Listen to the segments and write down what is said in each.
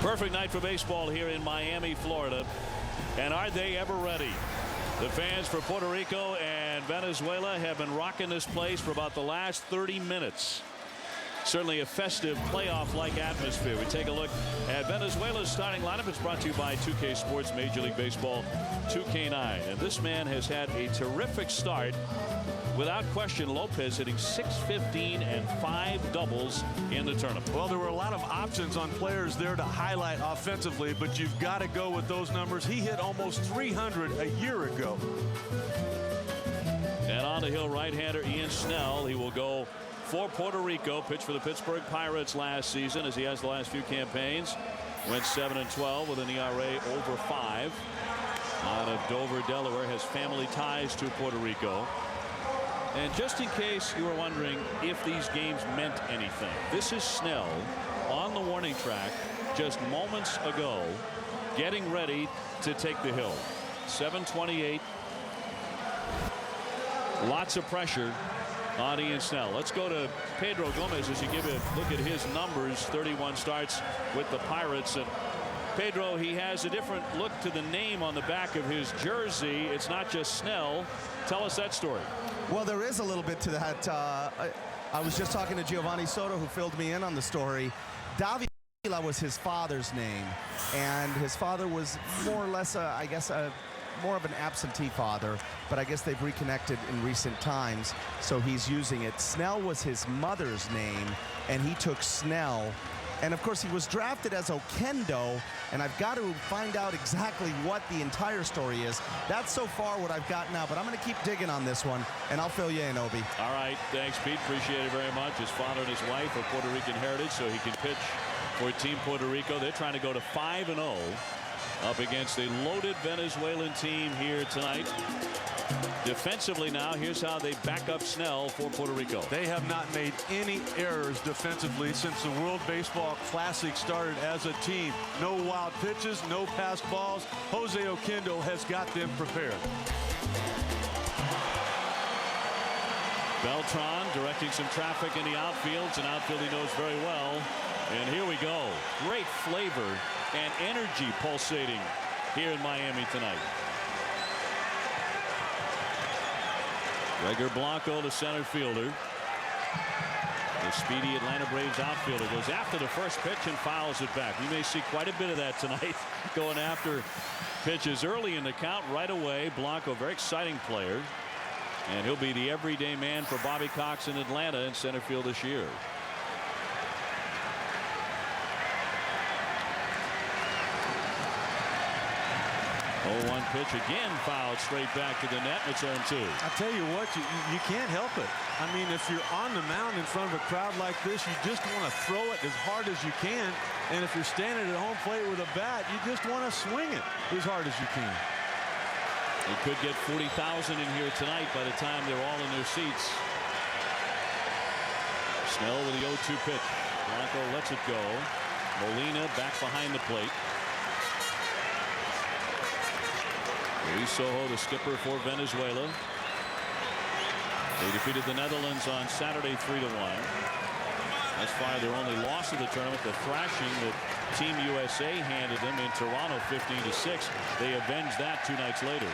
Perfect night for baseball here in Miami, Florida. And are they ever ready? The fans for Puerto Rico and Venezuela have been rocking this place for about the last 30 minutes. Certainly a festive playoff-like atmosphere. We take a look at Venezuela's starting lineup. It's brought to you by 2K Sports, Major League Baseball 2K9. And this man has had a terrific start. Without question, Lopez hitting .615 and 5 doubles in the tournament. Well, there were a lot of options on players there to highlight offensively, but you've got to go with those numbers. He hit almost 300 a year ago. And on the hill, right-hander Ian Snell. He will go for Puerto Rico. Pitched for the Pittsburgh Pirates last season, as he has the last few campaigns. Went 7-12 with an ERA over 5. Out of Dover, Delaware, has family ties to Puerto Rico. And just in case you were wondering if these games meant anything, this is Snell on the warning track just moments ago, getting ready to take the hill. 7:28. Lots of pressure on Ian Snell. Let's go to Pedro Gomez as you give a look at his numbers. 31 starts with the Pirates. And Pedro, he has a different look to the name on the back of his jersey. It's not just Snell. Tell us that story. Well, there is a little bit to that. I was just talking to Giovanni Soto, who filled me in on the story. Davila was his father's name, and his father was more or less, I guess, more of an absentee father, but I guess they've reconnected in recent times, so he's using it. Snell was his mother's name, and he took Snell. And of course, he was drafted as Oquendo, and I've got to find out exactly what the entire story is. That's so far what I've got now, but I'm going to keep digging on this one, and I'll fill you in, Obi. All right, thanks, Pete. Appreciate it very much. His father and his wife are Puerto Rican heritage, so he can pitch for Team Puerto Rico. They're trying to go to 5-0 up against a loaded Venezuelan team here tonight. Defensively now, here's how they back up Snell for Puerto Rico. They have not made any errors defensively since the World Baseball Classic started as a team. No wild pitches, no passed balls. Jose Oquendo has got them prepared. Beltran directing some traffic in the outfield. It's an outfield he knows very well. And here we go. Great flavor and energy pulsating here in Miami tonight. Gregor Blanco, the center fielder. The speedy Atlanta Braves outfielder goes after the first pitch and fouls it back. We may see quite a bit of that tonight, going after pitches early in the count right away. Blanco, very exciting player. And he'll be the everyday man for Bobby Cox in Atlanta in center field this year. 0-1 pitch again, fouled straight back to the net. It's 0-2. I tell you what, you can't help it. I mean, if you're on the mound in front of a crowd like this, you just want to throw it as hard as you can. And if you're standing at home plate with a bat, you just want to swing it as hard as you can. You could get 40,000 in here tonight by the time they're all in their seats. Snell with the 0-2 pitch. Blanco lets it go. Molina back behind the plate. Luis Sojo, the skipper for Venezuela. They defeated the Netherlands on Saturday 3-1. Thus far, their only loss of the tournament, the thrashing that Team USA handed them in Toronto 15-6. They avenged that 2 nights later.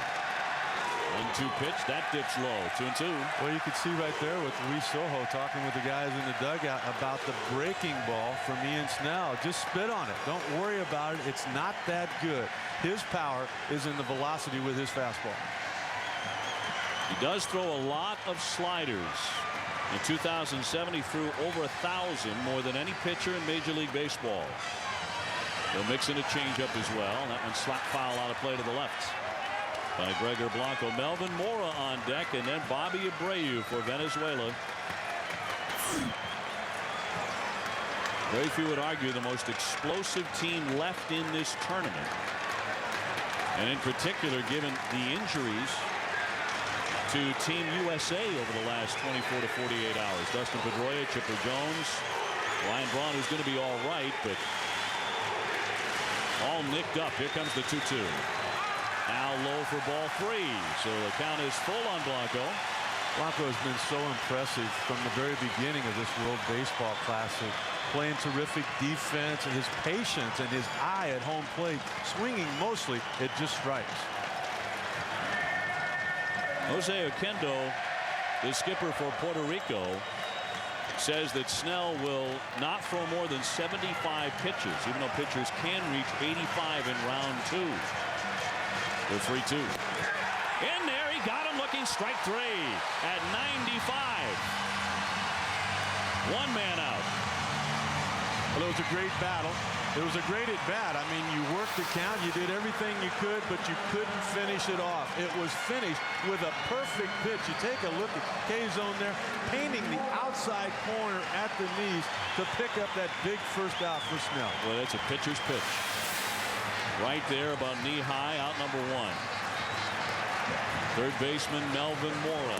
1-2 pitch, that dips low. 2-2. Well, you could see right there with Luis Sojo talking with the guys in the dugout about the breaking ball from Ian Snell. Just spit on it. Don't worry about it. It's not that good. His power is in the velocity with his fastball. He does throw a lot of sliders. In 2007, he threw over 1,000, more than any pitcher in Major League Baseball. They'll mix in a changeup as well. That one slap foul out of play to the left by Gregor Blanco. Melvin Mora on deck, and then Bobby Abreu for Venezuela. Very few would argue the most explosive team left in this tournament. And in particular, given the injuries to Team USA over the last 24 to 48 hours. Dustin Pedroia, Chipper Jones, Ryan Braun, who's going to be all right, but all nicked up. Here comes the 2-2. Now low for ball 3. So the count is full on Blanco. Blanco has been so impressive from the very beginning of this World Baseball Classic. playing terrific defense, and his patience and his eye at home plate, swinging mostly at just strikes. Jose Oquendo, the skipper for Puerto Rico, says that Snell will not throw more than 75 pitches, even though pitchers can reach 85 in round 2. The 3-2. In there, he got him looking, strike 3 at 95. One man out. Well, it was a great battle. It was a great at bat. I mean, you worked the count, you did everything you could, but you couldn't finish it off. It was finished with a perfect pitch. You take a look at K-zone there, painting the outside corner at the knees to pick up that big first out for Snell. Well, that's a pitcher's pitch. Right there, about knee high, out number 1. Third baseman Melvin Mora.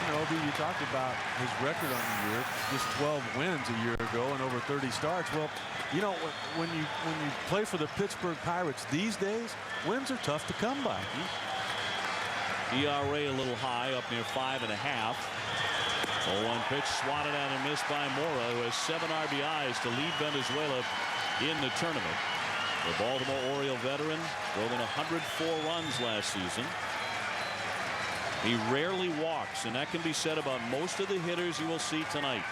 You know, Obi, you talked about his record on the year, just 12 wins a year ago and over 30 starts. Well, you know, when you play for the Pittsburgh Pirates these days, wins are tough to come by. ERA a little high, up near 5.5. 0-1 pitch, swatted at and missed by Mora, who has 7 RBIs to lead Venezuela in the tournament. The Baltimore Oriole veteran drove in 104 runs last season. He rarely walks, and that can be said about most of the hitters you will see tonight.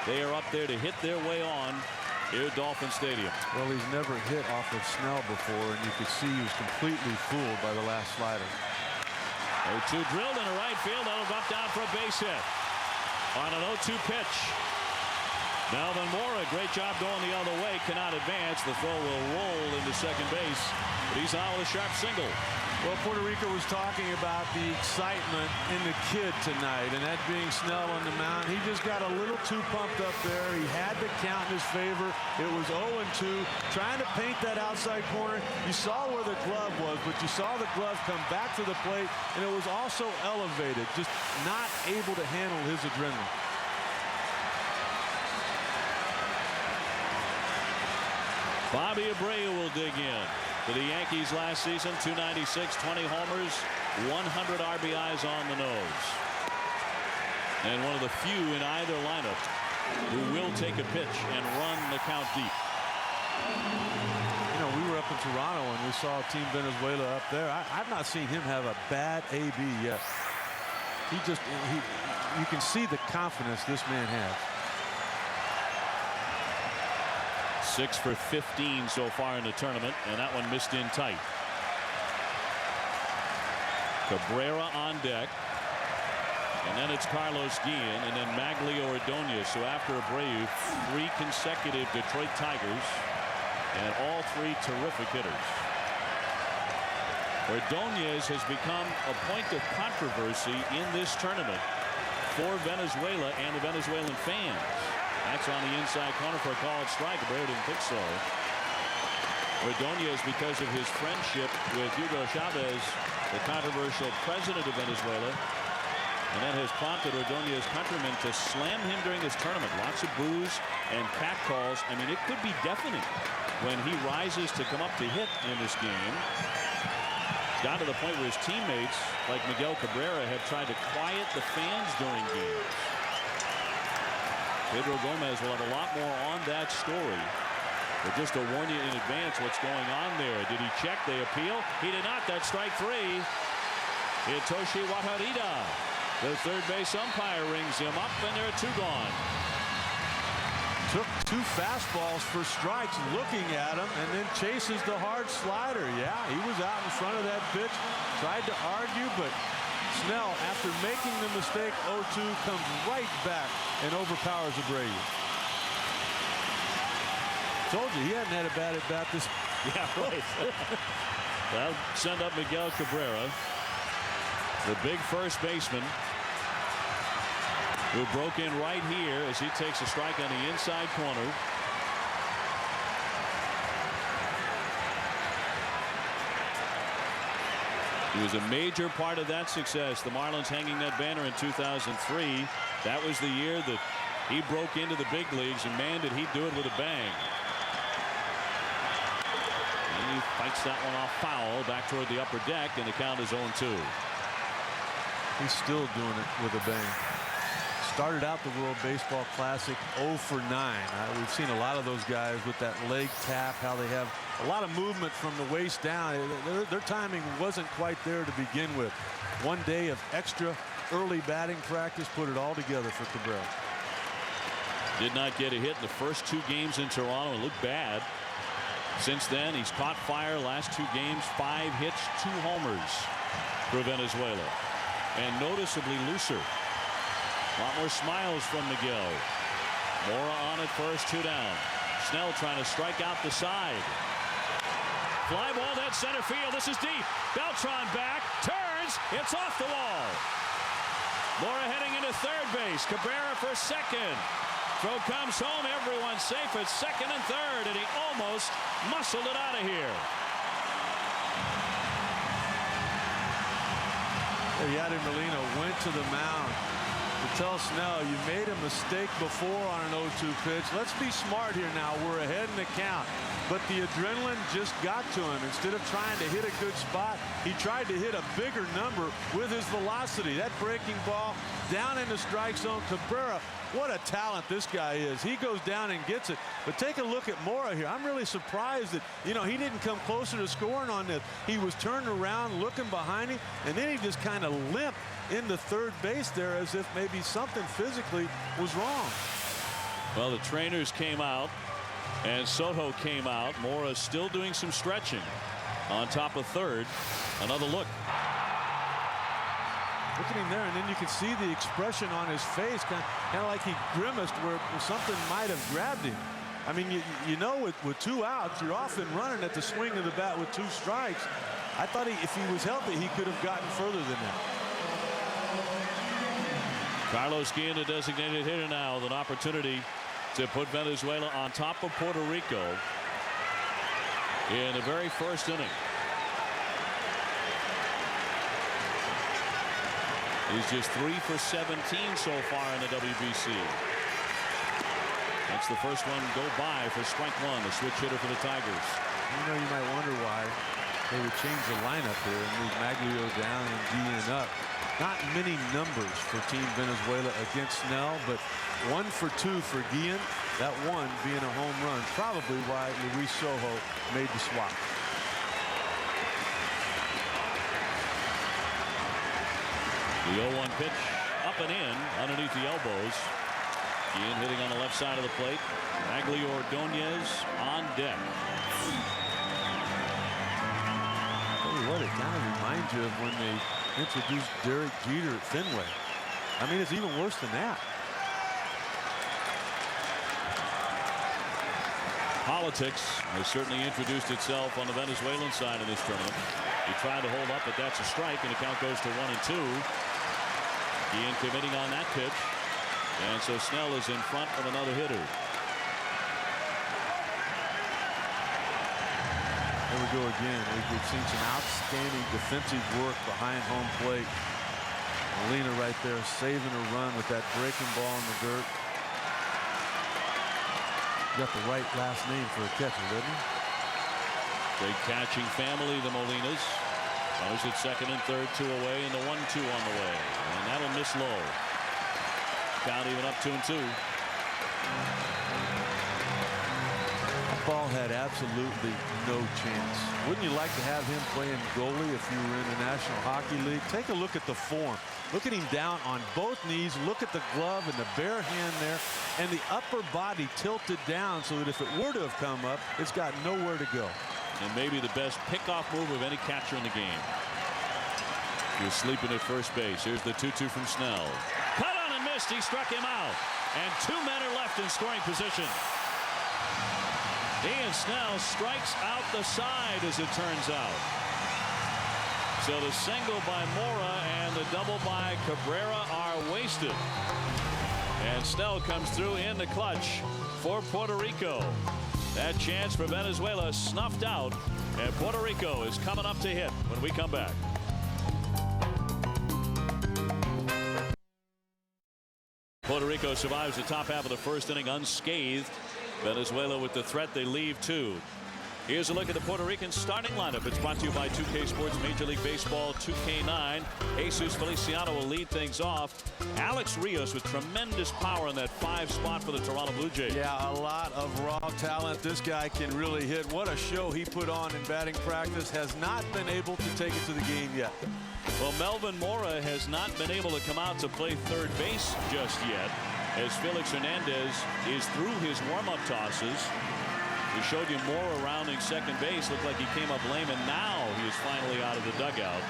They are up there to hit their way on here at Dolphin Stadium. Well, he's never hit off of Snell before, and you could see he was completely fooled by the last slider. 0-2 drilled into right field. That'll drop down for a base hit on an 0-2 pitch. Melvin Mora, great job going the other way, cannot advance. The throw will roll into second base, but he's out with a sharp single. Well, Puerto Rico was talking about the excitement in the kid tonight, and that being Snell on the mound. He just got a little too pumped up there. He had the count in his favor. It was 0-2, trying to paint that outside corner. You saw where the glove was, but you saw the glove come back to the plate, and it was also elevated, just not able to handle his adrenaline. Bobby Abreu will dig in. For the Yankees last season, 296, 20 homers, 100 RBIs on the nose. And one of the few in either lineup who will take a pitch and run the count deep. You know, we were up in Toronto and we saw Team Venezuela up there. I've not seen him have a bad AB yet. You can see the confidence this man has. 6 for 15 so far in the tournament, and that one missed in tight. Cabrera on deck, and then it's Carlos Guillen, and then Maglio Ordonez. So after Abreu, 3 consecutive Detroit Tigers, and all 3 terrific hitters. Ordonez has become a point of controversy in this tournament for Venezuela and the Venezuelan fans. That's on the inside corner for a called strike. Abreu didn't think so. Ordonez, because of his friendship with Hugo Chavez, the controversial president of Venezuela, and that has prompted Ordonez's countrymen to slam him during this tournament. Lots of boos and catcalls. I mean, it could be deafening when he rises to come up to hit in this game. Got to the point where his teammates, like Miguel Cabrera, have tried to quiet the fans during games. Pedro Gomez will have a lot more on that story. But just to warn you in advance what's going on there. Did he check? They appeal. He did not. That's strike 3. Hitoshi Waharida. The third base umpire rings him up, and there are 2 gone. Took 2 fastballs for strikes, looking at him, and then chases the hard slider. Yeah, he was out in front of that pitch. Tried to argue, but Snell, after making the mistake, 0-2, comes right back and overpowers Abreu. Told you, he hadn't had a bad at-bat this. Yeah, right. That'll send up Miguel Cabrera, the big first baseman, who broke in right here as he takes a strike on the inside corner. He was a major part of that success. The Marlins hanging that banner in 2003. That was the year that he broke into the big leagues, and man, did he do it with a bang. And he fights that one off foul back toward the upper deck, and the count is 0-2. He's still doing it with a bang. started out the World Baseball Classic 0 for 9. We've seen a lot of those guys with that leg tap, how they have a lot of movement from the waist down. Their timing wasn't quite there to begin with. One day of extra early batting practice put it all together for Cabrera. Did not get a hit in the first 2 games in Toronto and looked bad. Since then, he's caught fire. Last 2 games, 5 hits, 2 homers for Venezuela. And noticeably looser. A lot more smiles from Miguel. Mora on at first, 2 down. Snell trying to strike out the side. Fly ball, that center field. This is deep. Beltran back, turns. It's off the wall. Mora heading into third base. Cabrera for second. Throw comes home. Everyone's safe at second and third, and he almost muscled it out of here. Yadier Molina went to the mound to tell Snell, you made a mistake before on an 0-2 pitch. Let's be smart here now. We're ahead in the count. But the adrenaline just got to him. Instead of trying to hit a good spot, he tried to hit a bigger number with his velocity. That breaking ball down in the strike zone. Cabrera, what a talent this guy is. He goes down and gets it. But take a look at Mora here. I'm really surprised that, you know, he didn't come closer to scoring on this. He was turned around, looking behind him, and then he just kind of limped into third base there as if maybe something physically was wrong. Well, the trainers came out and Soto came out. Mora still doing some stretching on top of third. Another look. Look at him there, and then you can see the expression on his face, kind of like he grimaced where something might have grabbed him. I mean, you know, with 2 outs, you're off and running at the swing of the bat with 2 strikes. I thought if he was healthy, he could have gotten further than that. Carlos Guillen, the designated hitter now, with an opportunity to put Venezuela on top of Puerto Rico in the very first inning. He's just 3 for 17 so far in the WBC. That's the first one go by for strike 1, the switch hitter for the Tigers. You know, you might wonder why they would change the lineup here and move Maglio down and Guillen up. Not many numbers for Team Venezuela against Snell, but 1 for 2 for Guillen. That one being a home run, probably why Luis Sojo made the swap. The 0-1 pitch up and in underneath the elbows. Guillen hitting on the left side of the plate. Maglio Ordonez on deck. Tell you what, it kind of reminds you of when they introduced Derek Jeter at Fenway. I mean, it's even worse than that. Politics has certainly introduced itself on the Venezuelan side of this tournament. He tried to hold up, but that's a strike, and the count goes to 1-2. Guillen committing on that pitch, and so Snell is in front of another hitter. There we go again. We've seen some outstanding defensive work behind home plate. Molina right there saving a run with that breaking ball in the dirt. Got the right last name for a catcher, doesn't he? Great catching family, the Molinas. Runners at second and third, 2 away, and the 1-2 on the way. And that'll miss low. Count even up 2-2. That ball had absolutely no chance. Wouldn't you like to have him playing goalie if you were in the National Hockey League? Take a look at the form. Look at him down on both knees. Look at the glove and the bare hand there, and the upper body tilted down so that if it were to have come up, it's got nowhere to go. And maybe the best pickoff move of any catcher in the game. He was sleeping at first base. Here's the 2-2 from Snell. Cut on and missed. He struck him out. And 2 men are left in scoring position. Ian Snell strikes out the side, as it turns out. So the single by Mora and the double by Cabrera are wasted. And Snell comes through in the clutch for Puerto Rico. That chance for Venezuela snuffed out, and Puerto Rico is coming up to hit when we come back. Puerto Rico survives the top half of the first inning unscathed. Venezuela with the threat, they leave 2. Here's a look at the Puerto Rican starting lineup. It's brought to you by 2K Sports Major League Baseball 2K9. Jesus Feliciano will lead things off. Alex Rios with tremendous power in that 5 spot for the Toronto Blue Jays. Yeah, a lot of raw talent. This guy can really hit. What a show he put on in batting practice. Has not been able to take it to the game yet. Well, Melvin Mora has not been able to come out to play third base just yet, as Felix Hernandez is through his warm-up tosses. We showed you Mora rounding second base. Looked like he came up lame, and now he is finally out of the dugout.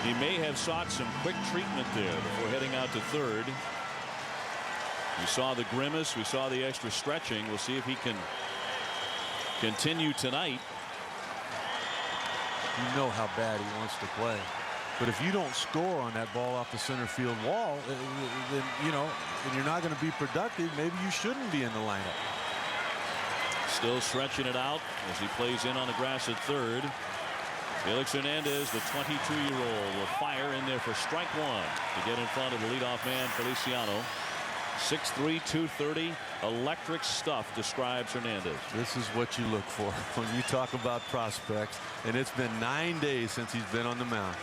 He may have sought some quick treatment there before heading out to third. We saw the grimace. We saw the extra stretching. We'll see if he can continue tonight. You know how bad he wants to play. But if you don't score on that ball off the center field wall, then, you know, and you're not going to be productive, maybe you shouldn't be in the lineup. Still stretching it out as he plays in on the grass at third. Felix Hernandez, the 22-year-old, will fire in there for strike one to get in front of the leadoff man, Feliciano. 6'3", 230, electric stuff, describes Hernandez. This is what you look for when you talk about prospects, and it's been 9 days since he's been on the mound.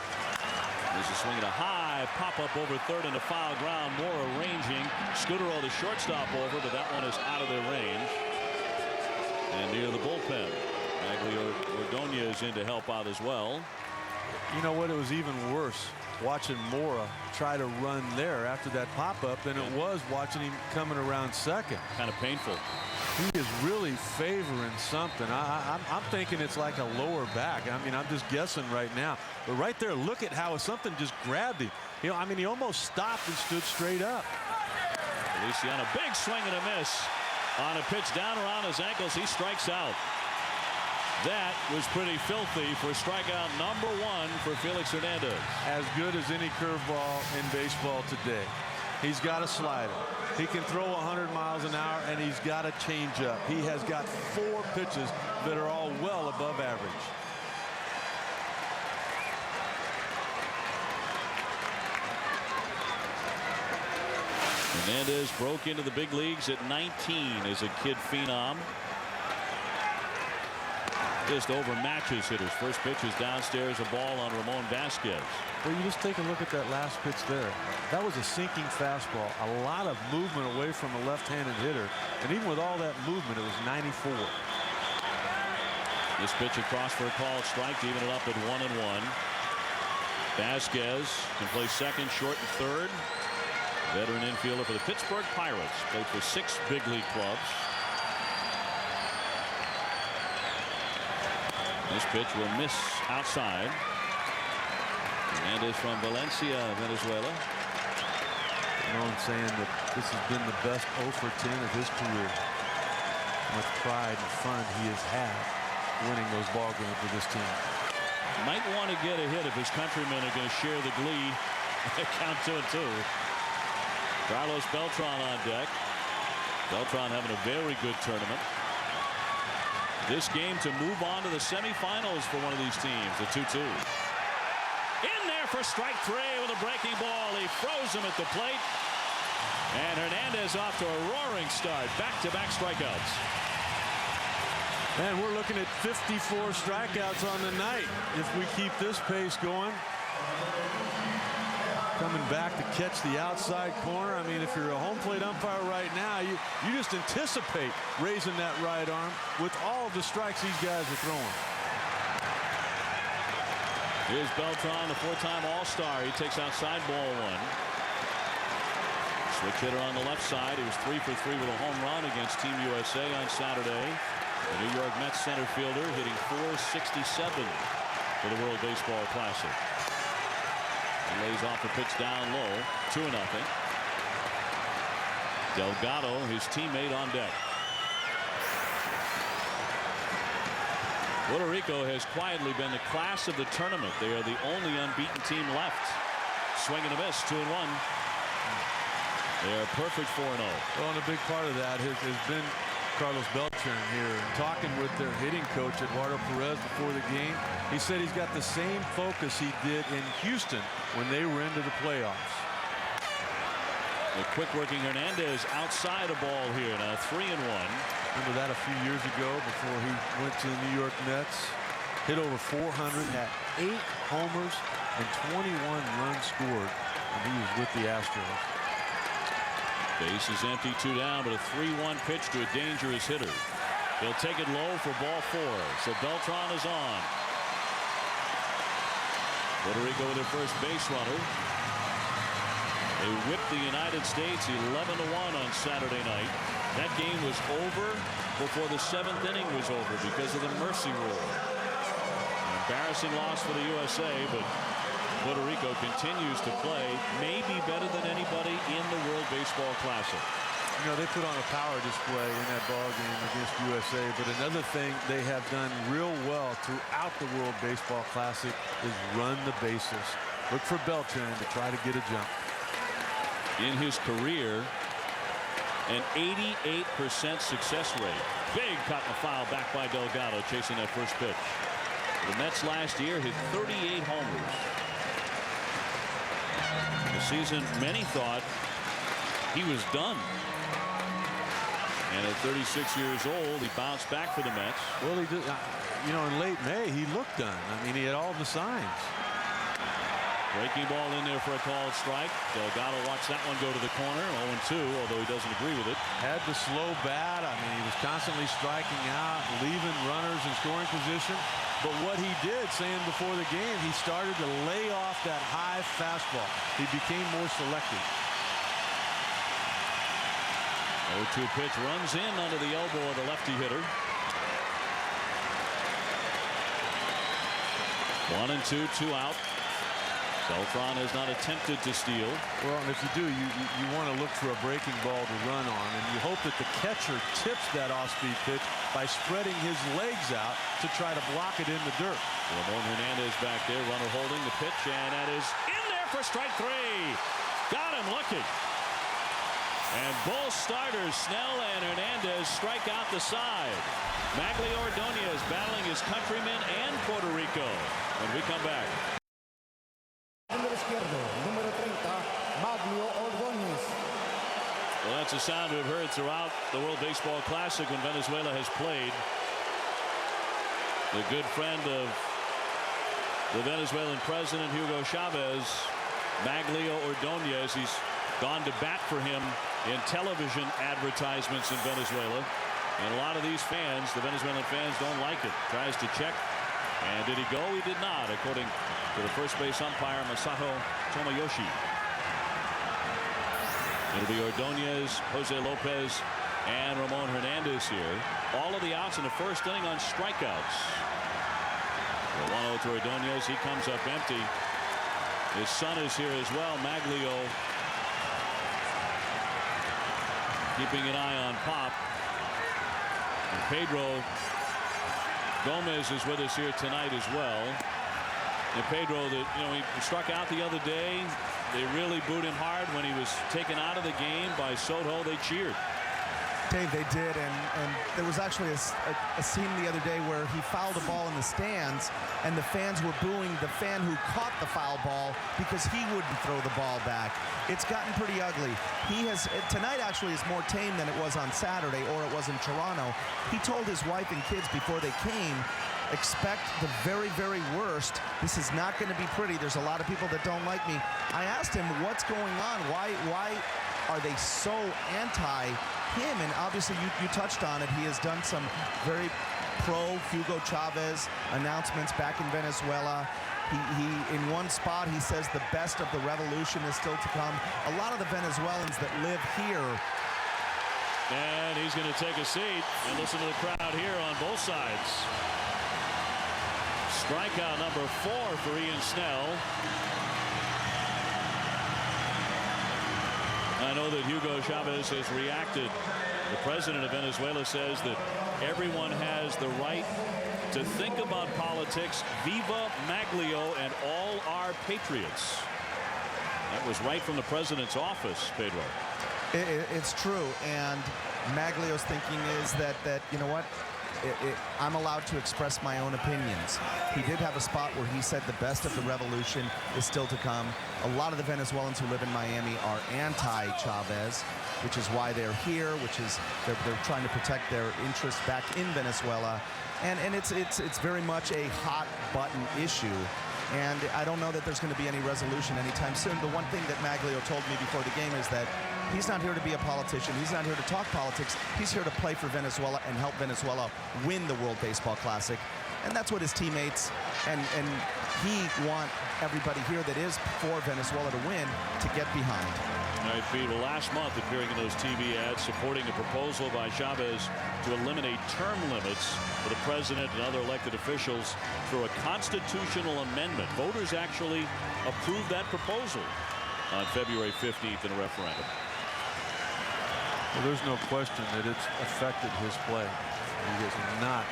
There's a swing and a high pop-up over third into foul ground. Mora arranging. Scudero, the shortstop, over, but that one is out of their range. And near the bullpen. Ordonez in to help out as well. You know what? It was even worse watching Mora try to run there after that pop-up than it was watching him coming around second. Kind of painful. He is really favoring something. I'm thinking it's like a lower back. I mean, I'm just guessing right now. But right there, look at how something just grabbed him. You know, I mean, he almost stopped and stood straight up. Feliciano, big swing and a miss. On a pitch down around his ankles, he strikes out. That was pretty filthy for strikeout number 1 for Felix Hernandez. As good as any curveball in baseball today. He's got a slider. He can throw 100 miles an hour, and he's got a changeup. He has got 4 pitches that are all well above average. Hernandez broke into the big leagues at 19 as a kid phenom. Just overmatches hitters. First pitch is downstairs, a ball on Ramon Vasquez. Well, you just take a look at that last pitch there. That was a sinking fastball. A lot of movement away from a left-handed hitter. And even with all that movement, it was 94. This pitch across for a called strike to even it up at 1-1. Vasquez can play second, short, and third. Veteran infielder for the Pittsburgh Pirates. Played for 6 big league clubs. This pitch will miss outside. Hernandez from Valencia, Venezuela. Known saying that this has been the best 0 for 10 of his career. How much pride and fun he has had winning those ball games with this team. Might want to get a hit if his countrymen are going to share the glee. Count 2-2. Carlos Beltran on deck. Beltran having a very good tournament. This game to move on to the semifinals for one of these teams. The 2-2. In there for strike 3 with a breaking ball. He froze him at the plate. And Hernandez off to a roaring start. Back-to-back strikeouts. And we're looking at 54 strikeouts on the night if we keep this pace going. Coming back to catch the outside corner. I mean, if you're a home plate umpire right now, you just anticipate raising that right arm with all of the strikes these guys are throwing. Here's Beltran, the 4-time All-Star. He takes outside ball 1. Switch hitter on the left side. He was 3 for 3 with a home run against Team USA on Saturday. The New York Mets center fielder hitting .467 for the World Baseball Classic. He lays off a pitch down low. 2-0. Delgado, his teammate, on deck. Puerto Rico has quietly been the class of the tournament. They are the only unbeaten team left. Swing and a miss, 2-1. They are perfect 4-0. Well, and a big part of that has been Carlos Beltran here. Talking with their hitting coach, Eduardo Perez, before the game. He said he's got the same focus he did in Houston when they were into the playoffs. The quick working Hernandez outside a ball here. Now 3-1. Remember that a few years ago before he went to the New York Mets. Hit over 400, had 8 homers and 21 runs scored when he was with the Astros. Base is empty, 2 down, but a 3-1 pitch to a dangerous hitter. He'll take it low for ball 4. So Beltran is on. Puerto Rico with their first base runner. They whipped the United States 11-1 on Saturday night. That game was over before the 7th inning was over because of the mercy rule. An embarrassing loss for the USA, but Puerto Rico continues to play maybe better than anybody in the World Baseball Classic. You know, they put on a power display in that ball game against USA, but another thing they have done real well throughout the World Baseball Classic is run the bases. Look for Beltran to try to get a jump. In his career, an 88% success rate. Big cut in the foul back by Delgado chasing that first pitch. The Mets last year hit 38 homers. The season many thought he was done. And at 36 years old, he bounced back for the Mets. Well, he did, you know, in late May, he looked done. I mean, he had all the signs. Breaking ball in there for a called strike. Delgado watched that one go to the corner. 0-2, although he doesn't agree with it. Had the slow bat. I mean, he was constantly striking out, leaving runners in scoring position. But what he did, saying before the game, he started to lay off that high fastball. He became more selective. 0-2 pitch runs in under the elbow of the lefty hitter. 1-2, 2 out. Beltran has not attempted to steal. Well, and if you do, you want to look for a breaking ball to run on, and you hope that the catcher tips that off-speed pitch by spreading his legs out to try to block it in the dirt. Ramon Hernandez back there, runner holding the pitch, and that is in there for strike 3. Got him looking. And both starters, Snell and Hernandez, strike out the side. Maglio Ordonez battling his countrymen and Puerto Rico. When we come back. Well, that's a sound we've heard throughout the World Baseball Classic when Venezuela has played. The good friend of the Venezuelan president, Hugo Chavez, Maglio Ordonez. He's gone to bat for him in television advertisements in Venezuela. And a lot of these fans, the Venezuelan fans, don't like it. Tries to check. And did he go? He did not, according to the first base umpire, Masato Tomoyoshi. It'll be Ordonez, Jose Lopez, and Ramon Hernandez here. All of the outs in the first inning on strikeouts. 1-0 to Ordonez. He comes up empty. His son is here as well, Maglio, keeping an eye on Pop. And Pedro Gomez is with us here tonight as well. And Pedro, he struck out the other day. They really booed him hard when he was taken out of the game by Soto. They cheered. Dave, they did, and there was actually a scene the other day where he fouled a ball in the stands, and the fans were booing the fan who caught the foul ball because he wouldn't throw the ball back. It's gotten pretty ugly. Tonight actually is more tame than it was on Saturday, or it was in Toronto. He told his wife and kids before they came, expect the very, very worst. This is not going to be pretty. There's a lot of people that don't like me. I asked him, what's going on? Why are they so anti him? And obviously you touched on it. He has done some very pro Hugo Chavez announcements back in Venezuela. He in one spot he says the best of the revolution is still to come. A lot of the Venezuelans that live here. And he's going to take a seat and listen to the crowd here on both sides. Strikeout number 4 for Ian Snell. I know that Hugo Chavez has reacted. The president of Venezuela says that everyone has the right to think about politics. Viva Maglio and all our patriots. That was right from the president's office, Pedro. It's true, and Maglio's thinking is that you know what, I'm allowed to express my own opinions. He did have a spot where he said the best of the revolution is still to come. A lot of the Venezuelans who live in Miami are anti-Chavez, which is why they're here, which is they're trying to protect their interests back in Venezuela. And it's very much a hot button issue. And I don't know that there's going to be any resolution anytime soon. The one thing that Maglio told me before the game is that he's not here to be a politician. He's not here to talk politics. He's here to play for Venezuela and help Venezuela win the World Baseball Classic. And that's what his teammates and he want everybody here that is for Venezuela to win to get behind. All right, Pete, well, last month appearing in those TV ads supporting a proposal by Chavez to eliminate term limits for the president and other elected officials through a constitutional amendment. Voters actually approved that proposal on February 15th in a referendum. Well, there's no question that it's affected his play. He has not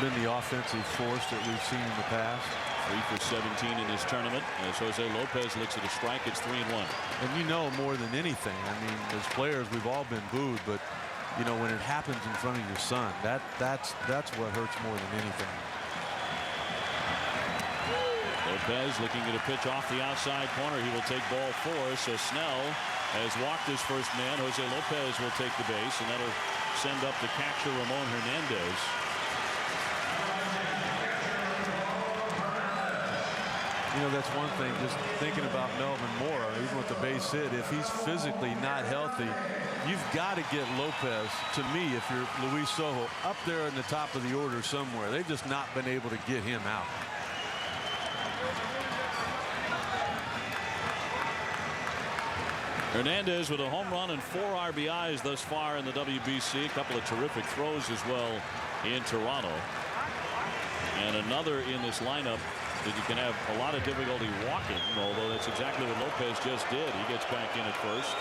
been the offensive force that we've seen in the past. 3 for 17 in this tournament. As Jose Lopez looks at a strike, it's 3-1. And you know more than anything, I mean, as players, we've all been booed, but you know, when it happens in front of your son, that's what hurts more than anything. Lopez looking at a pitch off the outside corner. He will take ball 4. So Snell has walked his first man. Jose Lopez will take the base, and that'll send up the catcher Ramon Hernandez. You know, that's one thing, just thinking about Melvin Mora, even with the base hit, if he's physically not healthy, you've got to get Lopez, to me, if you're Luis Sojo, up there in the top of the order somewhere. They've just not been able to get him out. Hernandez with a home run and 4 RBIs thus far in the WBC. A couple of terrific throws as well in Toronto. And another in this lineup that you can have a lot of difficulty walking, although that's exactly what Lopez just did. He gets back in at first.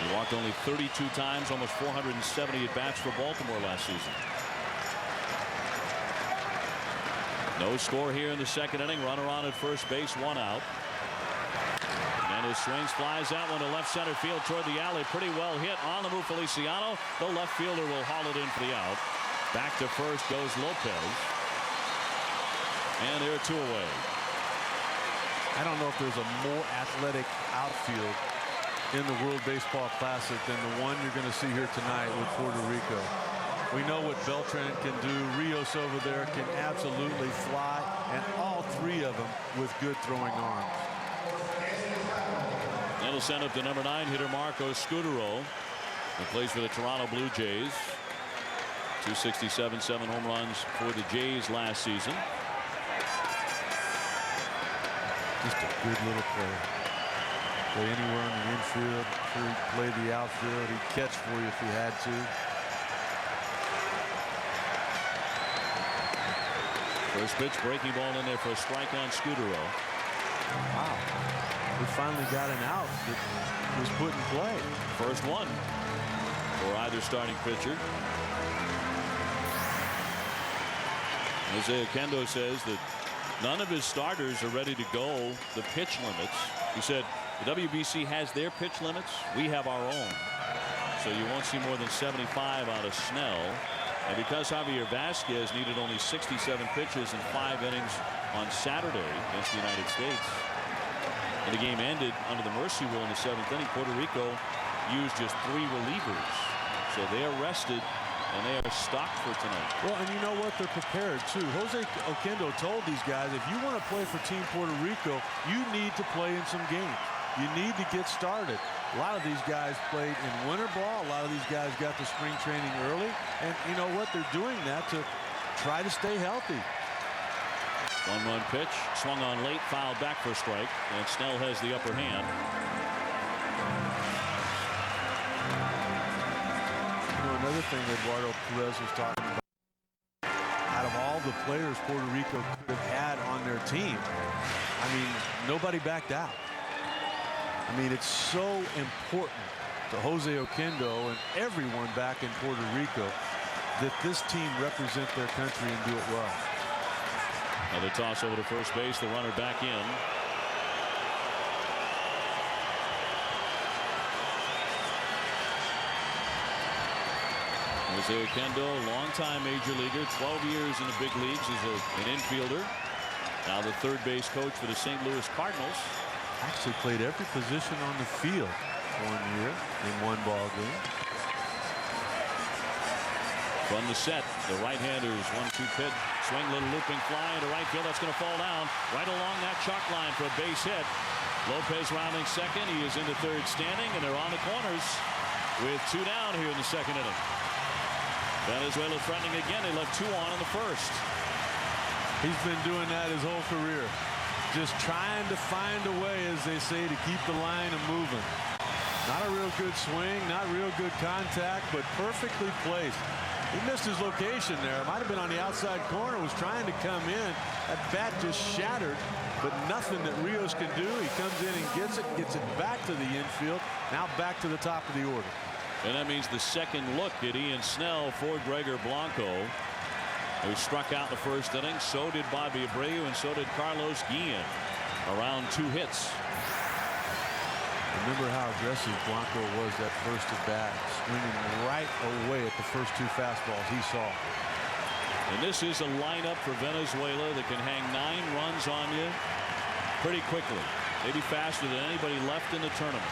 He walked only 32 times, almost 470 at bats for Baltimore last season. No score here in the second inning. Runner on at first base, 1 out. And his swings, flies that one to left center field toward the alley. Pretty well hit on the move, Feliciano. The left fielder will haul it in for the out. Back to first goes Lopez. And they're 2 away. I don't know if there's a more athletic outfield in the World Baseball Classic than the one you're going to see here tonight with Puerto Rico. We know what Beltran can do. Rios over there can absolutely fly, and all 3 of them with good throwing arms. That'll send up the number 9 hitter Marco Scudero, who plays for the Toronto Blue Jays. 267, 7 home runs for the Jays last season. Just a good little player. Play anywhere in the infield. Sure, he'd play the outfield. He'd catch for you if he had to. First pitch, breaking ball in there for a strike on Scudero. Wow. We finally got an out that was put in play. First one for either starting pitcher. Jose Oquendo says that none of his starters are ready to go the pitch limits. He said the WBC has their pitch limits. We have our own. So you won't see more than 75 out of Snell. And because Javier Vasquez needed only 67 pitches in 5 innings on Saturday against the United States, and the game ended under the mercy rule in the 7th inning, Puerto Rico used just 3 relievers. So they are rested and they are stocked for tonight. Well, and you know what? They're prepared, too. Jose Oquendo told these guys, if you want to play for Team Puerto Rico, you need to play in some games. You need to get started. A lot of these guys played in winter ball. A lot of these guys got to spring training early. And you know what? They're doing that to try to stay healthy. 1-1 pitch, swung on late, fouled back for a strike, and Snell has the upper hand. Another thing Eduardo Perez was talking about, out of all the players Puerto Rico could have had on their team, I mean, nobody backed out. I mean, it's so important to Jose Oquendo and everyone back in Puerto Rico that this team represent their country and do it well. Another toss over to first base, the runner back in. Jose Kendall, longtime major leaguer, 12 years in the big leagues as an infielder. Now the third base coach for the St. Louis Cardinals. Actually played every position on the field 1 year in one ball game. From the set, the right-handers 1-2 pitch, swing, little looping fly into right field. That's going to fall down right along that chalk line for a base hit. Lopez rounding second. He is into third standing, and they're on the corners with 2 down here in the second inning. Venezuela threatening again. They left 2 on in the first. He's been doing that his whole career. Just trying to find a way, as they say, to keep the line moving. Not a real good swing, not real good contact, but perfectly placed. He missed his location there. It might have been on the outside corner, was trying to come in. That bat just shattered, but nothing that Rios can do. He comes in and gets it back to the infield. Now back to the top of the order. And that means the second look at Ian Snell for Gregor Blanco, who struck out in the first inning. So did Bobby Abreu, and so did Carlos Guillen. Around 2 hits. Remember how aggressive Blanco was that first at bat, swinging right away at the first 2 fastballs he saw. And this is a lineup for Venezuela that can hang 9 runs on you pretty quickly, maybe faster than anybody left in the tournament.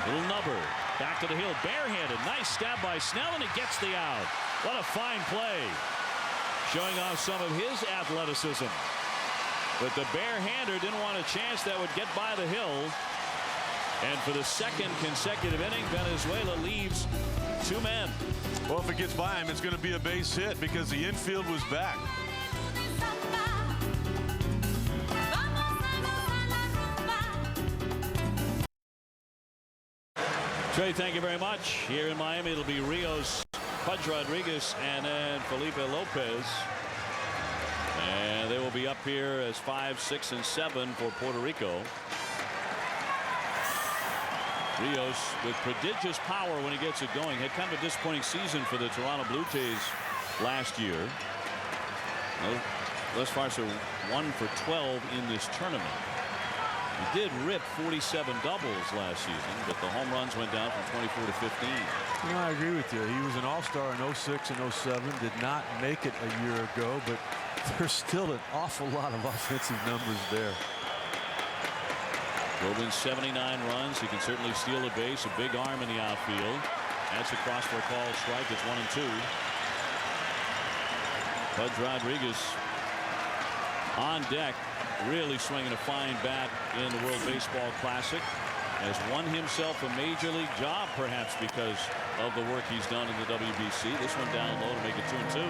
Little nubber back to the hill, barehanded, nice stab by Snell, and it gets the out. What a fine play, showing off some of his athleticism. But the barehander didn't want a chance that would get by the hill. And for the second consecutive inning, Venezuela leaves 2 men. Well, if it gets by him, it's going to be a base hit because the infield was back. Trey, thank you very much. Here in Miami, it'll be Rios, Pudge Rodriguez, and then Felipe Lopez. And they will be up here as 5, 6, and 7 for Puerto Rico. Rios with prodigious power when he gets it going. Had kind of a disappointing season for the Toronto Blue Jays last year. Thus far, so 1 for 12 in this tournament. He did rip 47 doubles last season, but the home runs went down from 24 to 15. You know, I agree with you. He was an all-star in 06 and 07. Did not make it a year ago, but there's still an awful lot of offensive numbers there. Drove in 79 runs. He can certainly steal a base. A big arm in the outfield. That's across for a called strike. It's 1-2. Pudge Rodriguez on deck, really swinging a fine bat in the World Baseball Classic. Has won himself a major league job, perhaps because of the work he's done in the WBC. This one down low to make it 2-2.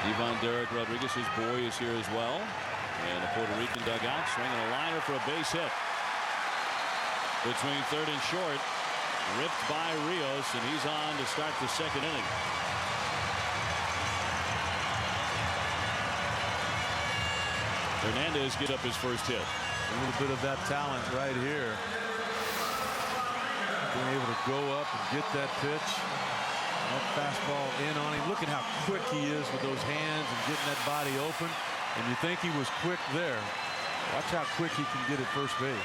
Ivan Derek Rodriguez, his boy, is here as well. And the Puerto Rican dugout swinging a liner for a base hit. Between third and short. Ripped by Rios, and he's on to start the second inning. Hernandez get up his first hit. A little bit of that talent right here. Being able to go up and get that pitch. That fastball in on him. Look at how quick he is with those hands and getting that body open. And you think he was quick there. Watch how quick he can get at first base.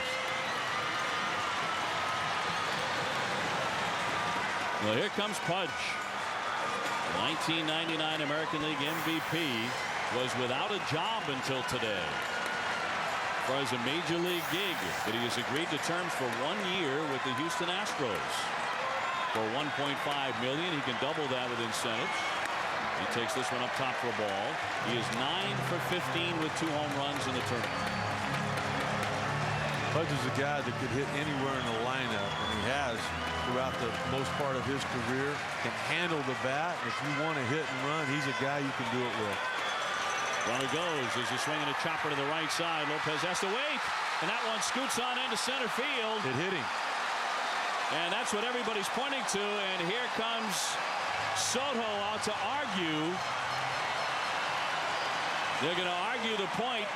Well, here comes Pudge. 1999 American League MVP was without a job until today. As far as a major league gig, but he has agreed to terms for 1 year with the Houston Astros. For $1.5 million, he can double that with incentives. He takes this one up top for a ball. He is 9 for 15 with 2 home runs in the tournament. Pudge is a guy that could hit anywhere in the lineup, and he has throughout the most part of his career. Can handle the bat. If you want to hit and run, he's a guy you can do it with. Runner goes. There's a swing and a chopper to the right side. Lopez has to wait, and that one scoots on into center field. It hit him. And that's what everybody's pointing to. And here comes Soto out to argue. They're going to argue the point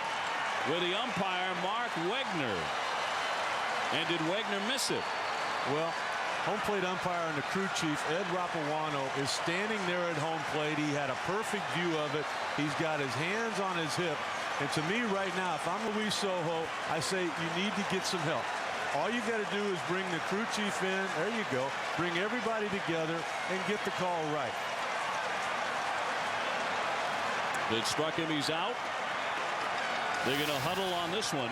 with the umpire, Mark Wegner. And did Wegner miss it? Well, home plate umpire and the crew chief, Ed Rapuano, is standing there at home plate. He had a perfect view of it. He's got his hands on his hip, And to me right now, if I'm Luis Sojo, I say you need to get some help. All you got to do is bring the crew chief in. There you go. Bring everybody together and get the call right. It struck him. He's out. They're going to huddle on this one.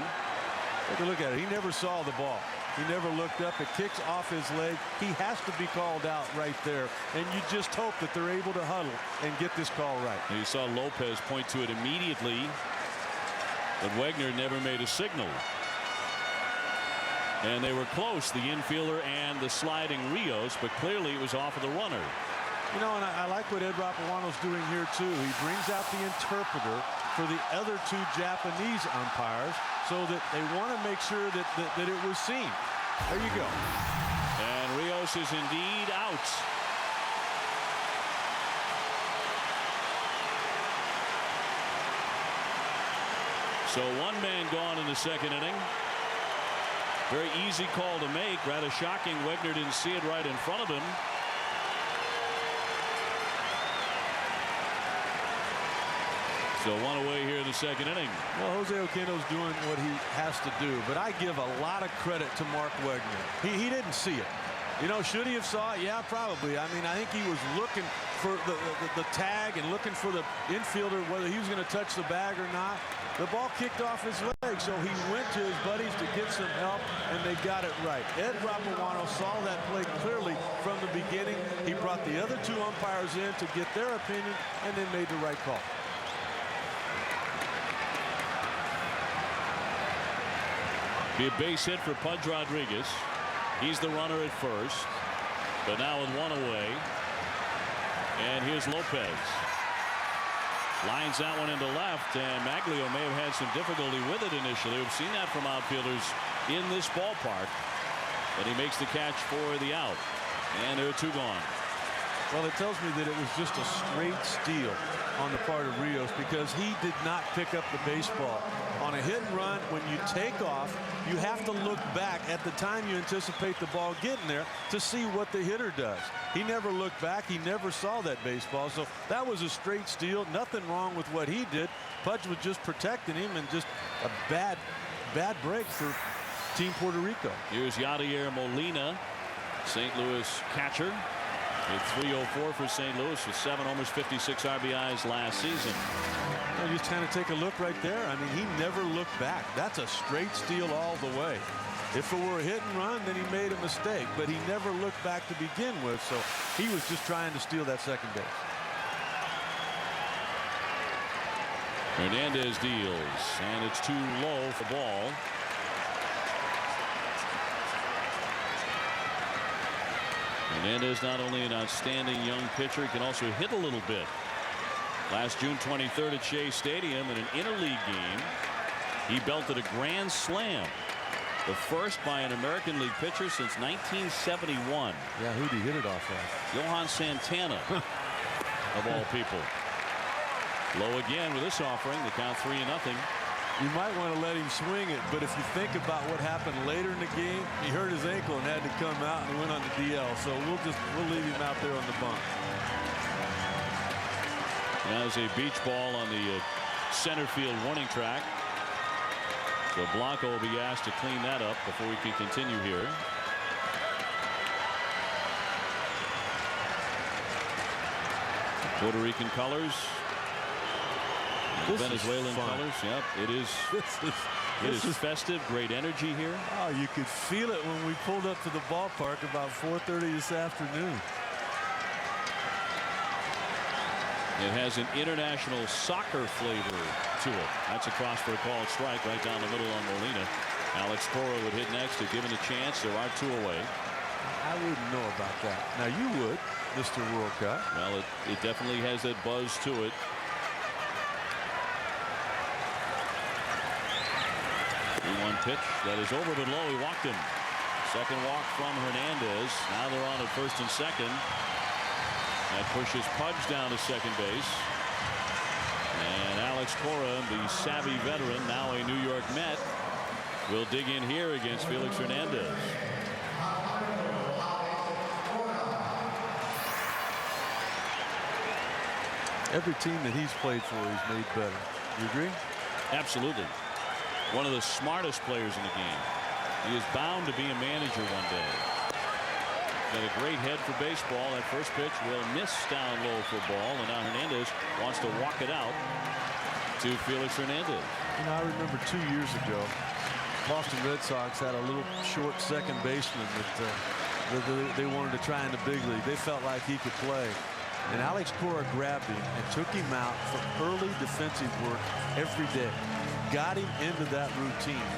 Take a look at it. He never saw the ball. He never looked up. It kicks off his leg. He has to be called out right there. And you just hope that they're able to huddle and get this call right. You saw Lopez point to it immediately, but Wegner never made a signal. And they were close, the infielder and the sliding Rios, but clearly it was off of the runner. You know, and I like what Ed Rapawano's doing here, too. He brings out the interpreter for the other two Japanese umpires so that they want to make sure that it was seen. There you go. And Rios is indeed out. So one man gone in the second inning. Very easy call to make. Rather shocking. Wegner didn't see it right in front of him. So one away here in the second inning. Well, Jose Oquendo's doing what he has to do, but I give a lot of credit to Mark Wegner. He didn't see it. You know, should he have saw it? Yeah, probably. I mean, I think he was looking for the tag and looking for the infielder, whether he was going to touch the bag or not. The ball kicked off his leg, so he went to his buddies to get some help, and they got it right. Ed Rapawano saw that play clearly from the beginning. He brought the other two umpires in to get their opinion, and then made the right call. Be a base hit for Pudge Rodriguez. He's the runner at first, but now with one away. And here's Lopez. Lines that one into left, and Maglio may have had some difficulty with it initially. We've seen that from outfielders in this ballpark. But he makes the catch for the out. And there are two gone. Well, it tells me that it was just a straight steal on the part of Rios because he did not pick up the baseball. On a hit and run, when you take off, you have to look back at the time you anticipate the ball getting there to see what the hitter does. He never looked back. He never saw that baseball. So that was a straight steal. Nothing wrong with what he did. Pudge was just protecting him, and just a bad break for Team Puerto Rico. Here's Yadier Molina, St. Louis catcher. Hit .304 for St. Louis with 7 homers, 56 RBIs last season. You just kind of take a look right there. I mean, he never looked back. That's a straight steal all the way. If it were a hit and run, then he made a mistake, but he never looked back to begin with, so he was just trying to steal that second base. Hernandez deals, and it's too low for ball. Hernandez not only an outstanding young pitcher, he can also hit a little bit. Last June 23rd at Shea Stadium in an interleague game, he belted a grand slam, the first by an American League pitcher since 1971. Yeah, who'd he hit it off of? Johan Santana, of all people. Low again with this offering. The count 3-0. You might want to let him swing it, but if you think about what happened later in the game, he hurt his ankle and had to come out, and he went on the DL. So we'll leave him out there on the bump. Now there's a beach ball on the center field warning track. So Blanco will be asked to clean that up before we can continue here. Puerto Rican colors. Venezuelan colors. Yep, it is. It is festive. Great energy here. Oh, you could feel it when we pulled up to the ballpark about 4:30 this afternoon. It has an international soccer flavor to it. That's across for a called strike right down the middle on Molina. Alex Cora would hit next if given a chance. There are two away. I wouldn't know about that. Now you would, Mr. World Cup. Well, it definitely has that buzz to it. One pitch that is over but low. He walked him. Second walk from Hernandez. Now they're on at first and second. That pushes Pudge down to second base. And Alex Cora, the savvy veteran, now a New York Met, will dig in here against Felix Hernandez. Every team that he's played for, he's made better. You agree? Absolutely. One of the smartest players in the game. He is bound to be a manager one day. Got a great head for baseball. That first pitch will miss down low for ball, and now Hernandez wants to walk it out to Felix Hernandez. You know, I remember 2 years ago, Boston Red Sox had a little short second baseman that they wanted to try in the big league. They felt like he could play. And Alex Cora grabbed him and took him out for early defensive work every day. Got him into that routine.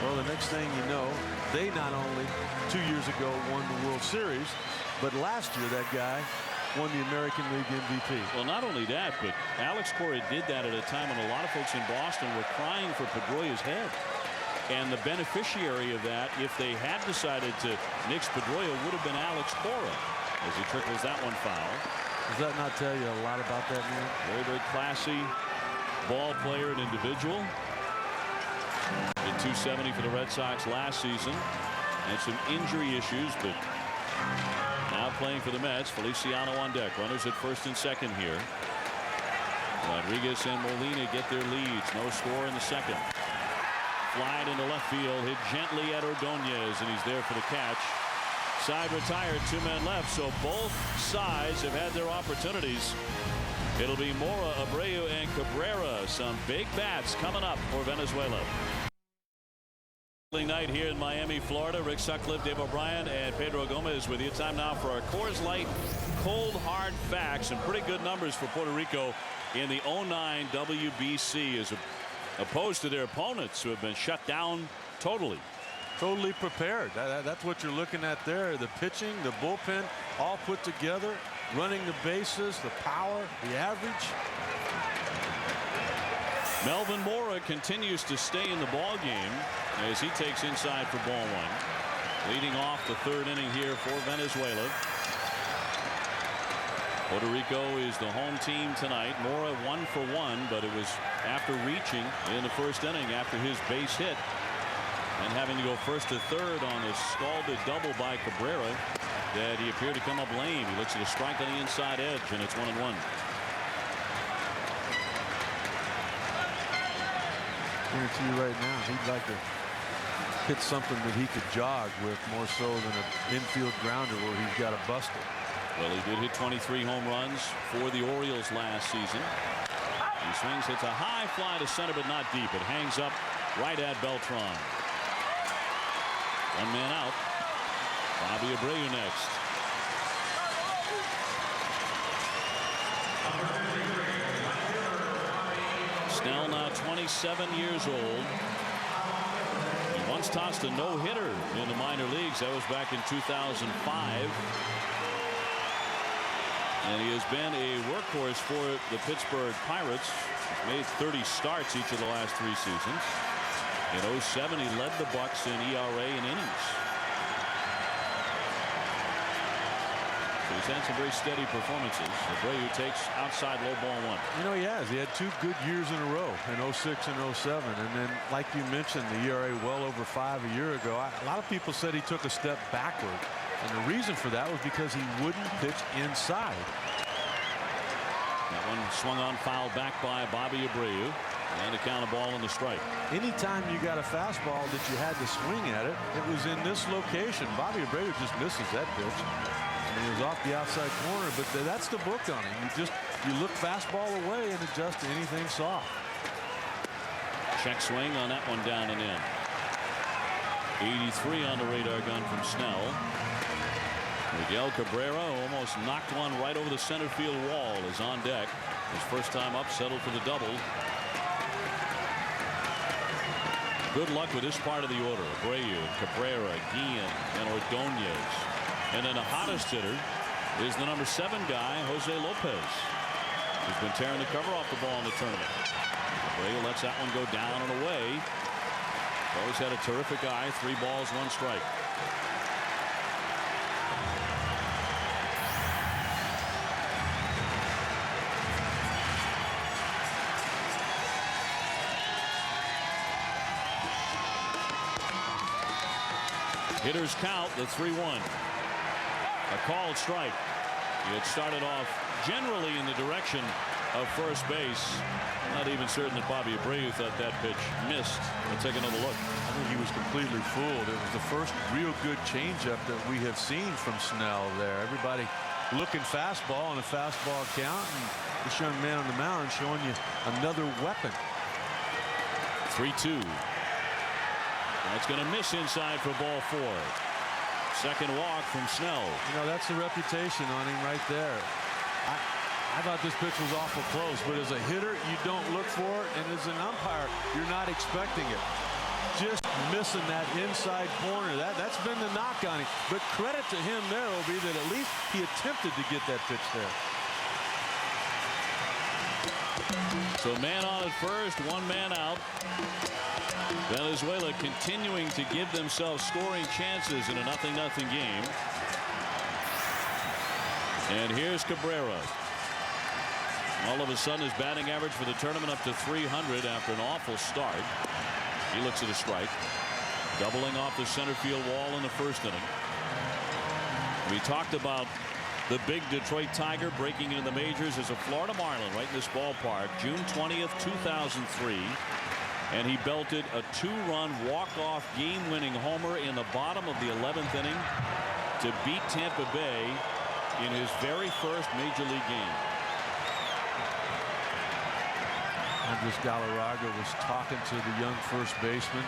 Well, the next thing you know, they not only 2 years ago won the World Series, but last year that guy won the American League MVP. Well, not only that, but Alex Cora did that at a time when a lot of folks in Boston were crying for Pedroia's head. And the beneficiary of that, if they had decided to nix Pedroia, would have been Alex Cora as he trickles that one foul. Does that not tell you a lot about that man? Very, very classy ball player and individual. Hit .270 for the Red Sox last season. And some injury issues, but now playing for the Mets. Feliciano on deck. Runners at first and second here. Rodriguez and Molina get their leads. No score in the second. Fly into left field. Hit gently at Ordonez, and he's there for the catch. Side retired. 2 men left. So both sides have had their opportunities. It'll be Mora, Abreu, and Cabrera. Some big bats coming up for Venezuela. Night here in Miami, Florida. Rick Sutcliffe, Dave O'Brien, and Pedro Gomez with you. Time now for our Coors Light cold hard facts. Some pretty good numbers for Puerto Rico in the 09 WBC as opposed to their opponents who have been shut down totally. Totally prepared. That's what you're looking at there. The pitching, the bullpen, all put together. Running the bases, the power, the average. Melvin Mora continues to stay in the ball game as he takes inside for ball one. Leading off the third inning here for Venezuela. Puerto Rico is the home team tonight. Mora 1 for 1, but it was after reaching in the first inning after his base hit and having to go first to third on a scalded double by Cabrera that he appeared to come up lame. He looks at a strike on the inside edge, and it's 1-1. Guarantee you right now, he'd like to hit something that he could jog with more so than an infield grounder where he's got to bust it. Well, he did hit 23 home runs for the Orioles last season. He swings, hits a high fly to center, but not deep. It hangs up right at Beltran. 1 man out. Bobby Abreu next. Snell now 27 years old. He once tossed a no-hitter in the minor leagues. That was back in 2005. And he has been a workhorse for the Pittsburgh Pirates. He's made 30 starts each of the last 3 seasons. In 07, he led the Bucks in ERA and innings. So he's had some very steady performances. Abreu takes outside low ball 1. You know, he has. He had 2 good years in a row in 06 and 07. And then, like you mentioned, the ERA well over 5 a year ago. A lot of people said he took a step backward. And the reason for that was because he wouldn't pitch inside. That one swung on, foul back by Bobby Abreu. And a count of ball in the strike. Anytime you got a fastball that you had to swing at it, it was in this location. Bobby Abreu just misses that pitch. And he was off the outside corner, but that's the book on him. You look fastball away and adjust to anything soft. Check swing on that one, down and in. 83 on the radar gun from Snell. Miguel Cabrera almost knocked one right over the center field wall. Is on deck. His first time up, settled for the double. Good luck with this part of the order. Abreu, Cabrera, Guillen, and Ordonez. And then the hottest hitter is the number 7 guy, Jose Lopez. He's been tearing the cover off the ball in the tournament. Abreu lets that one go down and away. Always had a terrific eye. 3 balls, 1 strike. Hitters count the 3-1. A called strike. It started off generally in the direction of first base. Not even certain that Bobby Abreu thought that pitch missed. Let's take another look. I think he was completely fooled. It was the first real good changeup that we have seen from Snell there. Everybody looking fastball on a fastball count, and this young man on the mound showing you another weapon. 3-2. That's going to miss inside for ball 4. Second walk from Snell. You know, that's the reputation on him right there. I thought this pitch was awful close, but as a hitter, you don't look for it, and as an umpire, you're not expecting it. Just missing that inside corner. That's been the knock on him. But credit to him there will be that at least he attempted to get that pitch there. So man on at first, one man out. Venezuela continuing to give themselves scoring chances in a 0-0 game. And here's Cabrera. All of a sudden his batting average for the tournament up to .300 after an awful start. He looks at a strike. Doubling off the center field wall in the first inning. We talked about the big Detroit Tiger breaking into the majors as a Florida Marlin right in this ballpark June 20th 2003, and he belted a 2-run walk-off game-winning homer in the bottom of the 11th inning to beat Tampa Bay in his very first major league game. Andres Galarraga was talking to the young first baseman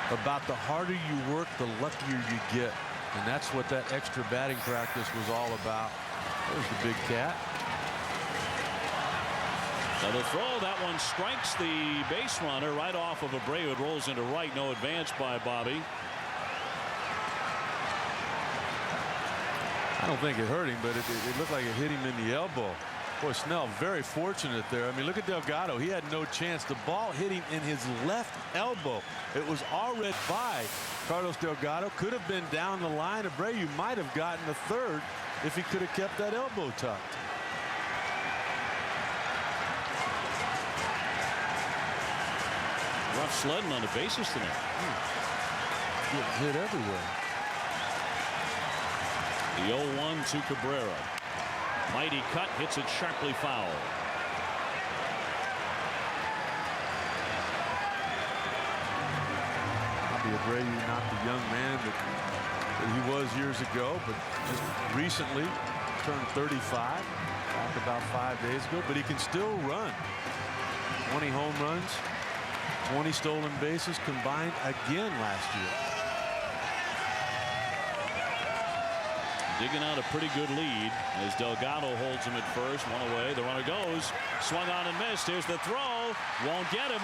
about the harder you work, the luckier you get. And that's what that extra batting practice was all about. There's the big cat. Now the throw, that one strikes the base runner right off of Abreu. It rolls into right. No advance by Bobby. I don't think it hurt him, but it looked like it hit him in the elbow. Boy, Snell very fortunate there. I mean, look at Delgado. He had no chance. The ball hit him in his left elbow. It was already by Carlos Delgado. Could have been down the line. Abreu might have gotten the third if he could have kept that elbow tucked. Rough sledding on the bases tonight. Getting hit everywhere. The 0-1 to Cabrera. Mighty cut, hits it sharply foul. Bobby Abreu, not the young man that he was years ago, but just recently turned 35, back about 5 days ago, but he can still run. 20 home runs, 20 stolen bases combined again last year. Digging out a pretty good lead as Delgado holds him at first. One away. The runner goes. Swung on and missed. Here's the throw. Won't get him.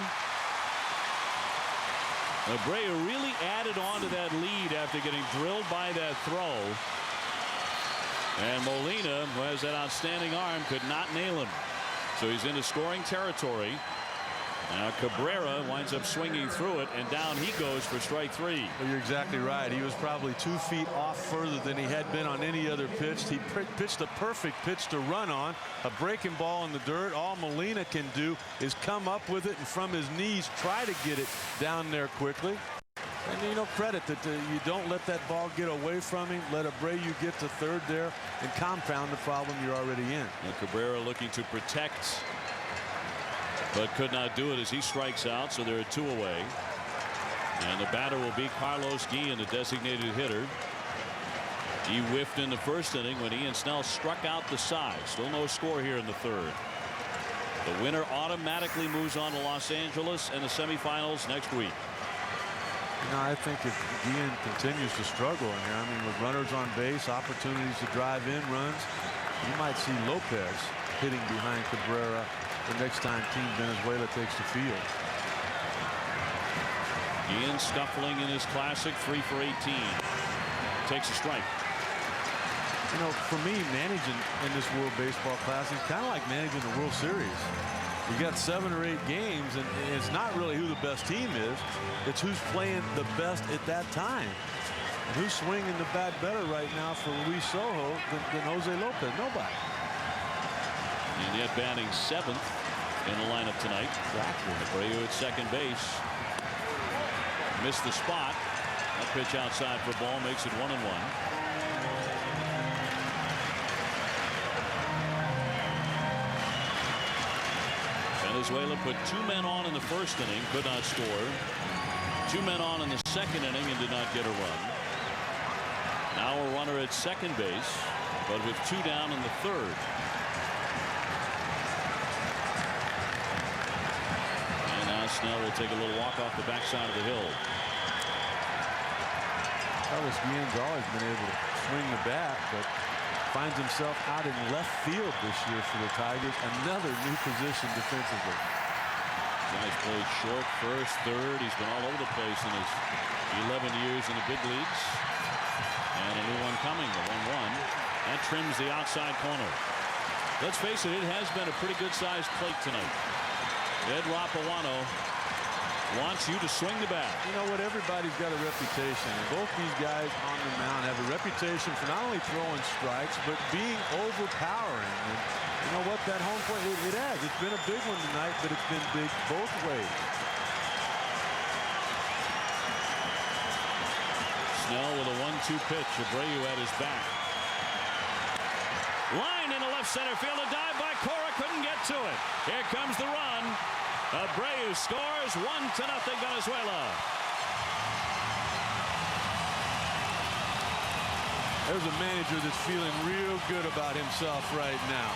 Abreu really added on to that lead after getting drilled by that throw. And Molina, who has that outstanding arm, could not nail him. So he's into scoring territory. Now Cabrera winds up swinging through it, and down he goes for strike 3. Well, you're exactly right. He was probably 2 feet off further than he had been on any other pitch. He pitched a perfect pitch to run on. A breaking ball in the dirt. All Molina can do is come up with it and from his knees try to get it down there quickly. And you know, credit that you don't let that ball get away from him. Let Abreu get to third there and compound the problem you're already in. And Cabrera looking to protect, but could not do it as he strikes out. So there are 2 away. And the batter will be Carlos Guillen, the designated hitter. He whiffed in the first inning when Ian Snell struck out the side. Still no score here in the third. The winner automatically moves on to Los Angeles and the semifinals next week. You know, I think if Guillen continues to struggle in here, I mean, with runners on base, opportunities to drive in runs, you might see Lopez hitting behind Cabrera the next time Team Venezuela takes the field. Guillen scuffling in his classic 3 for 18. Takes a strike. You know, for me, managing in this World Baseball Classic is kind of like managing the World Series. You got 7 or 8 games, and it's not really who the best team is. It's who's playing the best at that time. And who's swinging the bat better right now for Luis Sojo than Jose Lopez? Nobody. And yet batting 7th in the lineup tonight. Exactly. Abreu at second base. Missed the spot. That pitch outside for ball makes it 1-1. Venezuela put 2 men on in the first inning, could not score. 2 men on in the second inning and did not get a run. Now a runner at second base, but with 2 down in the third. And now Snell will take a little walk off the backside of the hill. Carlos Guillen's always been able to swing the bat, but finds himself out in left field this year for the Tigers. Another new position defensively. Guy's played short, first, third. He's been all over the place in his 11 years in the big leagues. And a new one coming, the 1-1. That trims the outside corner. Let's face it, it has been a pretty good-sized plate tonight. Ed Rapawano wants you to swing the bat. You know what? Everybody's got a reputation, and both these guys on the mound have a reputation for not only throwing strikes, but being overpowering. And you know what? That home plate, it has. It's been a big one tonight, but it's been big both ways. Snell with a 1-2 pitch. Abreu at his back. Line into left center field. A dive by Cora. Couldn't get to it. Here comes the run. Abreu scores 1-0 Venezuela. There's a manager that's feeling real good about himself right now.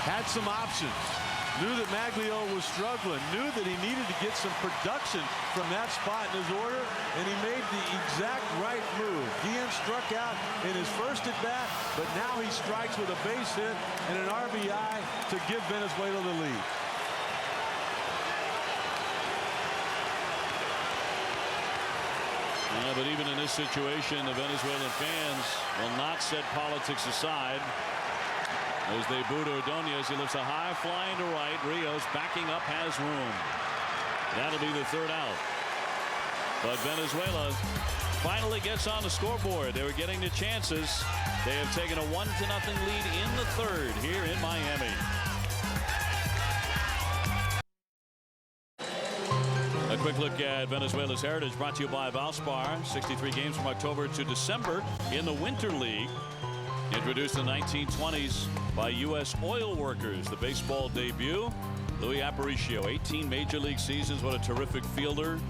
Had some options. Knew that Maglio was struggling. Knew that he needed to get some production from that spot in his order, and he made the exact right move. Guillen struck out in his first at bat, but now he strikes with a base hit and an RBI to give Venezuela the lead. Yeah, but even in this situation, the Venezuelan fans will not set politics aside as they boo Ordonez. He lifts a high flying to right. Rios backing up, has room. That'll be the third out. But Venezuela finally gets on the scoreboard. They were getting the chances. They have taken a 1-0 lead in the third here in Miami. A quick look at Venezuela's heritage brought to you by Valspar. 63 games from October to December in the Winter League. Introduced in the 1920s by U.S. oil workers. The baseball debut, Louis Aparicio, 18 major league seasons. What a terrific fielder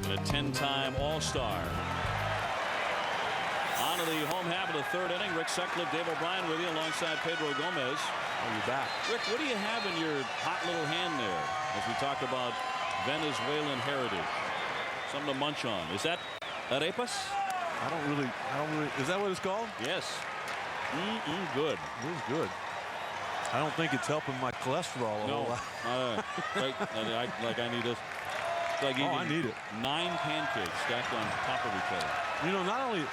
and a 10-time All-Star. On to the home half of the third inning. Rick Sutcliffe, Dave O'Brien with you alongside Pedro Gomez. Oh, you're back. Rick, what do you have in your hot little hand there as we talk about Venezuelan heritage? Something to munch on. Is that arepas? I don't really, is that what it's called? Yes. Good. It is good. I don't think it's helping my cholesterol a whole lot. Like I need this. Like I need it. 9 pancakes stacked on top of each other. You know, not only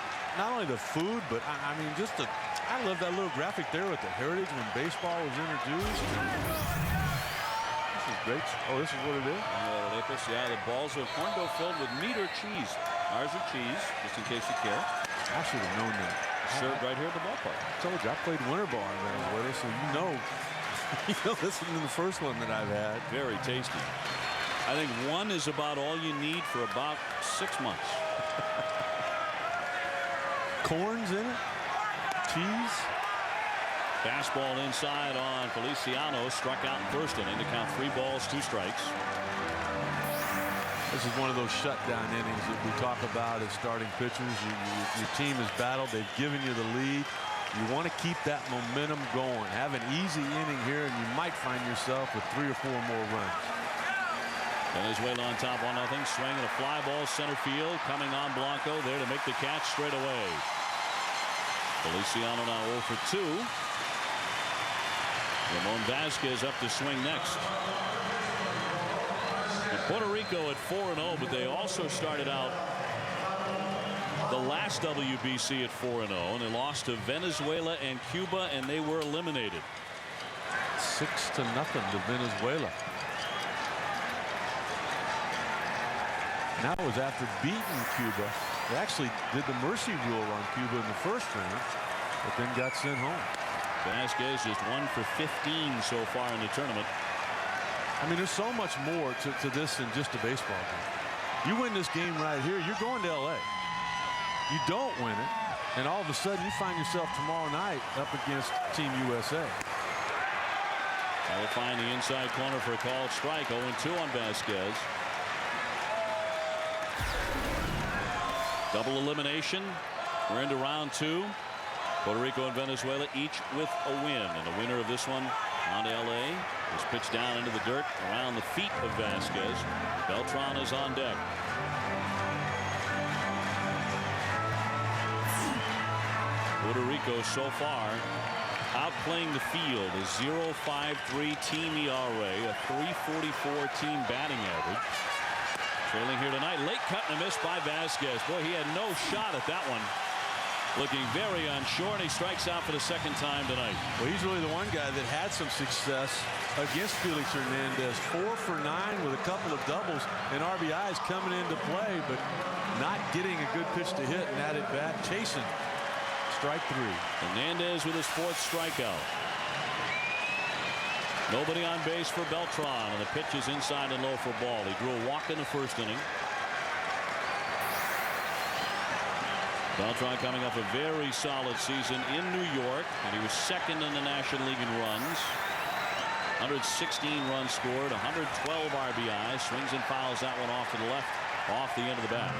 the food, but I mean, just I love that little graphic there with the heritage when baseball was introduced. This is great. Oh, this is what it is? Yeah, the balls are corn dough filled with meat or cheese. Ours are cheese, just in case you care. I should have known that. Served right here at the ballpark. I told you, I played winter ball in Venezuela, so you know this is the first one that I've had. Very tasty. I think one is about all you need for about 6 months. Corn's in it, cheese. Fastball inside on Feliciano, struck out in first inning to count 3 balls, 2 strikes. This is one of those shutdown innings that we talk about as starting pitchers. Your team has battled. They've given you the lead. You want to keep that momentum going. Have an easy inning here, and you might find yourself with 3 or 4 more runs. Venezuela on top 1-0. Swinging a fly ball center field. Coming on Blanco there to make the catch straight away. Feliciano now 0 for 2. Ramon Vasquez up to swing next. Puerto Rico at 4-0, but they also started out the last WBC at 4-0, and they lost to Venezuela and Cuba, and they were eliminated. 6-0 to Venezuela. That was after beating Cuba. They actually did the mercy rule on Cuba in the first round, but then got sent home. Vasquez just 1 for 15 so far in the tournament. I mean, there's so much more to this than just a baseball game. You win this game right here, you're going to L.A. You don't win it, and all of a sudden you find yourself tomorrow night up against Team USA. Will find the inside corner for a called strike. 0-2 on Vasquez. Double elimination. We're into round 2. Puerto Rico and Venezuela each with a win, and the winner of this one on to LA is pitched down into the dirt around the feet of Vasquez. Beltran is on deck. Puerto Rico so far outplaying the field, a 0.53 team ERA, a 3.44 team batting average. Trailing here tonight. Late cut and a miss by Vasquez. Boy, he had no shot at that one. Looking very unsure, and he strikes out for the second time tonight. Well, he's really the one guy that had some success against Felix Hernandez. 4 for 9 with a couple of doubles and RBIs coming into play, but not getting a good pitch to hit, and at bat chasing. Strike 3. Hernandez with his 4th strikeout. Nobody on base for Beltran, and the pitch is inside and low for ball. He drew a walk in the first inning. Beltran coming off a very solid season in New York, and he was second in the National League in runs. 116 runs scored, 112 RBIs. Swings and fouls that one off to the left, off the end of the bat.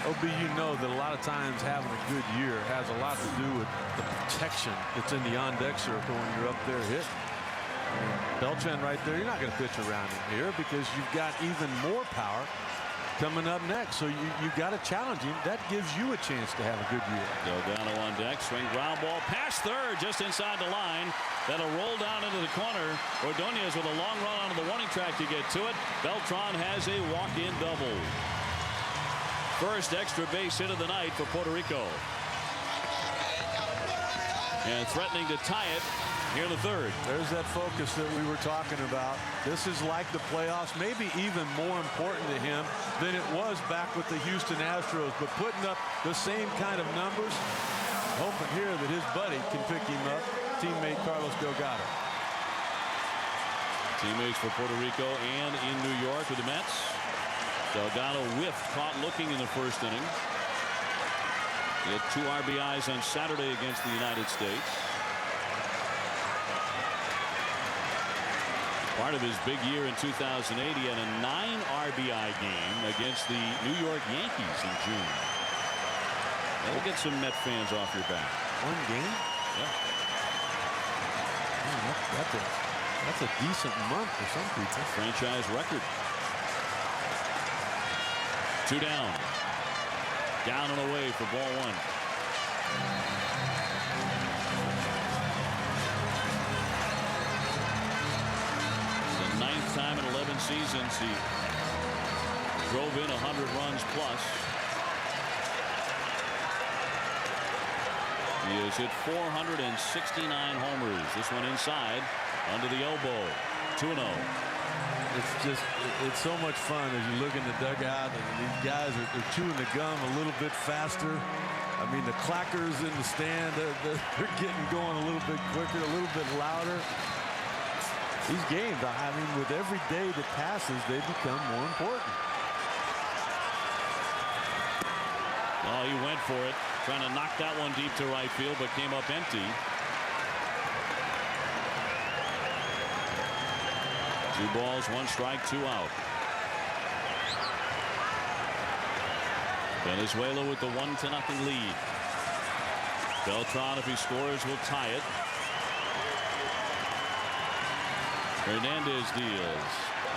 OB, you know that a lot of times having a good year has a lot to do with the protection that's in the on-deck circle when you're up there hitting. Beltran right there, you're not going to pitch around him here because you've got even more power coming up next. So you got to challenge him. That gives you a chance to have a good year. Delgado on deck. Swing ground ball past third, just inside the line. That'll roll down into the corner. Ordonez with a long run onto the warning track to get to it. Beltran has a walk-in double. First extra base hit of the night for Puerto Rico. And threatening to tie it here in the third. There's that focus that we were talking about. This is like the playoffs, maybe even more important to him than it was back with the Houston Astros, but putting up the same kind of numbers, hoping here that his buddy can pick him up, teammate Carlos Delgado. Teammates for Puerto Rico and in New York with the Mets. Delgado whiffed, caught looking in the first inning. He had 2 RBIs on Saturday against the United States. Part of his big year in 2008, he had a 9 RBI game against the New York Yankees in June. That'll get some Met fans off your back. One game? Yeah. Man, that's a decent month for some people. Franchise record. 2 down. Down and away for ball 1. The 9th time in 11 seasons he drove in 100 runs plus. He has hit 469 homers. This one inside under the elbow. 2-0. It's so much fun as you look in the dugout and these guys are chewing the gum a little bit faster. I mean, the clackers in the stand, they're getting going a little bit quicker, a little bit louder. These games, I mean, with every day that passes, they become more important. Oh, he went for it, trying to knock that one deep to right field, but came up empty. 2 balls, 1 strike, 2 out. Venezuela with the 1-0 lead. Beltran, if he scores, will tie it. Hernandez deals,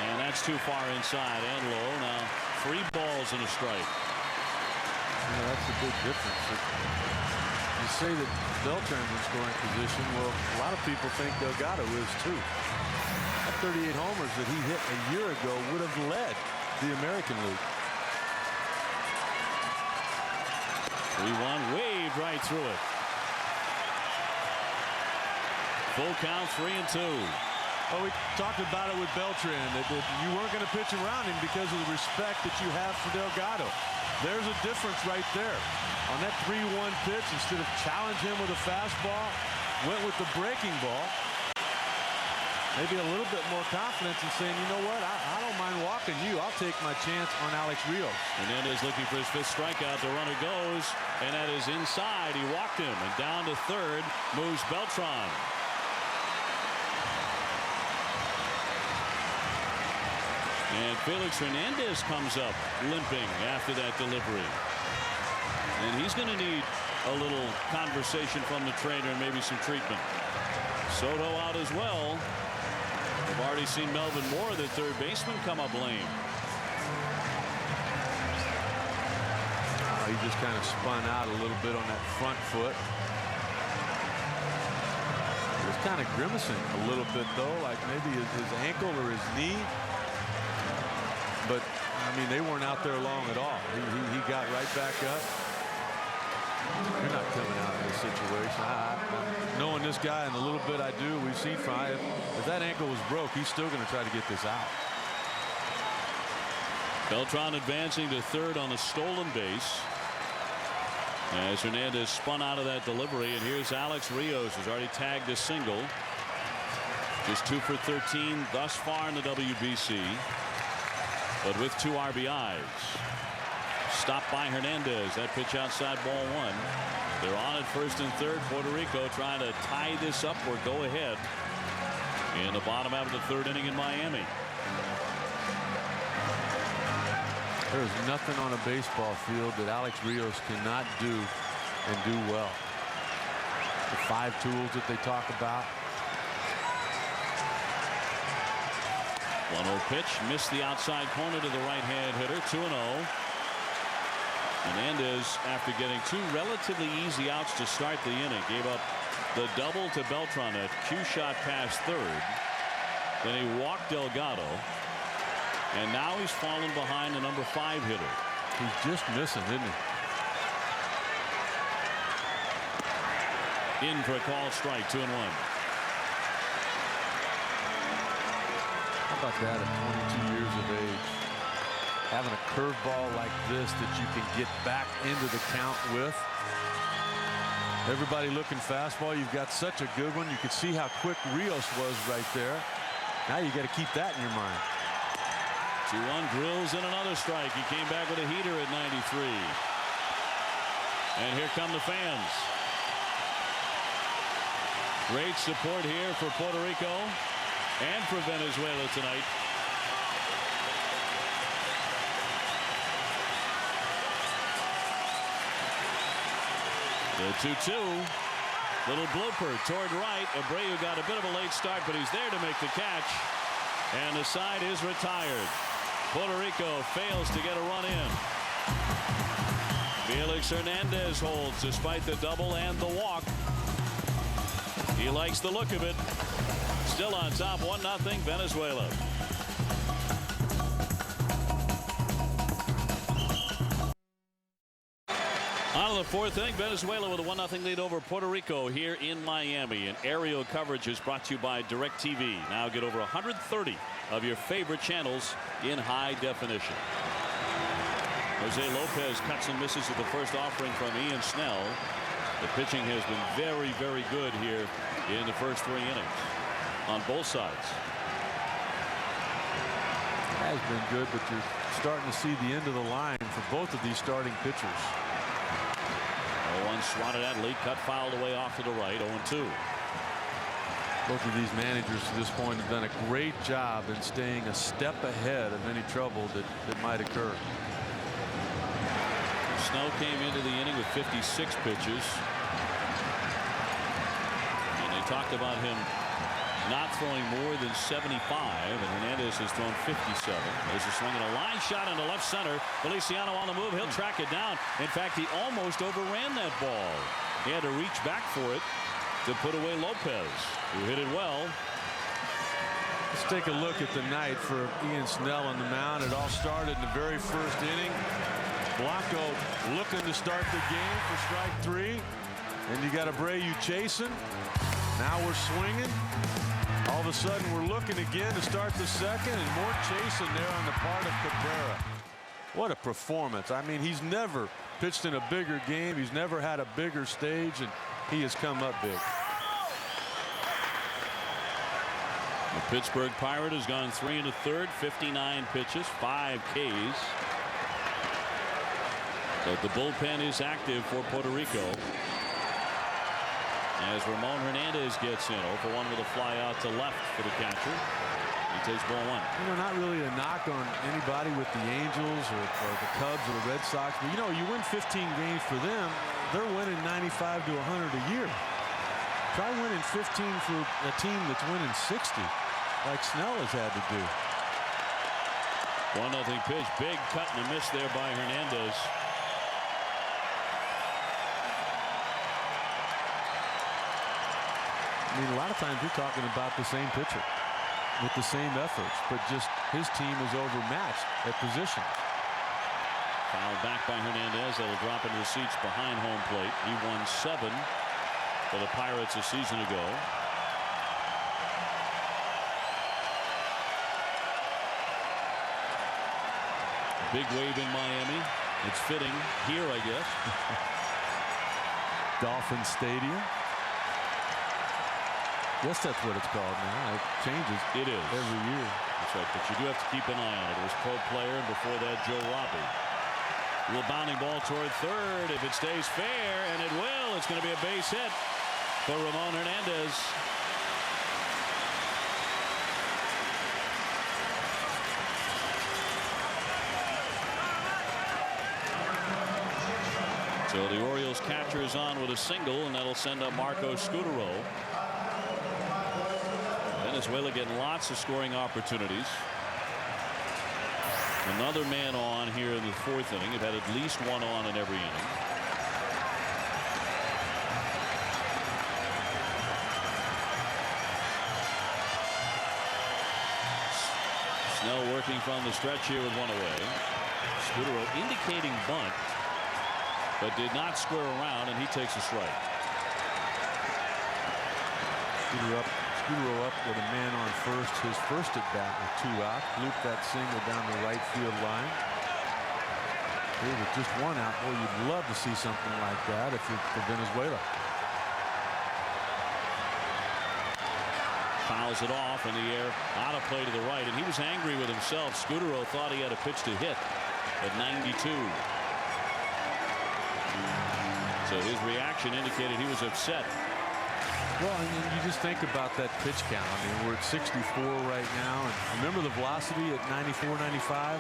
and that's too far inside and low. Now 3 balls and a strike. Yeah, that's a big difference. You say that Beltran's in scoring position. Well, a lot of people think Delgado is too. That 38 homers that he hit a year ago would have led the American League. 3-1, waved right through it. Full count, 3-2. Well, we talked about it with Beltran, that you weren't going to pitch around him because of the respect that you have for Delgado. There's a difference right there. On that 3-1 pitch, instead of challenge him with a fastball, went with the breaking ball. Maybe a little bit more confidence in saying, you know what, I don't mind walking you. I'll take my chance on Alex Rios. Hernandez looking for his 5th strikeout. The runner goes, and that is inside. He walked him, and down to third moves Beltran. And Felix Hernandez comes up limping after that delivery. And he's going to need a little conversation from the trainer and maybe some treatment. Soto out as well. We've already seen Melvin Moore, the third baseman, come up lame. He just kind of spun out a little bit on that front foot. He was kind of grimacing a little bit, though, like maybe his ankle or his knee. But, I mean, they weren't out there long at all. He got right back up. You're not coming out in this situation. Knowing this guy and the little bit I do, we've seen from him, if that ankle was broke, he's still going to try to get this out. Beltran advancing to third on a stolen base. As Hernandez spun out of that delivery, and here's Alex Rios, who's already tagged a single. Just 2 for 13 thus far in the WBC. But with 2 RBIs. Stopped by Hernandez. That pitch outside, ball 1. They're on at first and third. Puerto Rico trying to tie this up or go ahead in the bottom half of the third inning in Miami. There's nothing on a baseball field that Alex Rios cannot do and do well. The 5 tools that they talk about. 1-0 pitch, missed the outside corner to the right-hand hitter. 2-0. Hernandez, after getting 2 relatively easy outs to start the inning, gave up the double to Beltran, a cue shot past third. Then he walked Delgado, and now he's fallen behind the number 5 hitter. He's just missing, isn't he? In for a called strike, 2-1. How about that at 22 years of age? Having a curveball like this that you can get back into the count with. Everybody looking fastball. You've got such a good one. You could see how quick Rios was right there. Now you got to keep that in your mind. 2-1, drills in another strike. He came back with a heater at 93. And here come the fans. Great support here for Puerto Rico and for Venezuela tonight. The 2-2. Little blooper toward right. Abreu got a bit of a late start, but he's there to make the catch. And the side is retired. Puerto Rico fails to get a run in. Felix Hernandez holds despite the double and the walk. He likes the look of it. Still on top, 1-0 Venezuela. On to the fourth inning, Venezuela with a 1-0 lead over Puerto Rico here in Miami. And aerial coverage is brought to you by DirecTV. Now get over 130 of your favorite channels in high definition. Jose Lopez cuts and misses at the first offering from Ian Snell. The pitching has been very, very good here in the first 3 innings on both sides. It has been good, but you're starting to see the end of the line for both of these starting pitchers. 0-1 swatted at, late cut fouled away off to the right. 0-2. Both of these managers to this point have done a great job in staying a step ahead of any trouble that might occur. Snell came into the inning with 56 pitches. And they talked about him not throwing more than 75, and Hernandez has thrown 57. There's a swing and a line shot into left center. Feliciano on the move. He'll track it down. In fact, he almost overran that ball. He had to reach back for it to put away Lopez, who hit it well. Let's take a look at the night for Ian Snell on the mound. It all started in the very first inning. Blanco looking to start the game for strike 3. And you got Abreu chasing. Now we're swinging. All of a sudden we're looking again to start the second, and more chasing there on the part of Cabrera. What a performance. I mean, he's never pitched in a bigger game. He's never had a bigger stage, and he has come up big. The Pittsburgh Pirate has gone 3 1/3, 59 pitches, 5 Ks. But the bullpen is active for Puerto Rico. As Ramon Hernandez gets in, 0 for 1 with a fly out to left for the catcher. He takes ball one. You know, not really a knock on anybody with the Angels or the Cubs or the Red Sox, but you know, you win 15 games for them, they're winning 95 to 100 a year. Try winning 15 for a team that's winning 60, like Snell has had to do. 1-0 pitch, big cut and a miss there by Hernandez. I mean, a lot of times you're talking about the same pitcher with the same efforts, but just his team is overmatched at position. Fouled back by Hernandez. That'll drop into the seats behind home plate. He won 7 for the Pirates a season ago. Big wave in Miami. It's fitting here, I guess. Dolphin Stadium. Yes, that's what it's called now. It changes. It is every year. That's right, but you do have to keep an eye on it. It was pro player, and before that, Joe Robbie. A little bounding ball toward third. If it stays fair, and it will, it's going to be a base hit for Ramon Hernandez. So the Orioles catcher is on with a single, and that'll send up Marco Scutaro. Venezuela getting lots of scoring opportunities. Another man on here in the 4th inning. It had at least one on in every inning. Snell working from the stretch here with one away. Scutaro indicating bunt, but did not square around, and he takes a strike. Scutaro up with a man on first. His first at bat with 2 out. Looped that single down the right field line. Here with just 1 out. Boy, you'd love to see something like that if you're for Venezuela. Fouls it off in the air, out of play to the right, and he was angry with himself. Scutaro thought he had a pitch to hit at 92. So his reaction indicated he was upset. Well, I mean, you just think about that pitch count. I mean, we're at 64 right now. And remember the velocity at 94, 95?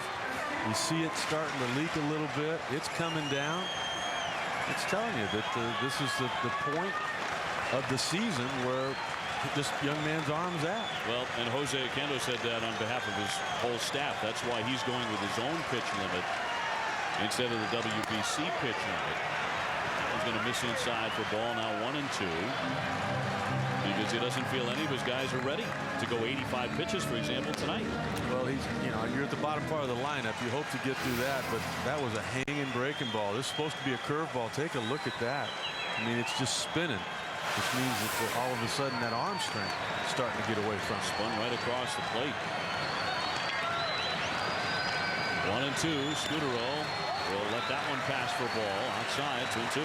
You see it starting to leak a little bit. It's coming down. It's telling you that this is the point of the season where this young man's arm's at. Well, and Jose Oquendo said that on behalf of his whole staff. That's why he's going with his own pitch limit instead of the WBC pitch limit. He's going to miss inside for ball now 1-2. Because he doesn't feel any of his guys are ready to go 85 pitches, for example, tonight. Well, you're at the bottom part of the lineup. You hope to get through that, but that was a hanging breaking ball. This is supposed to be a curveball. Take a look at that. I mean, it's just spinning, which means that all of a sudden that arm strength is starting to get away from it. Spun right across the plate. 1-2. Scutaro will let that one pass for ball outside. 2-2.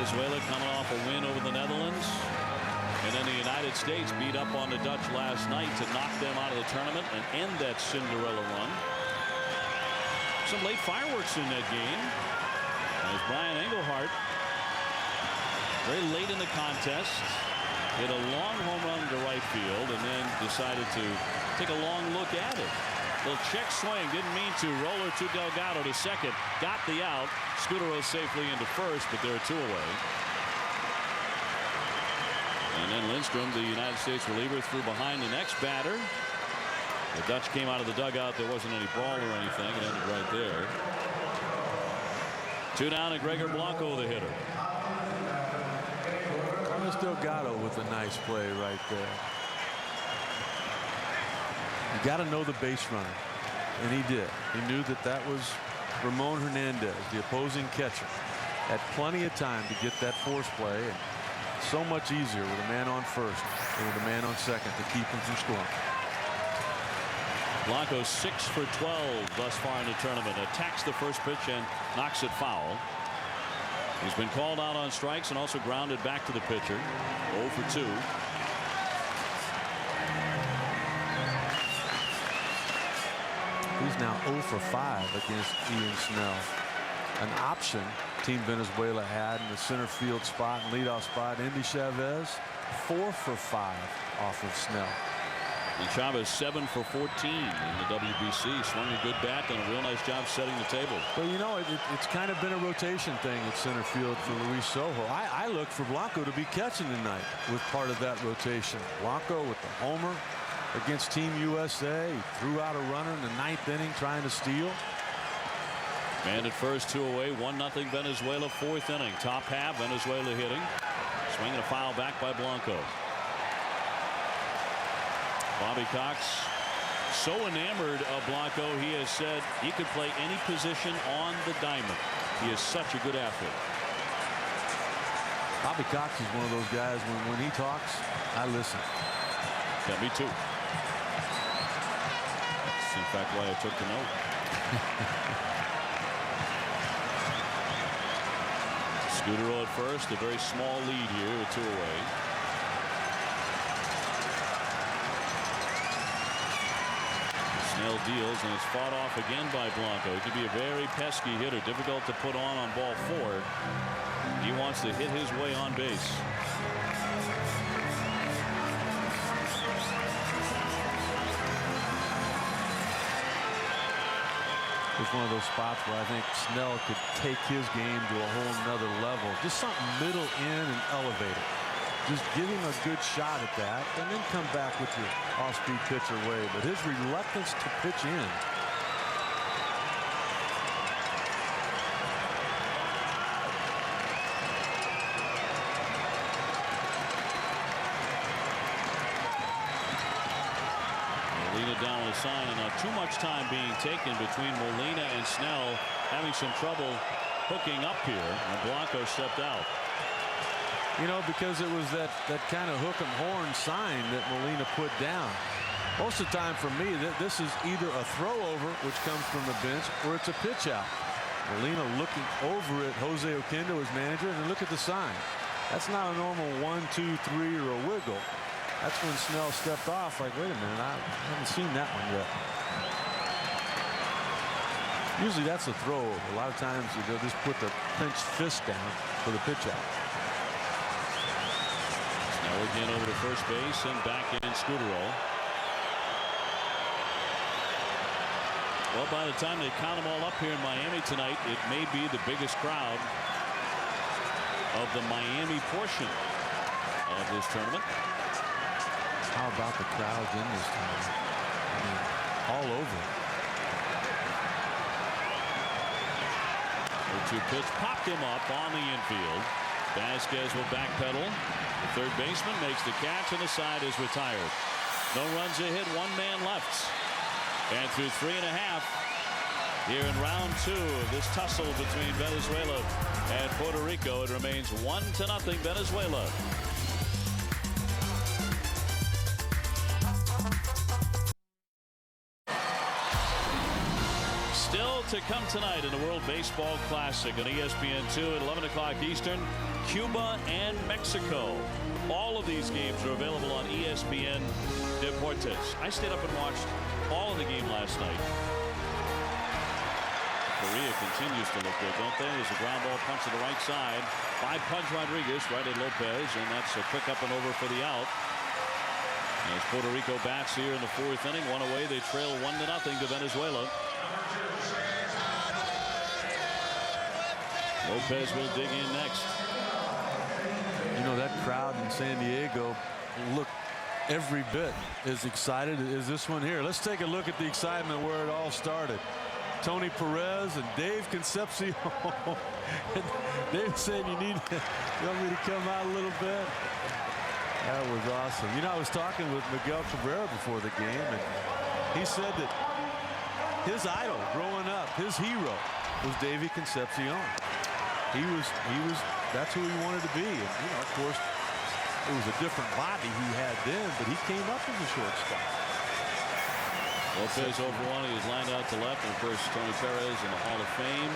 Venezuela coming off a win over the Netherlands, and then the United States beat up on the Dutch last night to knock them out of the tournament and end that Cinderella run. Some late fireworks in that game as Brian Engelhardt, very late in the contest, hit a long home run to right field and then decided to take a long look at it. Little check swing, didn't mean to. Roller to Delgado to second, got the out. Scutaro safely into first, but there are 2 away. And then Lindstrom, the United States reliever, threw behind the next batter. The Dutch came out of the dugout. There wasn't any brawl or anything. It ended right there. 2 down, and Gregor Blanco, the hitter. Carlos Delgado with a nice play right there. You got to know the base runner, and he did. He knew that was Ramon Hernandez, the opposing catcher. Had plenty of time to get that force play, and so much easier with a man on first than with a man on second to keep him from scoring. Blanco 6 for 12 thus far in the tournament. Attacks the first pitch and knocks it foul. He's been called out on strikes and also grounded back to the pitcher. 0 for 2. He's now 0 for 5 against Ian Snell. an option Team Venezuela had in the center field spot and leadoff spot. Andy Chavez 4 for 5 off of Snell. And Chavez 7 for 14 in the WBC. Swung a good bat, done a real nice job setting the table. Well, you know, it's kind of been a rotation thing at center field for Luis Sojo. I look for Blanco to be catching tonight with part of that rotation. Blanco with the homer against Team USA. He threw out a runner in the 9th inning trying to steal. Man at first, 2 away, 1-0 Venezuela, 4th inning. Top half, Venezuela hitting. Swinging a foul back by Blanco. Bobby Cox so enamored of Blanco, he has said he could play any position on the diamond. He is such a good athlete. Bobby Cox is one of those guys when he talks, I listen. Yeah, me too. That's in fact why I took the note. Scudero at first, a very small lead here with 2 away. Snell deals, and it's fought off again by Blanco. He can be a very pesky hitter, difficult to put on ball 4. He wants to hit his way on base. It's one of those spots where I think Snell could take his game to a whole nother level. Just something middle in and elevated. Just give him a good shot at that and then come back with your off-speed pitcher way. But his reluctance to pitch in. Molina down on the sign, and not too much time being taken between Molina and Snell, having some trouble hooking up here, and Blanco stepped out. You know, because it was that kind of hook 'em horn sign that Molina put down. Most of the time for me, this is either a throw over, which comes from the bench, or it's a pitch out. Molina looking over at Jose Oquendo, his manager, and then look at the sign. That's not a normal 1, 2, 3 or a wiggle. That's when Snell stepped off. Like, wait a minute, I haven't seen that one yet. Usually that's a throw over. A lot of times they'll just put the clenched fist down for the pitch out. Now again over to first base and back in Scudero. Well, by the time they count them all up here in Miami tonight, it may be the biggest crowd of the Miami portion of this tournament. How about the crowds in this tournament? I mean, all over. 0-2 pitch popped him up on the infield. Vasquez will backpedal. The third baseman makes the catch, and the side is retired. No runs a hit, 1 man left. And through 3.5 here in round 2 of this tussle between Venezuela and Puerto Rico, it remains 1-0 Venezuela. Still to come tonight in the World Baseball Classic on ESPN2 at 11 o'clock Eastern, Cuba and Mexico. All of these games are available on ESPN Deportes. I stayed up and watched all of the game last night. Korea continues to look good, don't they? There's a ground ball punch to the right side by Pudge Rodriguez, right at Lopez, and that's a quick up and over for the out. As Puerto Rico bats here in the 4th inning, 1 away, they trail 1-0 to Venezuela. Lopez will dig in next. You know, that crowd in San Diego looked every bit as excited as this one here. Let's take a look at the excitement where it all started. Tony Perez and Dave Concepcion. Dave said, you want me to come out a little bit? That was awesome. You know, I was talking with Miguel Cabrera before the game, and he said that his idol growing up, his hero, was Davey Concepcion. That's who he wanted to be. And, you know, of course, it was a different body he had then, but he came up as a shortstop. Lopez over one. He is lined out to left. And, of course, Tony Perez in the Hall of Fame.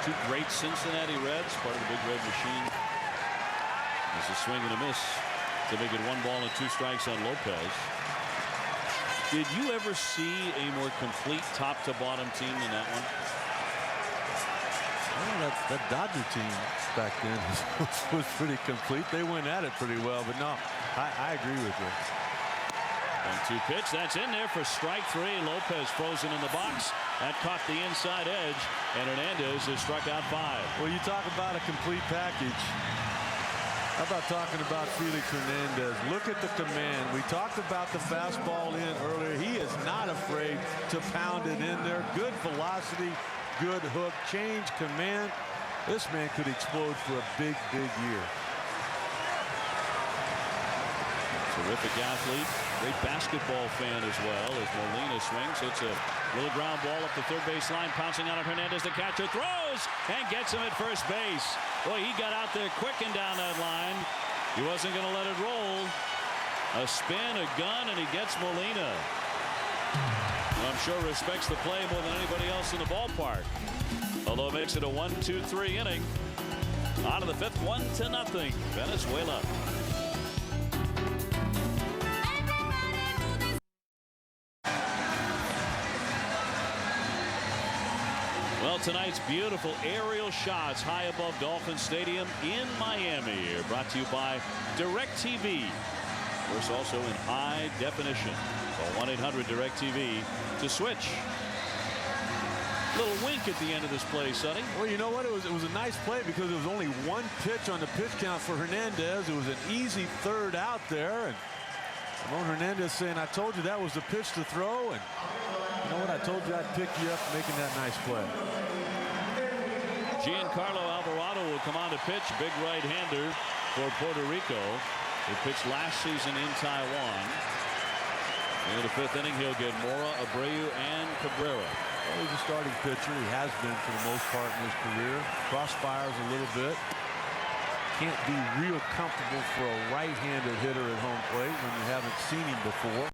2 great Cincinnati Reds, part of the Big Red Machine. There's a swing and a miss to make it 1 ball and 2 strikes on Lopez. Did you ever see a more complete top-to-bottom team than that one? Well, that Dodger team back then was pretty complete. They went at it pretty well, but no, I agree with you. 1-2 pitch. That's in there for strike 3. Lopez frozen in the box. That caught the inside edge, and Hernandez has struck out 5. Well, you talk about a complete package. How about talking about Felix Hernandez? Look at the command. We talked about the fastball in earlier. He is not afraid to pound it in there. Good velocity, good hook, change, command. This man could explode for a big, big year. Terrific athlete, great basketball fan as well. As Molina swings, it's a little ground ball up the third base line, pouncing out of Hernandez. The catcher throws and gets him at first base. Boy, he got out there quick and down that line. He wasn't going to let it roll. A spin, a gun, and he gets Molina. I'm sure respects the play more than anybody else in the ballpark. Although it makes it a 1-2-3 inning. Out of the 5th, 1-0, Venezuela. Well, tonight's beautiful aerial shots high above Dolphin Stadium in Miami are brought to you by DirecTV. Of course, also in high definition. Call 1-800-DirecTV to switch. Little wink at the end of this play, Sonny. Well, you know what? It was a nice play because there was only one pitch on the pitch count for Hernandez. It was an easy third out there. And Ramon Hernandez saying, I told you that was the pitch to throw. And you know what? I told you I'd pick you up making that nice play. Giancarlo Alvarado will come on to pitch. Big right-hander for Puerto Rico. He pitched last season in Taiwan. In the 5th inning, he'll get Mora, Abreu, and Cabrera. Well, he's a starting pitcher. He has been for the most part in his career. Crossfires a little bit. Can't be real comfortable for a right-handed hitter at home plate when you haven't seen him before.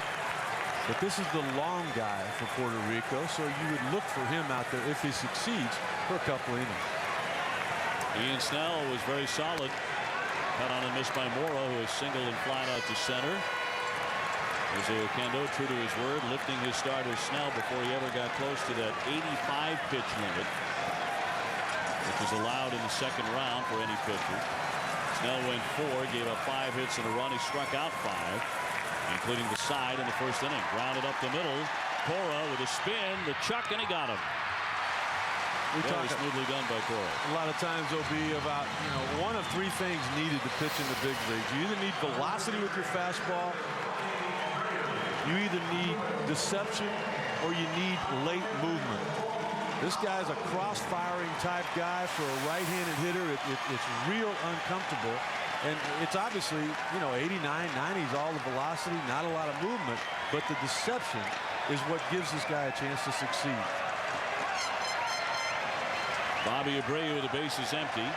But this is the long guy for Puerto Rico, so you would look for him out there if he succeeds for a couple innings. Ian Snell was very solid. Cut on and missed by Mora, who is singled and flied out to center. Jose Oquendo, true to his word, lifting his starter Snell before he ever got close to that 85 pitch limit, which is allowed in the 2nd round for any pitcher. Snell went 4, gave up 5 hits and a run. He struck out 5, including the side in the 1st inning. Grounded up the middle. Cora with a spin, the chuck, and he got him. Very smoothly done by Cora. A lot of times there'll be about, one of 3 things needed to pitch in the big leagues. You either need velocity with your fastball, you either need deception, or you need late movement. This guy's a cross-firing type guy for a right-handed hitter. It's real uncomfortable. And it's obviously, 89, 90s, all the velocity, not a lot of movement. But the deception is what gives this guy a chance to succeed. Bobby Abreu with the bases empty.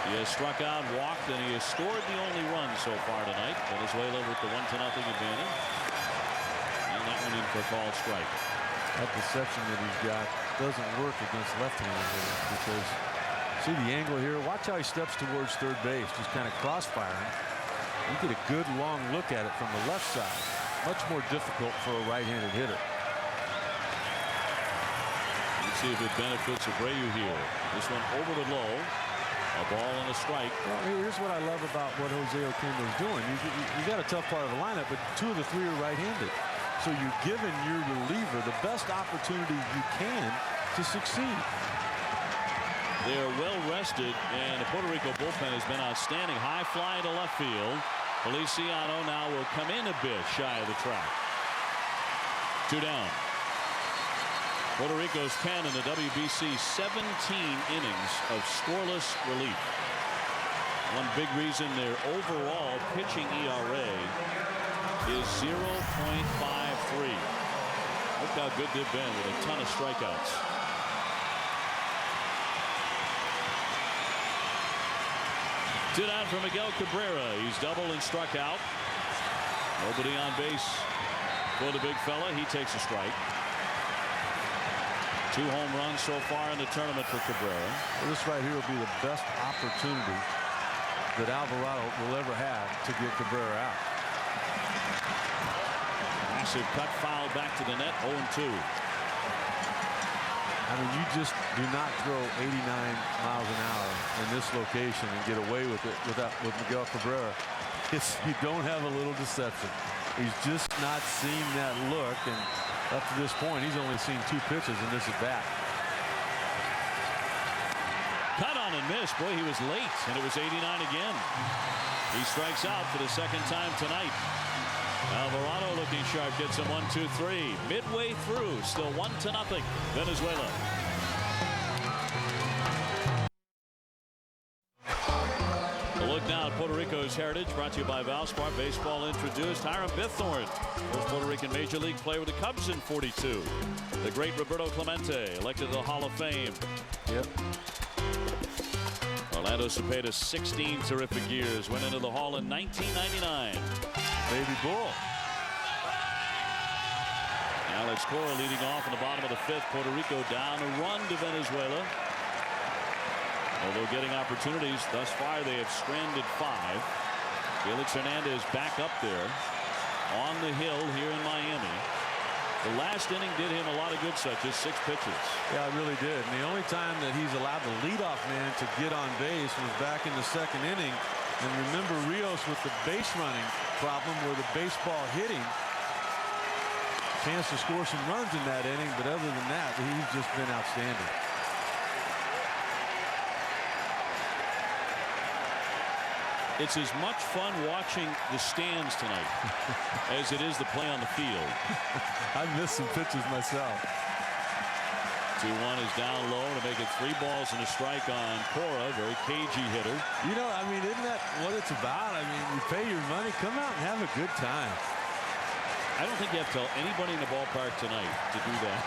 He has struck out, walked, and he has scored the only run so far tonight. Venezuela with the 1-0 advantage. And that one in for a called strike. That deception that he's got doesn't work against left-handed hitters because see the angle here. Watch how he steps towards third base, just kind of crossfiring. You get a good long look at it from the left side. Much more difficult for a right-handed hitter. Let's see if it benefits Abreu here. This one over the low. A ball and a strike. Well, here's what I love about what Jose Oquendo is doing. You got a tough part of the lineup, but 2 of the 3 are right-handed. So you're giving your reliever the best opportunity you can to succeed. They're well rested, and the Puerto Rico bullpen has been outstanding. High fly to left field. Feliciano now will come in a bit shy of the track. 2 down. Puerto Rico's pen in the WBC 17 innings of scoreless relief. One big reason their overall pitching ERA is 0.53. Look how good they've been with a ton of strikeouts. Two down for Miguel Cabrera. He's doubled and struck out. Nobody on base for the big fella. He takes a strike. 2 home runs so far in the tournament for Cabrera. Well, this right here will be the best opportunity that Alvarado will ever have to get Cabrera out. Massive cut foul back to the net. 0-2. I mean, you just do not throw 89 miles an hour in this location and get away with it with Miguel Cabrera. You don't have a little deception. He's just not seen that look, and up to this point, he's only seen 2 pitches in this at bat. Cut on and miss. Boy, he was late, and it was 89 again. He strikes out for the 2nd time tonight. Alvarado looking sharp, gets him 1-2-3. Midway through, still 1-0 Venezuela. A look now at Puerto Rico's heritage, brought to you by Valspar. Baseball introduced Hiram Bithorn, first Puerto Rican Major League player with the Cubs in '42. The great Roberto Clemente, elected to the Hall of Fame. Yep. Orlando Cepeda, 16 terrific years, went into the Hall in 1999. Baby Bull. Alex Cora leading off in the bottom of the 5th. Puerto Rico down a run to Venezuela. Although getting opportunities, thus far they have stranded 5. Felix Hernandez back up there on the hill here in Miami. The last inning did him a lot of good, such as 6 pitches. Yeah, it really did. And the only time that he's allowed the leadoff man to get on base was back in the 2nd inning. And remember Rios with the base running problem where the baseball hit him. Chance to score some runs in that inning, but other than that, he's just been outstanding. It's as much fun watching the stands tonight as it is the play on the field. I missed some pitches myself. 2-1 is down low to make it 3 balls and a strike on Cora. Very cagey hitter. You know, I mean, isn't that what it's about? I mean, you pay your money, come out and have a good time. I don't think you have to tell anybody in the ballpark tonight to do that.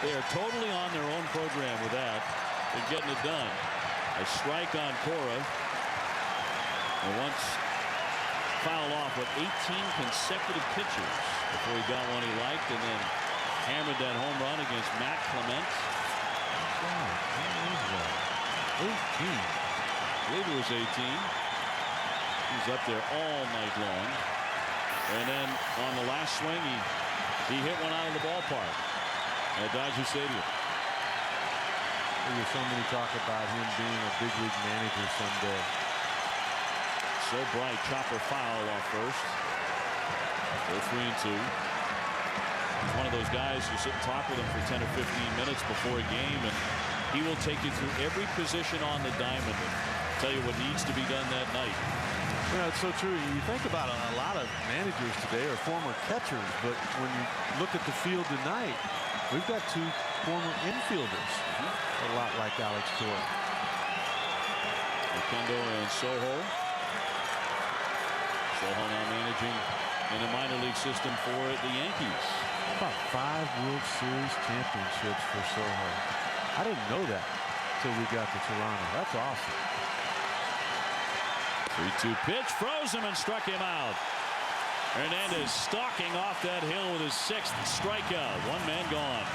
They are totally on their own program with that. They're getting it done. A strike on Cora. And once fouled off with 18 consecutive pitches before he got one he liked, and then hammered that home run against Matt Clement. Wow, 18. I believe it was 18. He's up there all night long. And then on the last swing, he hit one out of the ballpark at Dodger Stadium. There's so many talk about him being a big league manager someday. So bright, chopper foul off first. Go 3-2. He's one of those guys you sit and talk with him for 10 or 15 minutes before a game, and he will take you through every position on the diamond and tell you what needs to be done that night. You know, it's so true. You think about a lot of managers today are former catchers, but when you look at the field tonight, we've got 2 former infielders, a lot like Alex Cora. Kendo and Soho. Soho now managing in a minor league system for the Yankees. About 5 World Series championships for Soho. I didn't know that until we got to Toronto. That's awesome. 3-2 pitch, froze him and struck him out. Hernandez stalking off that hill with his 6th strikeout. 1 man gone.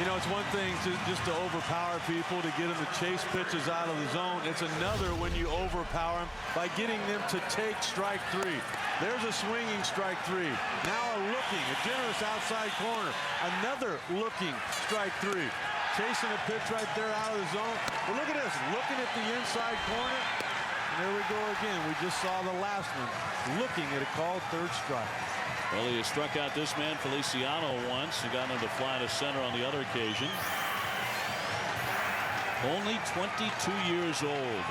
You know, it's one thing just to overpower people, to get them to chase pitches out of the zone. It's another when you overpower them by getting them to take strike 3. There's a swinging strike 3. Now a generous outside corner. Another looking strike 3. Chasing a pitch right there out of the zone. But look at this, looking at the inside corner. And there we go again. We just saw the last one looking at a called 3rd strike. Well, he has struck out this man Feliciano once. He got him to fly to center on the other occasion. Only 22 years old.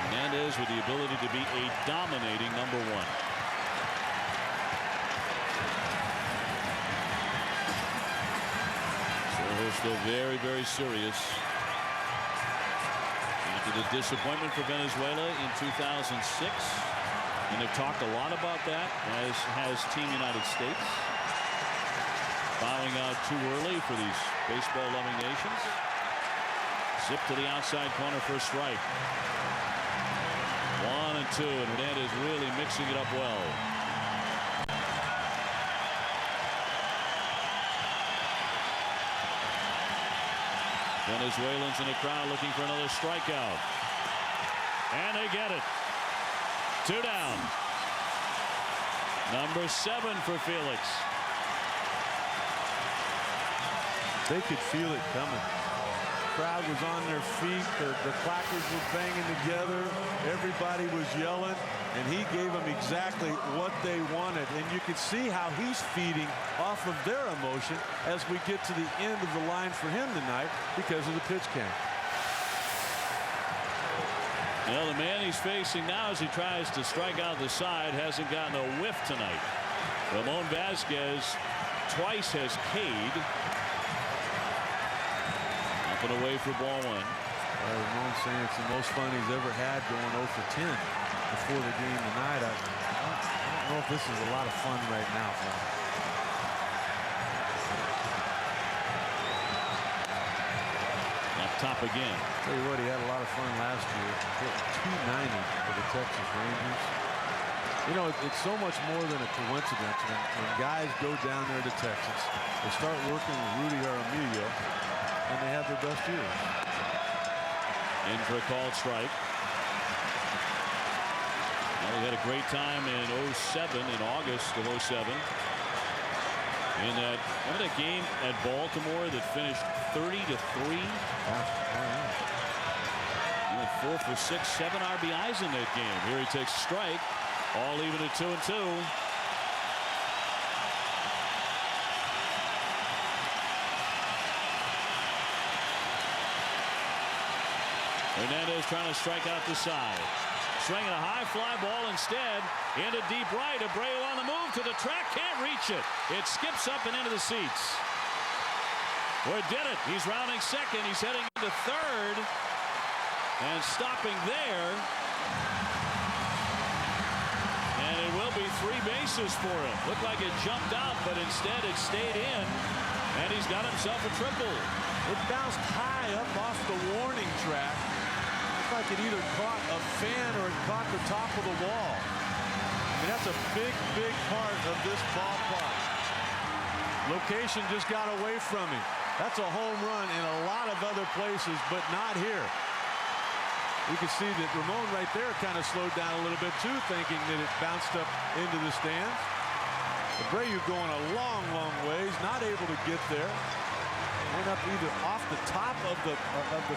Hernandez with the ability to be a dominating number 1. Soho still very, very serious. After the disappointment for Venezuela in 2006. And they've talked a lot about that, as has Team United States. Bowing out too early for these baseball-loving nations. Zip to the outside corner for a strike. 1 and 2, and Hernandez really mixing it up well. Venezuelans in the crowd looking for another strikeout. And they get it. 2 down. Number 7 for Felix. They could feel it coming. Crowd was on their feet. The clackers were banging together. Everybody was yelling, and he gave them exactly what they wanted. And you can see how he's feeding off of their emotion as we get to the end of the line for him tonight because of the pitch count. Well, the man he's facing now as he tries to strike out the side hasn't gotten a whiff tonight. Ramon Vasquez twice has K'd. Up and away for ball one. Ramon's saying it's the most fun he's ever had going 0 for 10 before the game tonight. I don't know if this is a lot of fun right now for him. Up top again. Tell you what, he had a lot of fun last year. Hitting 290 for the Texas Rangers. You know, it's so much more than a coincidence when guys go down there to Texas. They start working with Rudy Jaramillo, and they have their best years. In for a called strike. Well, he had a great time in 07, in August of 07. In that, remember that game at Baltimore that finished 30-3? He went 4 for 6, 7 RBIs in that game. Here he takes a strike, all even at 2-2. Hernandez trying to strike out the side. Swinging a high fly ball instead into deep right. Abreu on the move to the track, can't reach it. It skips up and into the seats. Well, it did it. He's rounding second. He's heading into third and stopping there. And it will be 3 bases for him. Looked like it jumped out, but instead it stayed in, and he's got himself a triple. It bounced high up off the warning track. Like it either caught a fan or it caught the top of the wall. I mean, that's a big part of this ballpark. Location just got away from him. That's a home run in a lot of other places, but not here. You can see that Ramon right there kind of slowed down a little bit too, thinking that it bounced up into the stands. Abreu going a long ways, not able to get there. Went up either off the top of the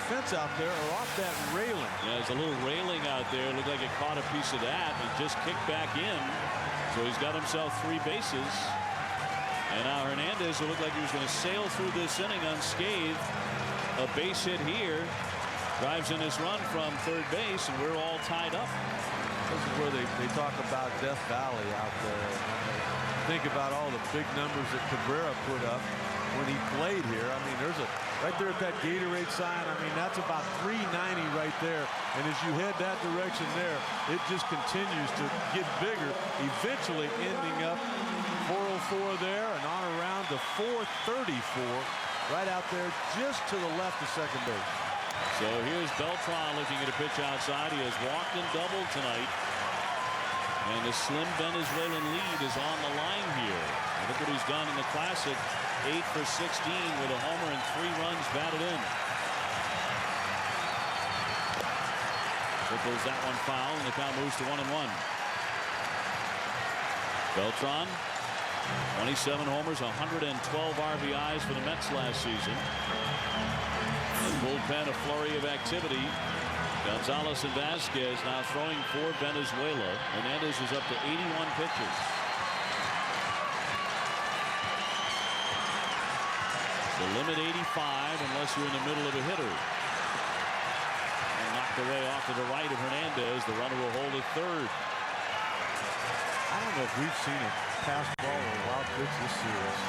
fence out there or off that railing. Yeah, there's a little railing out there. Looked like it caught a piece of that and just kicked back in. So he's got himself 3 bases. And now Hernandez, who looked like he was going to sail through this inning unscathed. A base hit here. Drives in his run from third base, and we're all tied up. This is where they talk about Death Valley out there. Think about all the big numbers that Cabrera put up when he played here. I mean, there's right there at that Gatorade sign. I mean, that's about 390 right there. And as you head that direction there, it just continues to get bigger, eventually ending up 404 there and on around to 434 right out there just to the left of second base. So here's Beltran looking at a pitch outside. He has walked and doubled tonight. And the slim Venezuelan lead is on the line here. Look what he's done in the Classic. 8 for 16 with a homer and 3 runs batted in. Triples that one foul, and the count moves to 1-1. Beltran, 27 homers, 112 RBIs for the Mets last season. The bullpen, a flurry of activity. Gonzalez and Vasquez now throwing for Venezuela. Hernandez is up to 81 pitches. The limit 85 unless you're in the middle of a hitter. And knocked away off to the right of Hernandez. The runner will hold at third. I don't know if we've seen a pass ball or a wild pitch this series.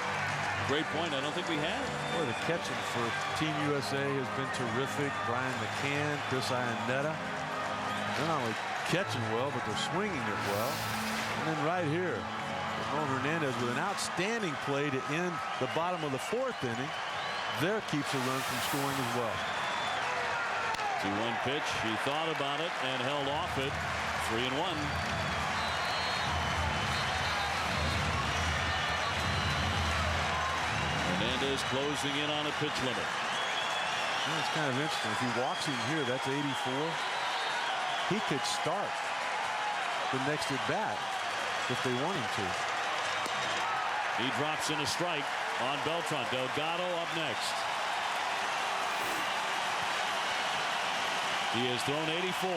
Great point. I don't think we have. Boy, the catching for Team USA has been terrific. Brian McCann, Chris Iannetta. They're not only catching well, but they're swinging it well. And then right here, Ramon Hernandez with an outstanding play to end the bottom of the 4th inning. There keeps a run from scoring as well. 2-1 pitch. He thought about it and held off it. 3-1. Hernandez closing in on a pitch limit. Yeah, it's kind of interesting. If he walks in here, that's 84. He could start the next at bat if they want him to. He drops in a strike. on Beltran. Delgado up next. He has thrown 84.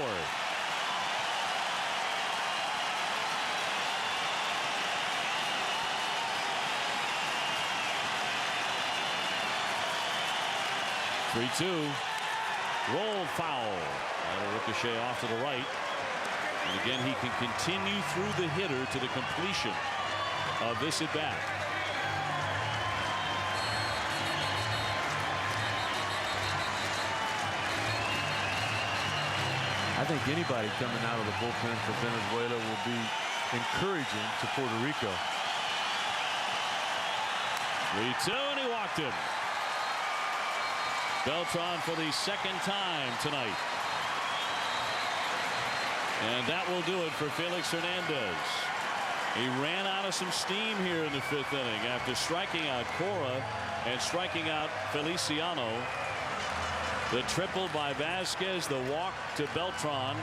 Three-two. Roll foul. That'll ricochet off to the right. And again, he can continue through the hitter to the completion of this at bat. I think anybody coming out of the bullpen for Venezuela will be encouraging to Puerto Rico. 3-2, and he walked him. Beltran for the second time tonight. And that will do it for Felix Hernandez. He ran out of some steam here in the fifth inning after striking out Cora and striking out Feliciano. The triple by Vasquez, the walk to Beltran,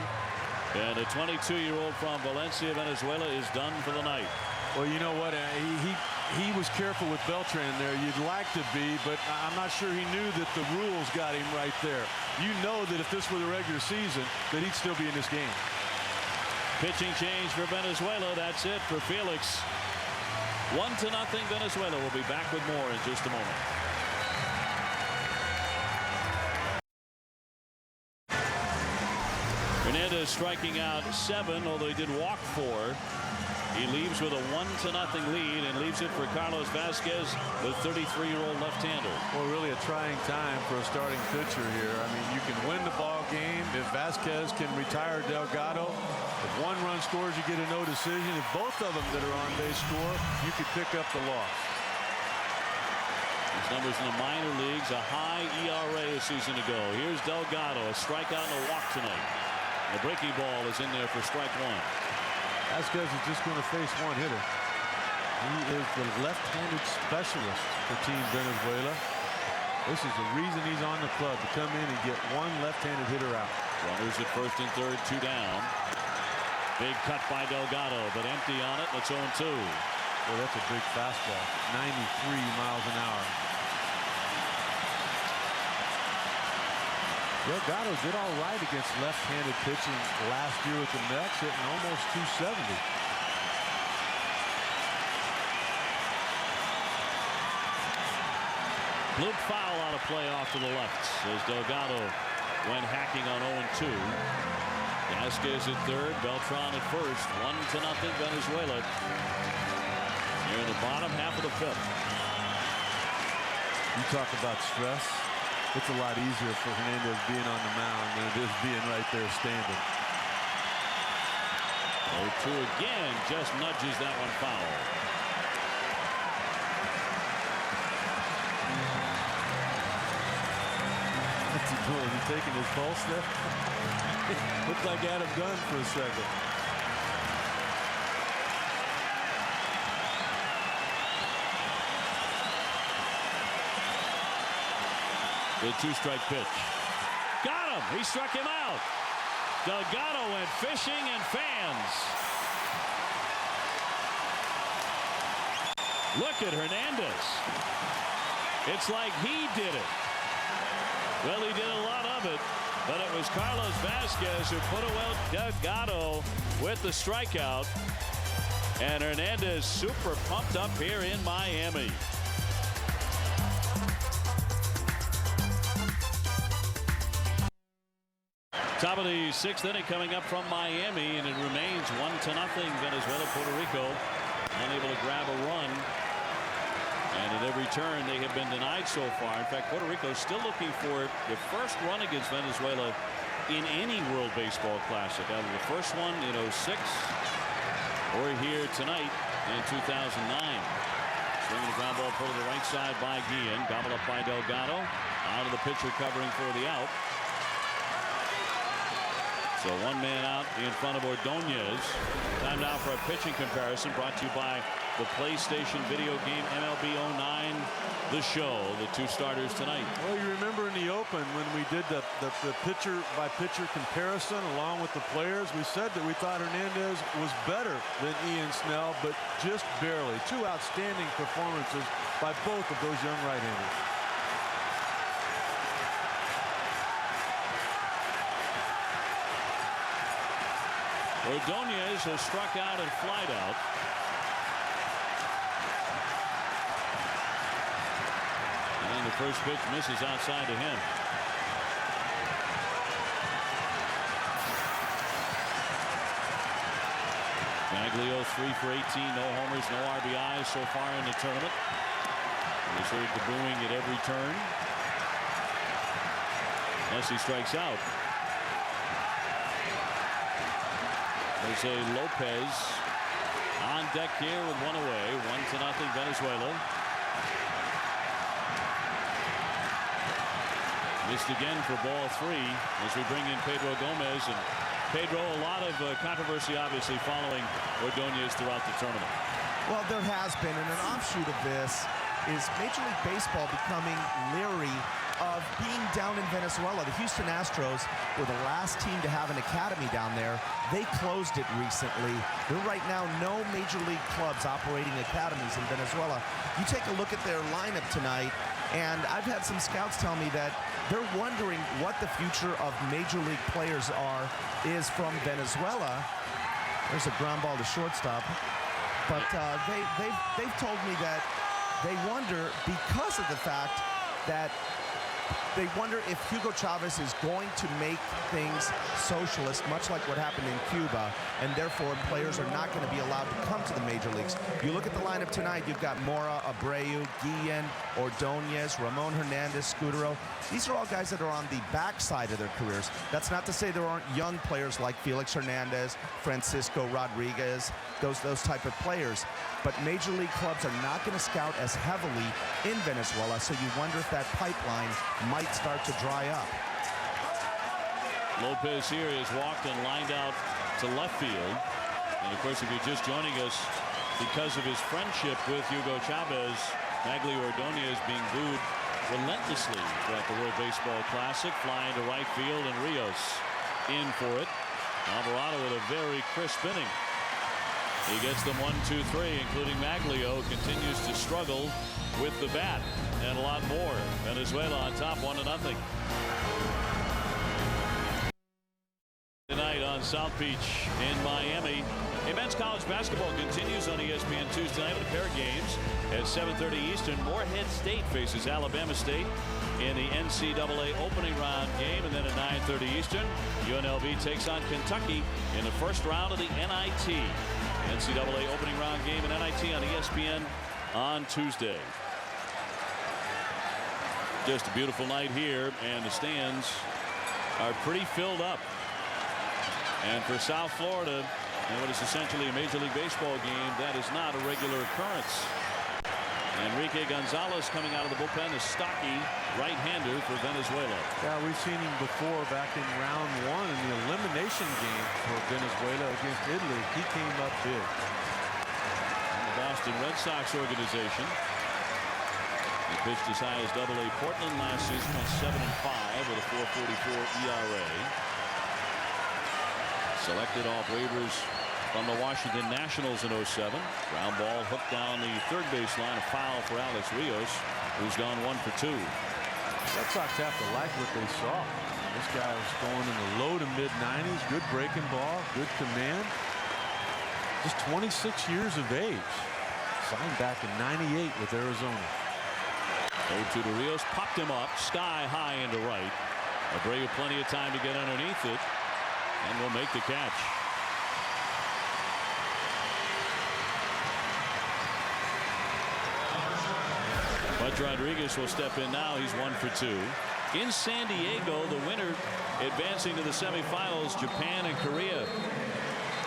and the 22-year-old from Valencia, Venezuela, is done for the night. Well, you know what? He was careful with Beltran there. You'd like to be, but I'm not sure he knew that the rules got him right there. You know that if this were the regular season, that he'd still be in this game. Pitching change for Venezuela. That's it for Felix. 1-0 Venezuela. We'll be back with more in just a moment. Hernandez striking out 7, although he did walk 4. He leaves with a 1-0 lead and leaves it for Carlos Vasquez, the 33-year-old left-hander. Well, really a trying time for a starting pitcher here. I mean, you can win the ball game if Vasquez can retire Delgado. If one run scores, you get a no decision. If both of them that are on base score, you could pick up the loss. His numbers in the minor leagues, a high ERA a season ago. Here's Delgado, a strikeout and a walk tonight. The breaking ball is in there for strike 1. Vasquez is just going to face one hitter. He is the left-handed specialist for Team Venezuela. This is the reason he's on the club, to come in and get one left-handed hitter out. Runners at first and third, 2 down. Big cut by Delgado, but empty on it. It's 0-2. Well, that's a big fastball. 93 miles an hour. Delgado did all right against left-handed pitching last year with the Mets, hitting almost 270. Bloop foul out of play off to the left as Delgado went hacking on 0-2. Vasquez at third, Beltran at first. 1-0 Venezuela. Here in the bottom half of the fifth. You talk about stress. It's a lot easier for Hernandez being on the mound than it is being right there standing. 0-2 again, just nudges that one foul. What's he doing? He taking his pulse there? Looks like Adam Dunn for a second. The 2-strike pitch. Got him. He struck him out. Delgado went fishing and fans. Look at Hernandez. It's like he did it. Well, he did a lot of it, but it was Carlos Vasquez who put away Delgado with the strikeout. And Hernandez super pumped up here in Miami. Top of the 6th inning coming up from Miami, and it remains 1-0 Venezuela. Puerto Rico unable to grab a run, and at every turn they have been denied so far. In fact, Puerto Rico is still looking for the first run against Venezuela in any World Baseball Classic, either the first one in '06 or here tonight in 2009. Swinging the ground ball put to the right side by Guillen, gobbled up by Delgado. Out of the pitcher covering for the out. So one man out in front of Ordonez. Time now for a pitching comparison brought to you by the PlayStation video game MLB 09, The Show. The two starters tonight. Well, you remember in the Open when we did the pitcher by pitcher comparison along with the players, we said that we thought Hernandez was better than Ian Snell, but just barely. Two outstanding performances by both of those young right-handers. Ordonez has struck out and flied out. And the first pitch misses outside to him. Maglio 3 for 18, no homers, no RBIs so far in the tournament. He's heard the booing at every turn. Unless he strikes out. Jose Lopez on deck here with one away. 1-0 Venezuela. Missed again for ball 3 as we bring in Pedro Gomez. And Pedro, a lot of controversy obviously following Ordonez throughout the tournament. Well, there has been, and an offshoot of this is Major League Baseball becoming leery of being down in Venezuela. The Houston Astros were the last team to have an academy down there. They closed it recently. There are right now no major league clubs operating academies in Venezuela. You take a look at their lineup tonight, and I've had some scouts tell me that they're wondering what the future of major league players is from Venezuela. There's a ground ball to shortstop. But they've told me that they wonder, because of the fact that they wonder if Hugo Chavez is going to make things socialist, much like what happened in Cuba, and therefore players are not going to be allowed to come to the major leagues. You look at the lineup tonight, you've got Mora, Abreu, Guillen, Ordonez, Ramon Hernandez, Scudero. These are all guys that are on the backside of their careers. That's not to say there aren't young players like Felix Hernandez, Francisco Rodriguez, those type of players. But major league clubs are not going to scout as heavily in Venezuela, so you wonder if that pipeline might start to dry up. Lopez here has walked and lined out to left field. And of course, if you're just joining us, because of his friendship with Hugo Chavez, Maglio Ordonez being booed relentlessly throughout the World Baseball Classic, flying to right field, and Rios in for it. Alvarado with a very crisp inning. He gets them 1, 2, 3, including Maglio, continues to struggle with the bat, and a lot more. Venezuela on top, 1-0. Tonight on South Beach in Miami. Hey, men's college basketball continues on ESPN Tuesday night with a pair of games at 7:30 Eastern. Morehead State faces Alabama State in the NCAA opening round game, and then at 9:30 Eastern, UNLV takes on Kentucky in the first round of the NIT. NCAA opening round game and NIT on ESPN on Tuesday. Just a beautiful night here, and the stands are pretty filled up. And for South Florida, and what is essentially a Major League Baseball game, that is not a regular occurrence. Enrique Gonzalez coming out of the bullpen, a stocky right-hander for Venezuela. Yeah, we've seen him before back in round 1 in the elimination game for Venezuela against Italy. He came up big. And the Boston Red Sox organization. He pitched as high as AA Portland last season, went 7-5 with a 4.44 ERA. Selected off waivers from the Washington Nationals in 07. Ground ball hooked down the third baseline, a foul for Alex Rios, who's gone 1 for 2. Red Sox have to like what they saw. This guy was going in the low to mid 90s, good breaking ball, good command. Just 26 years of age. Signed back in '98 with Arizona. 0-2 to Rios, popped him up sky high into right. Abreu plenty of time to get underneath it, and will make the catch. But Rodriguez will step in now. He's 1 for 2. In San Diego, the winner advancing to the semifinals, Japan and Korea.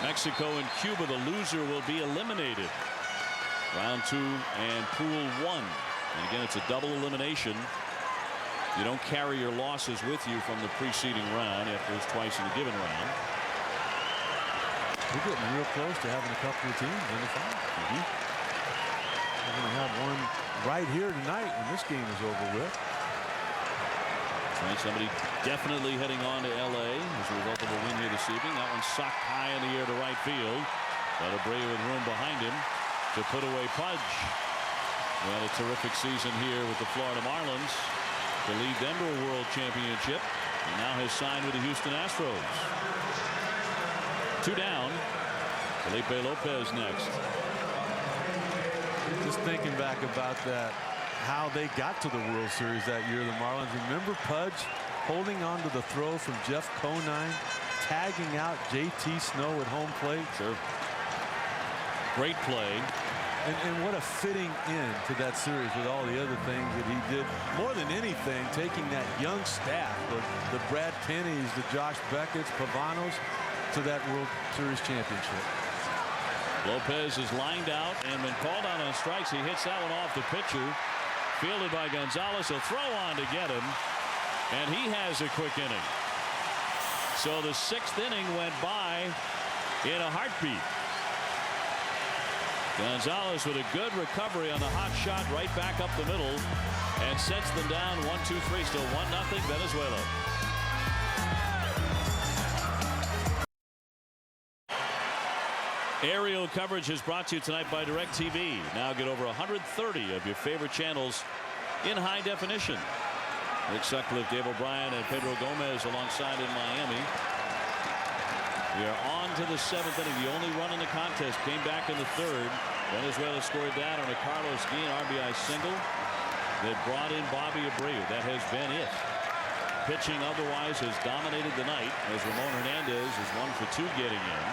Mexico and Cuba, the loser will be eliminated. Round 2 and pool 1. And again, it's a double elimination. You don't carry your losses with you from the preceding round after it's twice in a given round. We're getting real close to having a couple of teams in the final. We're going to have one right here tonight when this game is over with. Right, somebody definitely heading on to LA as a result of a win here this evening. That one socked high in the air to right field. But Abreu with room behind him to put away Pudge. He had a terrific season here with the Florida Marlins to lead them to a world championship. And now has signed with the Houston Astros. 2 down. Felipe Lopez next. Just thinking back about that, how they got to the World Series that year, the Marlins. Remember Pudge holding on to the throw from Jeff Conine, tagging out J.T. Snow at home plate. Sure. Great play. And what a fitting end to that series with all the other things that he did. More than anything, taking that young staff, the Brad Pennies, the Josh Beckett's, Pavanos, to that World Series championship. Lopez is lined out and when called out on strikes, he hits that one off the pitcher. Fielded by Gonzalez. A throw on to get him. And he has a quick inning. So the 6th inning went by in a heartbeat. Gonzalez with a good recovery on the hot shot right back up the middle and sets them down 1-2-3. Still 1-0 Venezuela. Aerial coverage is brought to you tonight by DirecTV. Now get over 130 of your favorite channels in high definition. Rick Sutcliffe, Dave O'Brien, and Pedro Gomez alongside in Miami. We are on to the 7th inning. The only run in the contest came back in the 3rd. Venezuela scored that on a Carlos Guillen RBI single that brought in Bobby Abreu. That has been it. Pitching otherwise has dominated the night as Ramon Hernandez is 1 for 2 getting in.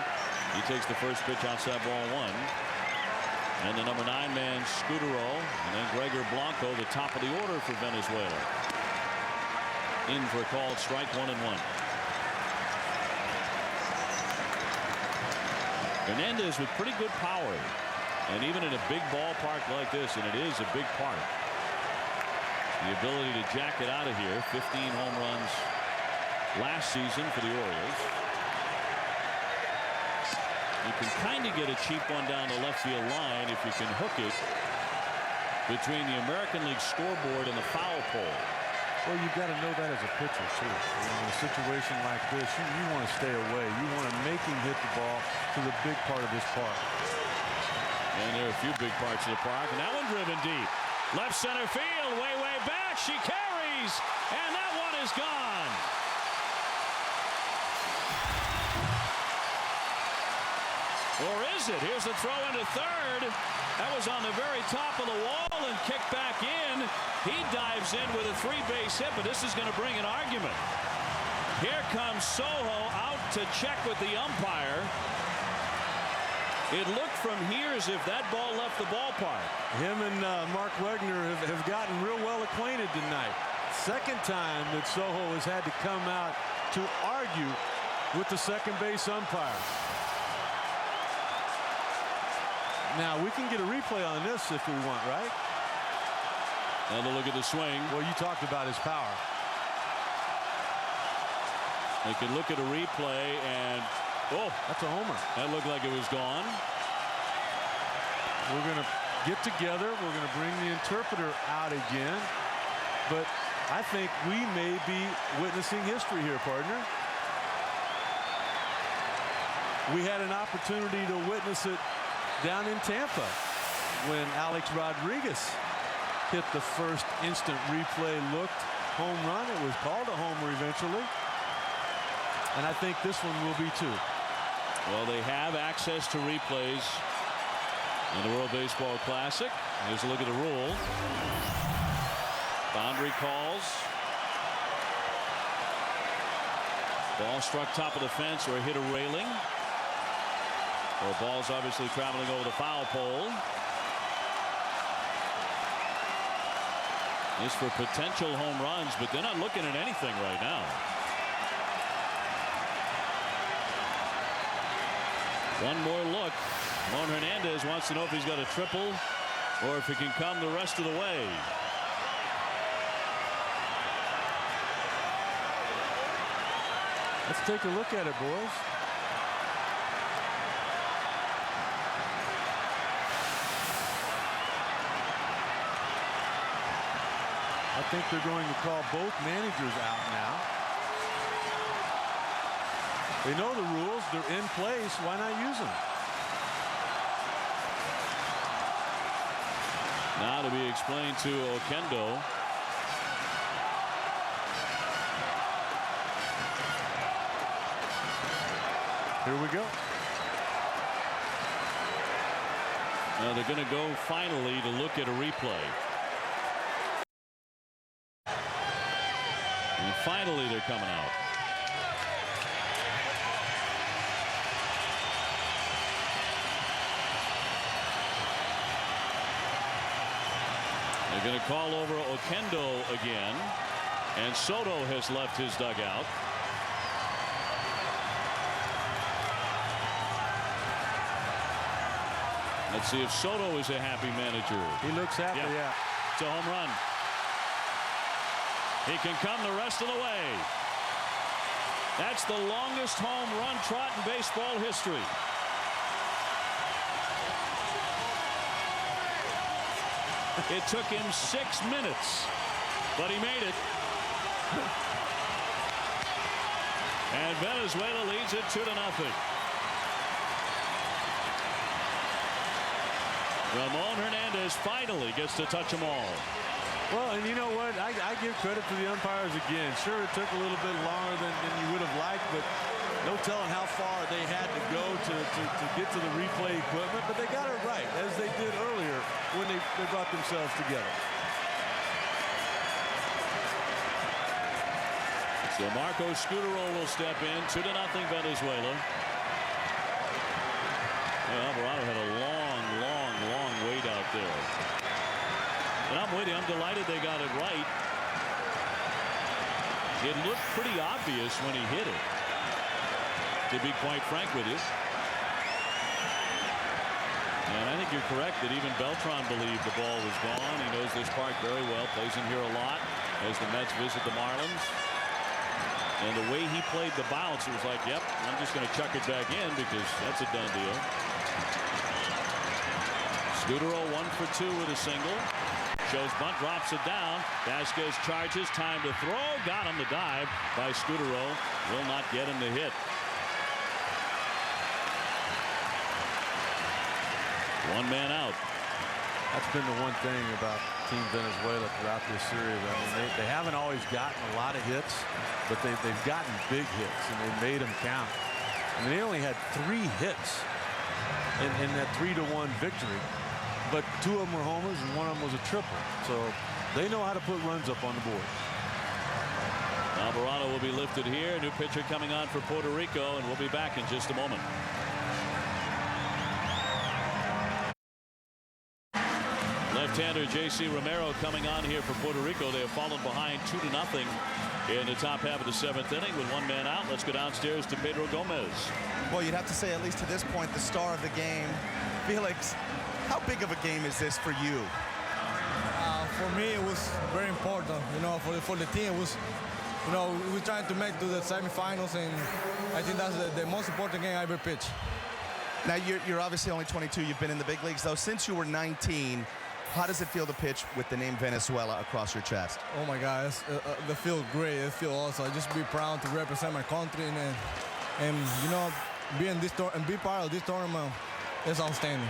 He takes the first pitch outside ball 1. And the number 9 man Scudero and then Gregor Blanco, the top of the order for Venezuela. In for a called strike 1-1. Hernandez with pretty good power. And even in a big ballpark like this, and it is a big park, the ability to jack it out of here. 15 home runs last season for the Orioles. You can kind of get a cheap one down the left field line if you can hook it between the American League scoreboard and the foul pole. Well, you've got to know that as a pitcher, too. In a situation like this, you want to stay away. You want to make him hit the ball to the big part of this park. And there are a few big parts of the park. And that one driven deep. Left center field, way back. She carries, and that one is gone. Or is it? Here's the throw into third. That was on the very top of the wall and kicked back in. He dives in with a 3-base hit, but this is going to bring an argument. Here comes Soho out to check with the umpire. It looked from here as if that ball left the ballpark. Him and Mark Wegner have gotten real well acquainted tonight. Second time that Soho has had to come out to argue with the second base umpire. Now we can get a replay on this if we want, right? And a look at the swing. Well, you talked about his power. They can look at a replay and oh, that's a homer. That looked like it was gone. We're going to get together. We're going to bring the interpreter out again. But I think we may be witnessing history here, partner. We had an opportunity to witness it down in Tampa when Alex Rodriguez hit the first instant replay looked home run. It was called a homer eventually. And I think this one will be too. Well, they have access to replays in the World Baseball Classic. Here's a look at the rule. Boundary calls. Ball struck top of the fence or hit a railing. Or ball's obviously traveling over the foul pole. This for potential home runs, but they're not looking at anything right now. One more look. Ramon Hernandez wants to know if he's got a triple or if he can come the rest of the way. Let's take a look at it, boys. I think they're going to call both managers out now. They know the rules. They're in place. Why not use them? Now to be explained to Oquendo. Here we go. Now they're going to go finally to look at a replay. And finally they're coming out. They're going to call over Oquendo again. And Soto has left his dugout. Let's see if Soto is a happy manager. He looks happy, yeah. It's a home run. He can come the rest of the way. That's the longest home run trot in baseball history. It took him 6 minutes, but he made it. And Venezuela leads it 2-0. Ramon Hernandez finally gets to touch them all. Well, and you know what? I give credit to the umpires again. Sure, it took a little bit longer than you would have liked, but no telling how far they had to go to get to the replay equipment. But they got it right, as they did earlier when they brought themselves together. So Marco Scutaro will step in. 2-0 Venezuela. Well, Alvarado had a long wait out there. And I'm with you. I'm delighted they got it right. It looked pretty obvious when he hit it, to be quite frank with you. And I think you're correct that even Beltran believed the ball was gone. He knows this park very well, plays in here a lot as the Mets visit the Marlins. And the way he played the bounce, it was like, yep, I'm just going to chuck it back in because that's a done deal. Scutaro 1 for 2 with a single. Shows bunt, drops it down. Vasquez charges, time to throw. Got him. The dive by Scutaro will not get him to hit. One man out. That's been the one thing about Team Venezuela throughout this series. I mean, they haven't always gotten a lot of hits, but they've gotten big hits, and they made them count. I mean, they only had 3 hits in that 3-1 victory, but 2 of them were homers and 1 of them was a triple. So they know how to put runs up on the board. Alvarado will be lifted here. New pitcher coming on for Puerto Rico, and we'll be back in just a moment. Left-hander J.C. Romero coming on here for Puerto Rico. They have fallen behind 2-0 in the top half of the 7th inning with 1 man out. Let's go downstairs to Pedro Gomez. Well, you'd have to say, at least to this point, the star of the game. Felix, how big of a game is this for you? For me, it was very important. You know, for the team, it was, you know, we're trying to make to the semifinals, and I think that's the most important game I ever pitched. Now, you're obviously only 22. You've been in the big leagues, though. Since you were 19, how does it feel to pitch with the name Venezuela across your chest? Oh, my God. It feels great. It feels awesome. I just be proud to represent my country, and you know, be part of this tournament is outstanding.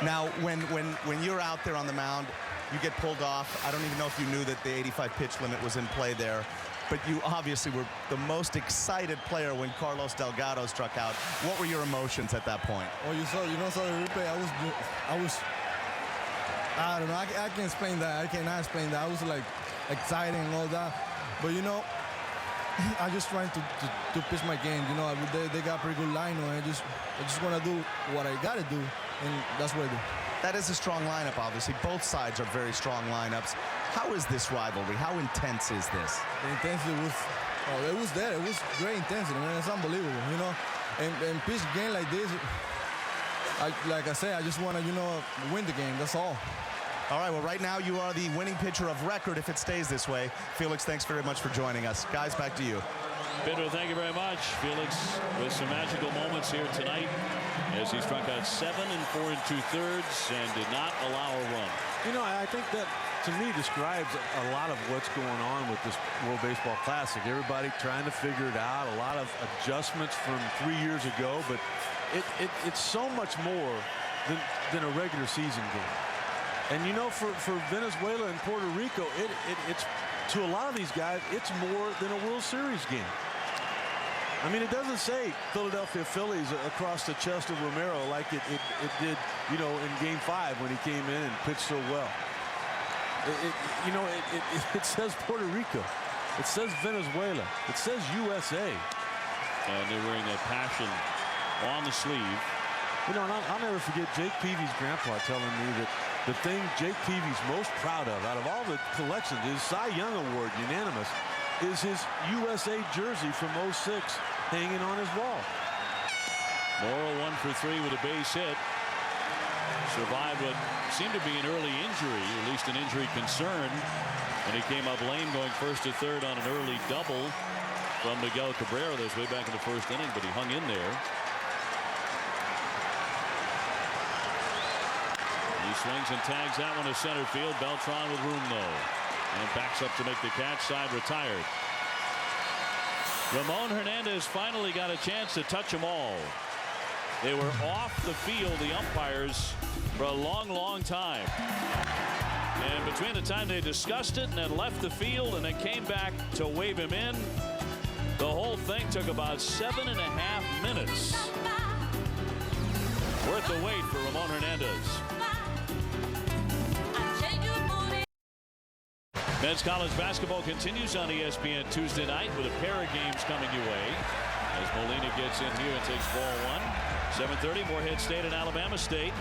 Now, when you're out there on the mound, you get pulled off. I don't even know if you knew that the 85 pitch limit was in play there, but you obviously were the most excited player when Carlos Delgado struck out. What were your emotions at that point? Oh, you saw the replay. I don't know. I can't explain that. I cannot explain that. I was like excited and all that, but you know, I just trying to pitch my game. You know, they got pretty good line, and I just want to do what I got to do, and that's what I do. That is a strong lineup, obviously. Both sides are very strong lineups. How is this rivalry? How intense is this? The intensity it was there. It was great intensity, man. It's unbelievable, you know. And pitch a game like this, like I said, I just want to, you know, win the game. That's all. All right, well, right now you are the winning pitcher of record if it stays this way. Felix, thanks very much for joining us. Guys, back to you. Pedro, thank you very much. Felix with some magical moments here tonight as he struck out 7 4 2/3 and did not allow a run. You know, I think that to me, describes a lot of what's going on with this World Baseball Classic. Everybody trying to figure it out. A lot of adjustments from 3 years ago, but it's so much more than a regular season game. And, you know, for Venezuela and Puerto Rico, it's to a lot of these guys, it's more than a World Series game. I mean, it doesn't say Philadelphia Phillies across the chest of Romero like it did, you know, in Game 5 when he came in and pitched so well. It says Puerto Rico. It says Venezuela. It says USA. And they're wearing a passion on the sleeve. You know, and I'll never forget Jake Peavy's grandpa telling me that the thing Jake Peavy's most proud of out of all the collections, his Cy Young Award, unanimous, is his USA jersey from '06 hanging on his wall. Morrow 1 for 3 with a base hit. Survived what seemed to be an early injury, at least an injury concern. And he came up lame going first to third on an early double from Miguel Cabrera. That was way back in the first inning, but he hung in there. He swings and tags that one to center field. Beltran with room though. And backs up to make the catch. Side retired. Ramon Hernandez finally got a chance to touch them all. They were off the field, the umpires, for a long time. And between the time they discussed it and then left the field and then came back to wave him in, the whole thing took about 7.5 minutes. Worth the wait for Ramon Hernandez. Men's college basketball continues on ESPN Tuesday night with a pair of games coming your way. As Molina gets in here and takes ball one. 7:30, Morehead State and Alabama State.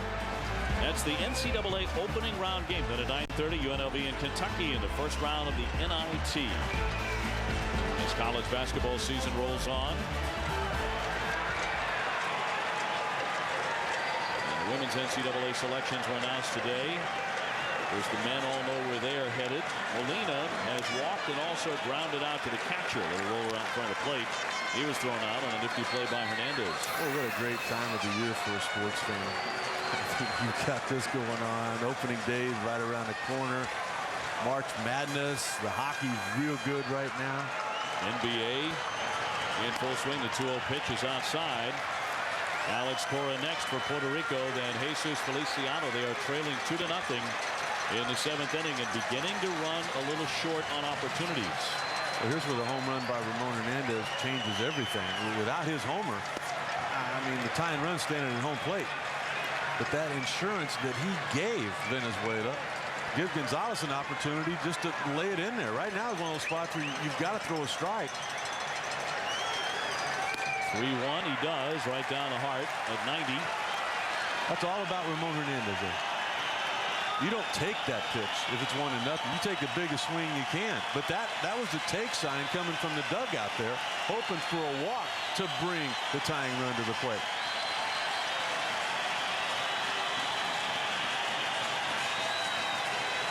That's the NCAA opening round game. Then at 9:30, UNLV and Kentucky in the first round of the NIT. As college basketball season rolls on. And the women's NCAA selections were announced today. As the men all know where they are headed. Molina has walked and also grounded out to the catcher. A little roll around front of the plate. He was thrown out on a nifty play by Hernandez. Oh, what a great time of the year for a sports fan. You've got this going on. Opening days right around the corner. March Madness. The hockey's real good right now. NBA in full swing. The 2-0 pitch is outside. Alex Cora next for Puerto Rico. Then Jesus Feliciano. They are trailing 2-0 in the 7th inning and beginning to run a little short on opportunities. Well, here's where the home run by Ramon Hernandez changes everything. Without his homer, I mean, the tying run standing at home plate. But that insurance that he gave Venezuela gives Gonzalez an opportunity just to lay it in there. Right now is one of those spots where you've got to throw a strike. 3-1, he does, right down the heart at 90. That's all about Ramon Hernandez there. You don't take that pitch if it's 1-0. You take the biggest swing you can. But that was the take sign coming from the dugout there, hoping for a walk to bring the tying run to the plate.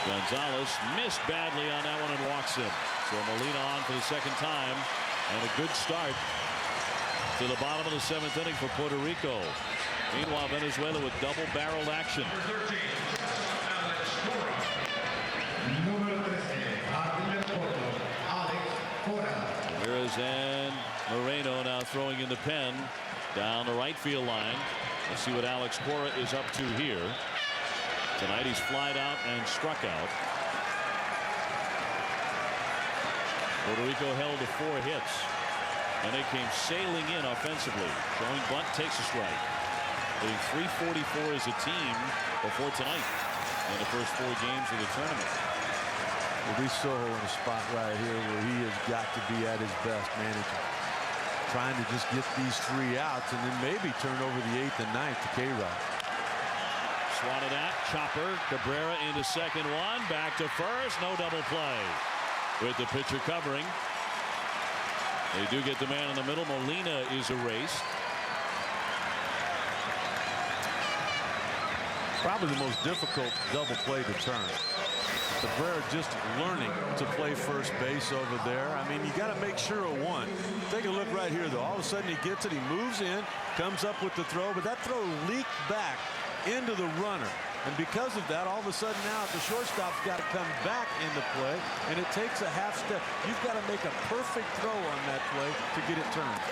Gonzalez missed badly on that one and walks him. So Molina on for the second time, and a good start to the bottom of the 7th inning for Puerto Rico. Meanwhile, Venezuela with double-barreled action. Ramirez and Moreno now throwing in the pen down the right field line. Let's see what Alex Cora is up to here. Tonight he's flied out and struck out. Puerto Rico held to 4 hits. And they came sailing in offensively. Showing bunt takes a strike. Hitting .344 as a team before tonight in the first 4 games of the tournament. Luis Sojo in a spot right here where he has got to be at his best managing. Trying to just get these 3 outs and then maybe turn over the 8th and 9th to K-Rod. Swatted at, chopper, Cabrera into second one, back to first, no double play. With the pitcher covering. They do get the man in the middle. Molina is erased. Probably the most difficult double play to turn. Cabrera just learning to play first base over there. I mean, you got to make sure of one. Take a look right here, though. All of a sudden he gets it. He moves in, comes up with the throw, but that throw leaked back into the runner. And because of that, all of a sudden now the shortstop's got to come back into play, and it takes a half step. You've got to make a perfect throw on that play to get it turned.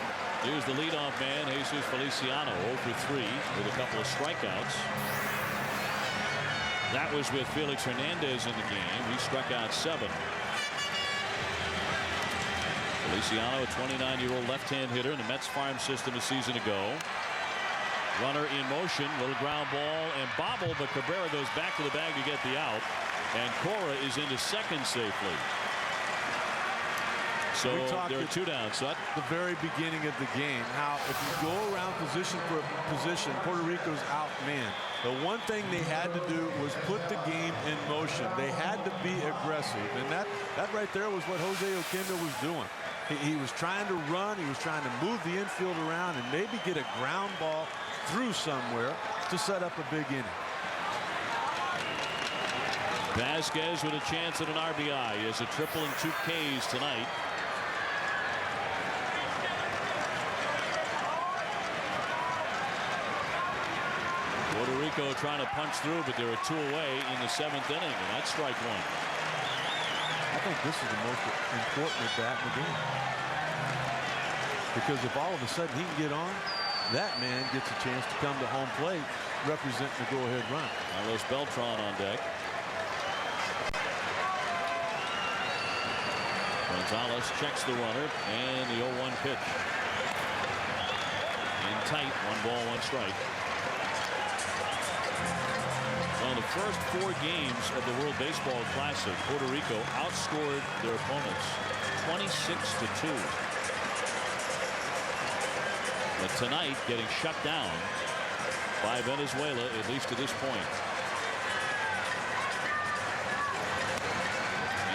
Here's the leadoff man, Jesus Feliciano, 0 for 3 with a couple of strikeouts. That was with Felix Hernandez in the game. He struck out 7. Feliciano, a 29-year-old left-hand hitter in the Mets farm system a season ago. Runner in motion, little ground ball and bobble, but Cabrera goes back to the bag to get the out, and Cora is into second safely. So there are 2 down. So at the very beginning of the game, how if you go around position for position, Puerto Rico's outmanned. The one thing they had to do was put the game in motion. They had to be aggressive, and that right there was what Jose Oquendo was doing. He was trying to run. He was trying to move the infield around and maybe get a ground ball through somewhere to set up a big inning. Vasquez with a chance at an RBI. He has a triple and 2 Ks tonight. Puerto Rico trying to punch through, but there are 2 away in the 7th inning, and that's strike 1. I think this is the most important at bat in the game, because if all of a sudden he can get on, that man gets a chance to come to home plate representing the go-ahead run. Carlos Beltran on deck. Gonzalez checks the runner, and the 0-1 pitch. In tight, 1 ball, 1 strike. Well, the first 4 games of the World Baseball Classic, Puerto Rico outscored their opponents 26-2. But tonight, getting shut down by Venezuela, at least to this point.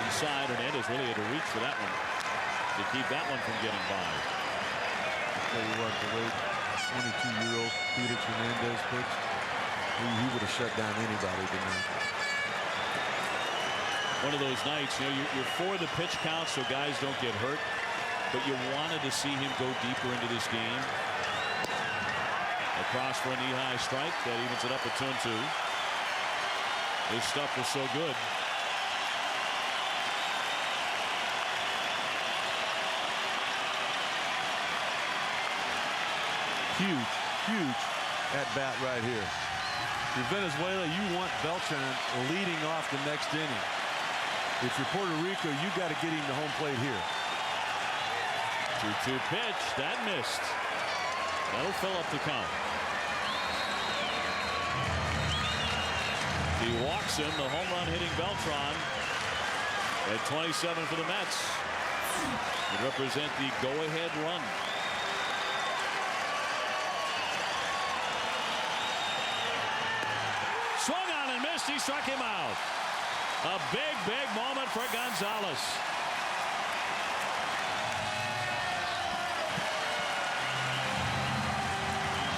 Inside, Hernandez really had to reach for that one to keep that one from getting by. I'll tell you what, the way 22-year-old Felix Hernandez pitched, he would have shut down anybody tonight. One of those nights, you know, you're for the pitch count so guys don't get hurt, but you wanted to see him go deeper into this game. Across for a knee-high strike that evens it up at 2-2. His stuff was so good. Huge at bat right here. If you're Venezuela, you want Beltran leading off the next inning. If you're Puerto Rico, you got to get him to home plate here. 2-2 pitch that missed. That'll fill up the count. He walks him, the home run hitting Beltran at 27 for the Mets. Would represent the go-ahead run. Swung on and missed. He struck him out. A big moment for Gonzalez.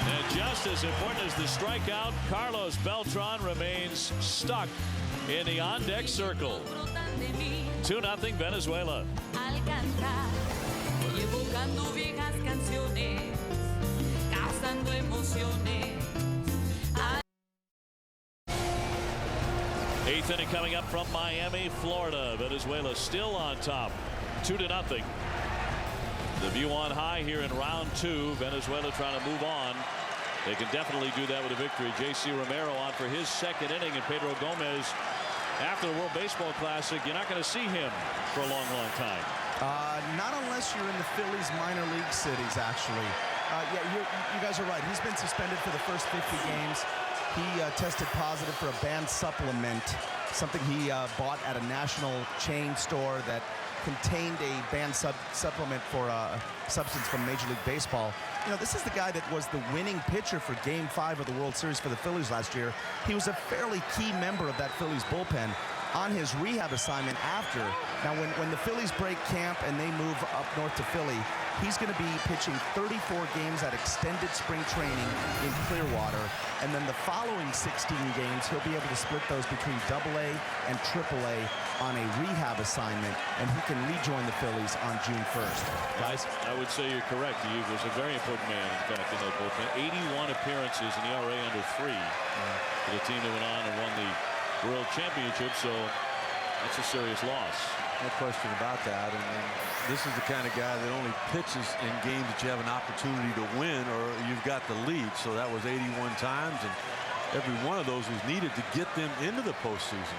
And just as important as the strikeout, Carlos Beltran remains stuck in the on-deck circle. 2-0 Venezuela. Eighth inning coming up from Miami, Florida. Venezuela still on top, 2-0. The view on high here in round 2. Venezuela trying to move on. They can definitely do that with a victory. J.C. Romero on for his 2nd inning, and Pedro Gomez, after the World Baseball Classic, you're not going to see him for a long time. Not unless you're in the Phillies minor league cities, actually. Yeah, you guys are right. He's been suspended for the first 50 games. He tested positive for a banned supplement, something he bought at a national chain store that contained a banned supplement for a substance from Major League Baseball. You know, this is the guy that was the winning pitcher for Game 5 of the World Series for the Phillies last year. He was a fairly key member of that Phillies bullpen on his rehab assignment after. Now, when the Phillies break camp and they move up north to Philly, He's going to be pitching 34 games at extended spring training in Clearwater, and then the following 16 games, he'll be able to split those between AA and AAA on a rehab assignment, and he can rejoin the Phillies on June 1st. Guys? I would say you're correct. He was a very important man, in fact, in that bullpen. 81 appearances in the ERA under 3 for the team that went on and won the World Championship, so that's a serious loss. No question about that. And this is the kind of guy that only pitches in games that you have an opportunity to win or you've got the lead. So that was 81 times, and every one of those was needed to get them into the postseason.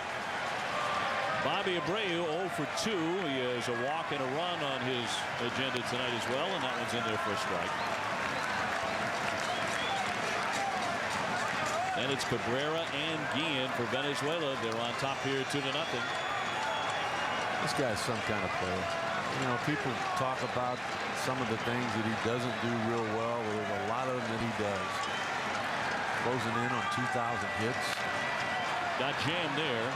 Bobby Abreu 0 for 2. He has a walk and a run on his agenda tonight as well, and that one's in there for a strike. And it's Cabrera and Guillen for Venezuela. They're on top here 2-0. This guy's some kind of player. You know, people talk about some of the things that he doesn't do real well. Well, there's a lot of them that he does. Closing in on 2,000 hits. Got jammed there.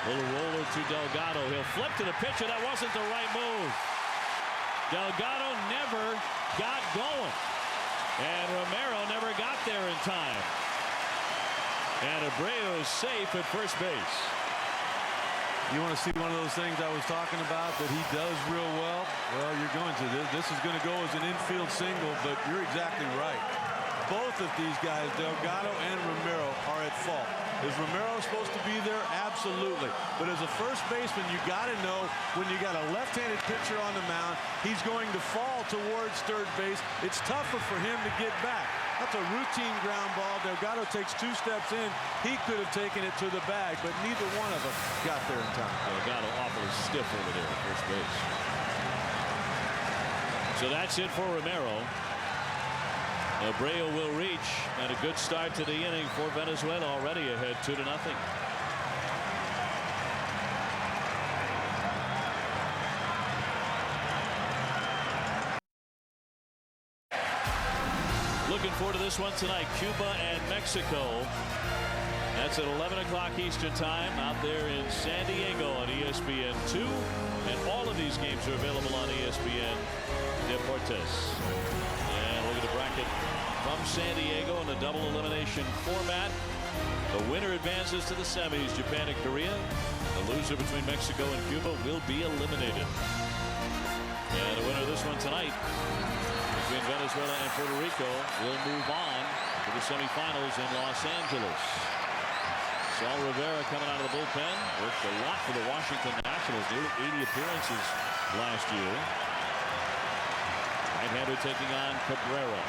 Little roller to Delgado. He'll flip to the pitcher. That wasn't the right move. Delgado never got going. And Romero never got there in time. And Abreu is safe at first base. You want to see one of those things I was talking about that he does real well? Well, you're going to. This is going to go as an infield single, but you're exactly right. Both of these guys, Delgado and Romero, are at fault. Is Romero supposed to be there? Absolutely. But as a first baseman, you got to know when you got a left-handed pitcher on the mound, he's going to fall towards third base. It's tougher for him to get back. That's a routine ground ball. Delgado takes 2 steps in. He could have taken it to the bag, but neither one of them got there in time. Delgado awfully stiff over there at first base. So that's it for Romero. Abreu will reach, and a good start to the inning for Venezuela, already ahead 2-0. Looking forward to this one tonight, Cuba and Mexico. That's at 11 o'clock Eastern time out there in San Diego on ESPN2. And all of these games are available on ESPN Deportes. And look at the bracket from San Diego in the double elimination format. The winner advances to the semis, Japan and Korea. The loser between Mexico and Cuba will be eliminated. And the winner of this one tonight between Venezuela and Puerto Rico will move on to the semifinals in Los Angeles. Saul Rivera coming out of the bullpen. Worked a lot for the Washington Nationals. Nearly 80 appearances last year. Right-hander taking on Cabrera.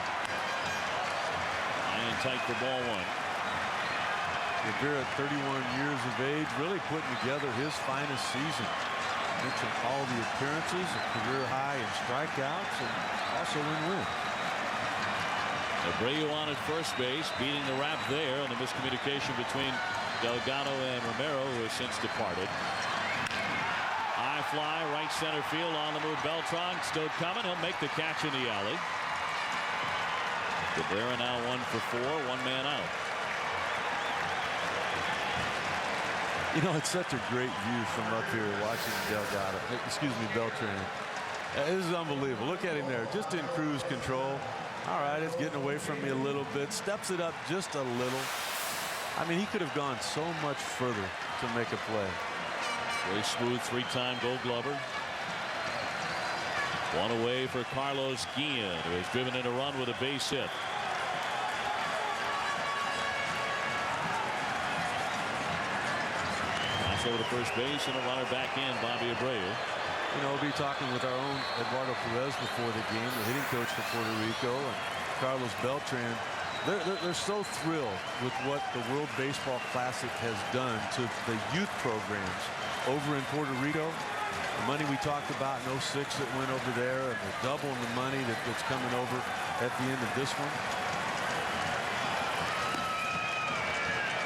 And tight for ball 1. Rivera at 31 years of age, really putting together his finest season. Mentioned all the appearances, a career high in strikeouts, and also in wins. Abreu on at first base, beating the rap there on the miscommunication between Delgado and Romero, who has since departed. High fly, right center field, on the move. Beltran still coming. He'll make the catch in the alley. Cabrera now 1 for 4, 1 man out. You know, it's such a great view from up here watching Delgado. Excuse me, Beltran. This is unbelievable. Look at him there, just in cruise control. All right, it's getting away from me a little bit. Steps it up just a little. I mean, he could have gone so much further to make a play. Very smooth 3-time Gold Glover. One away for Carlos Guillen, who has driven in a run with a base hit. Over to first base and a runner back in, Bobby Abreu. You know, we'll be talking with our own Eduardo Perez before the game, the hitting coach for Puerto Rico, and Carlos Beltran. They're so thrilled with what the World Baseball Classic has done to the youth programs over in Puerto Rico. The money we talked about in 06 that went over there, and they're doubling the money that's coming over at the end of this one.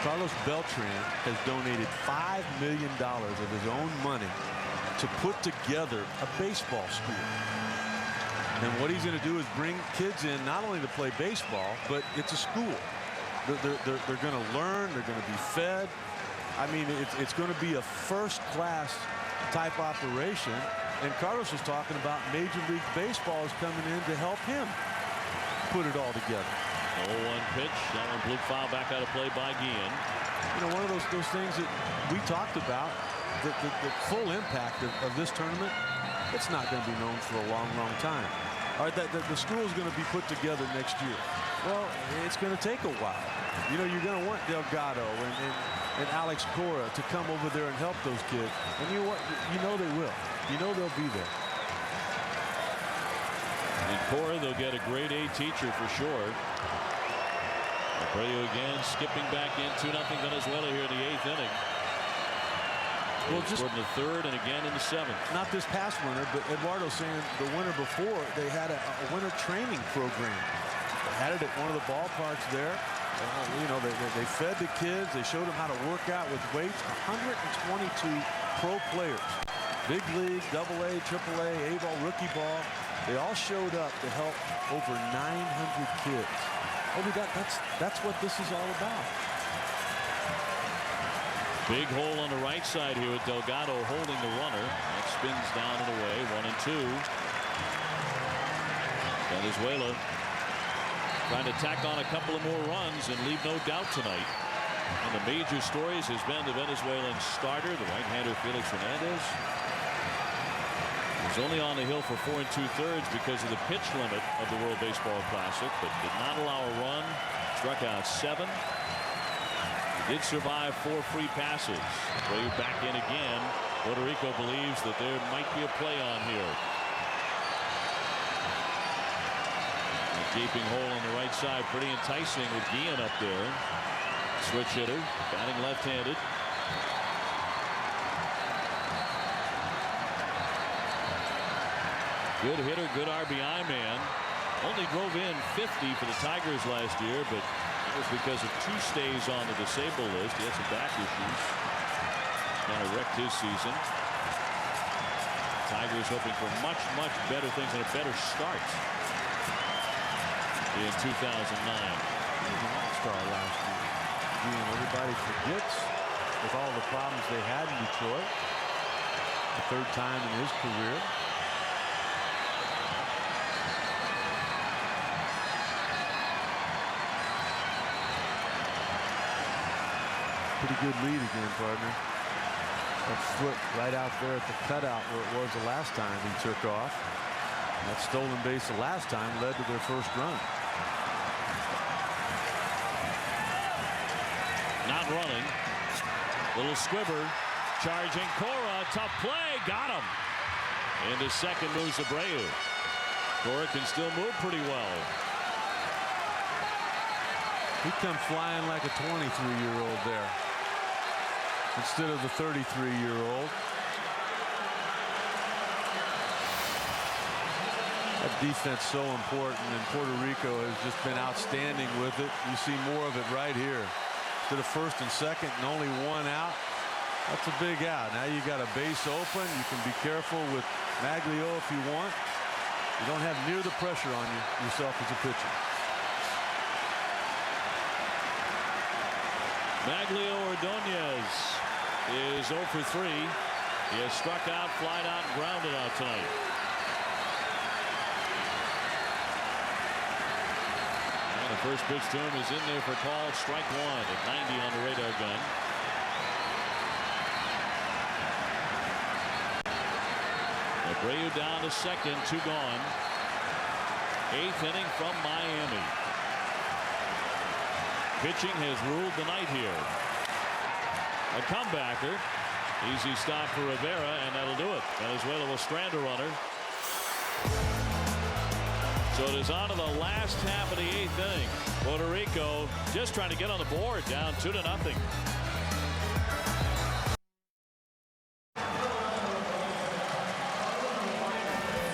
Carlos Beltran has donated $5 million of his own money to put together a baseball school. And what he's going to do is bring kids in not only to play baseball, but it's a school. They're going to learn. They're going to be fed. I mean, it's going to be a first-class type operation. And Carlos was talking about Major League Baseball is coming in to help him put it all together. 0-1 pitch. That one blew foul back out of play by Guillen. You know, one of those things that we talked about, the full impact of this tournament, it's not going to be known for a long, long time. All right, the school is going to be put together next year. Well, it's going to take a while. You know, you're going to want Delgado and Alex Cora to come over there and help those kids. And you know they will. You know they'll be there. In Cora, they'll get a grade A teacher for sure. Abreu again skipping back in 2-0 Venezuela here in the 8th inning. Well, just in the 3rd and again in the 7th. Not this past winter, but Eduardo's saying the winter before they had a winter training program. They had it at one of the ballparks there. You know, they fed the kids. They showed them how to work out with weights. 122 pro players. Big league, AA, AAA, A-ball, rookie ball. They all showed up to help over 900 kids. That's what this is all about. Big hole on the right side here with Delgado holding the runner. That spins down and away. 1-2. Venezuela trying to tack on a couple of more runs and leave no doubt tonight. And the major stories has been the Venezuelan starter, the right-hander Felix Hernandez. He's only on the hill for 4 2/3 because of the pitch limit of the World Baseball Classic, but did not allow a run. Struck out 7. He did survive 4 free passes. Abreu back in again. Puerto Rico believes that there might be a play on here. A gaping hole on the right side, pretty enticing with Guillen up there. Switch hitter, batting left-handed. Good hitter, good RBI man. Only drove in 50 for the Tigers last year, but it was because of 2 stays on the disabled list. He had some back issues. Kind of wrecked his season. Tigers hoping for much, much better things and a better start in 2009. He was an all-star last year. Everybody forgets with all the problems they had in Detroit. The 3rd time in his career. Pretty good lead again, partner. That foot right out there at the cutout where it was the last time he took off. That stolen base the last time led to their first run. Not running. Little squibber. Charging Cora. Tough play. Got him. Into second moves Abreu. Cora can still move pretty well. He come flying like a 23-year-old there instead of the 33-year-old. That defense so important, and Puerto Rico has just been outstanding with it. You see more of it right here. To the 1st and 2nd and only 1 out. That's a big out. Now you got a base open. You can be careful with Maglio if you want. You don't have near the pressure on yourself as a pitcher. Maglio Ordonez is 0 for 3. He has struck out, flied out, and grounded out tonight. And the first pitch to him is in there for call. Strike 1 at 90 on the radar gun. Abreu down to second, 2 gone. 8th inning from Miami. Pitching has ruled the night here. A comebacker. Easy stop for Rivera, and that'll do it. Venezuela will strand a runner. So it is on to the last half of the 8th inning. Puerto Rico just trying to get on the board, down 2-0.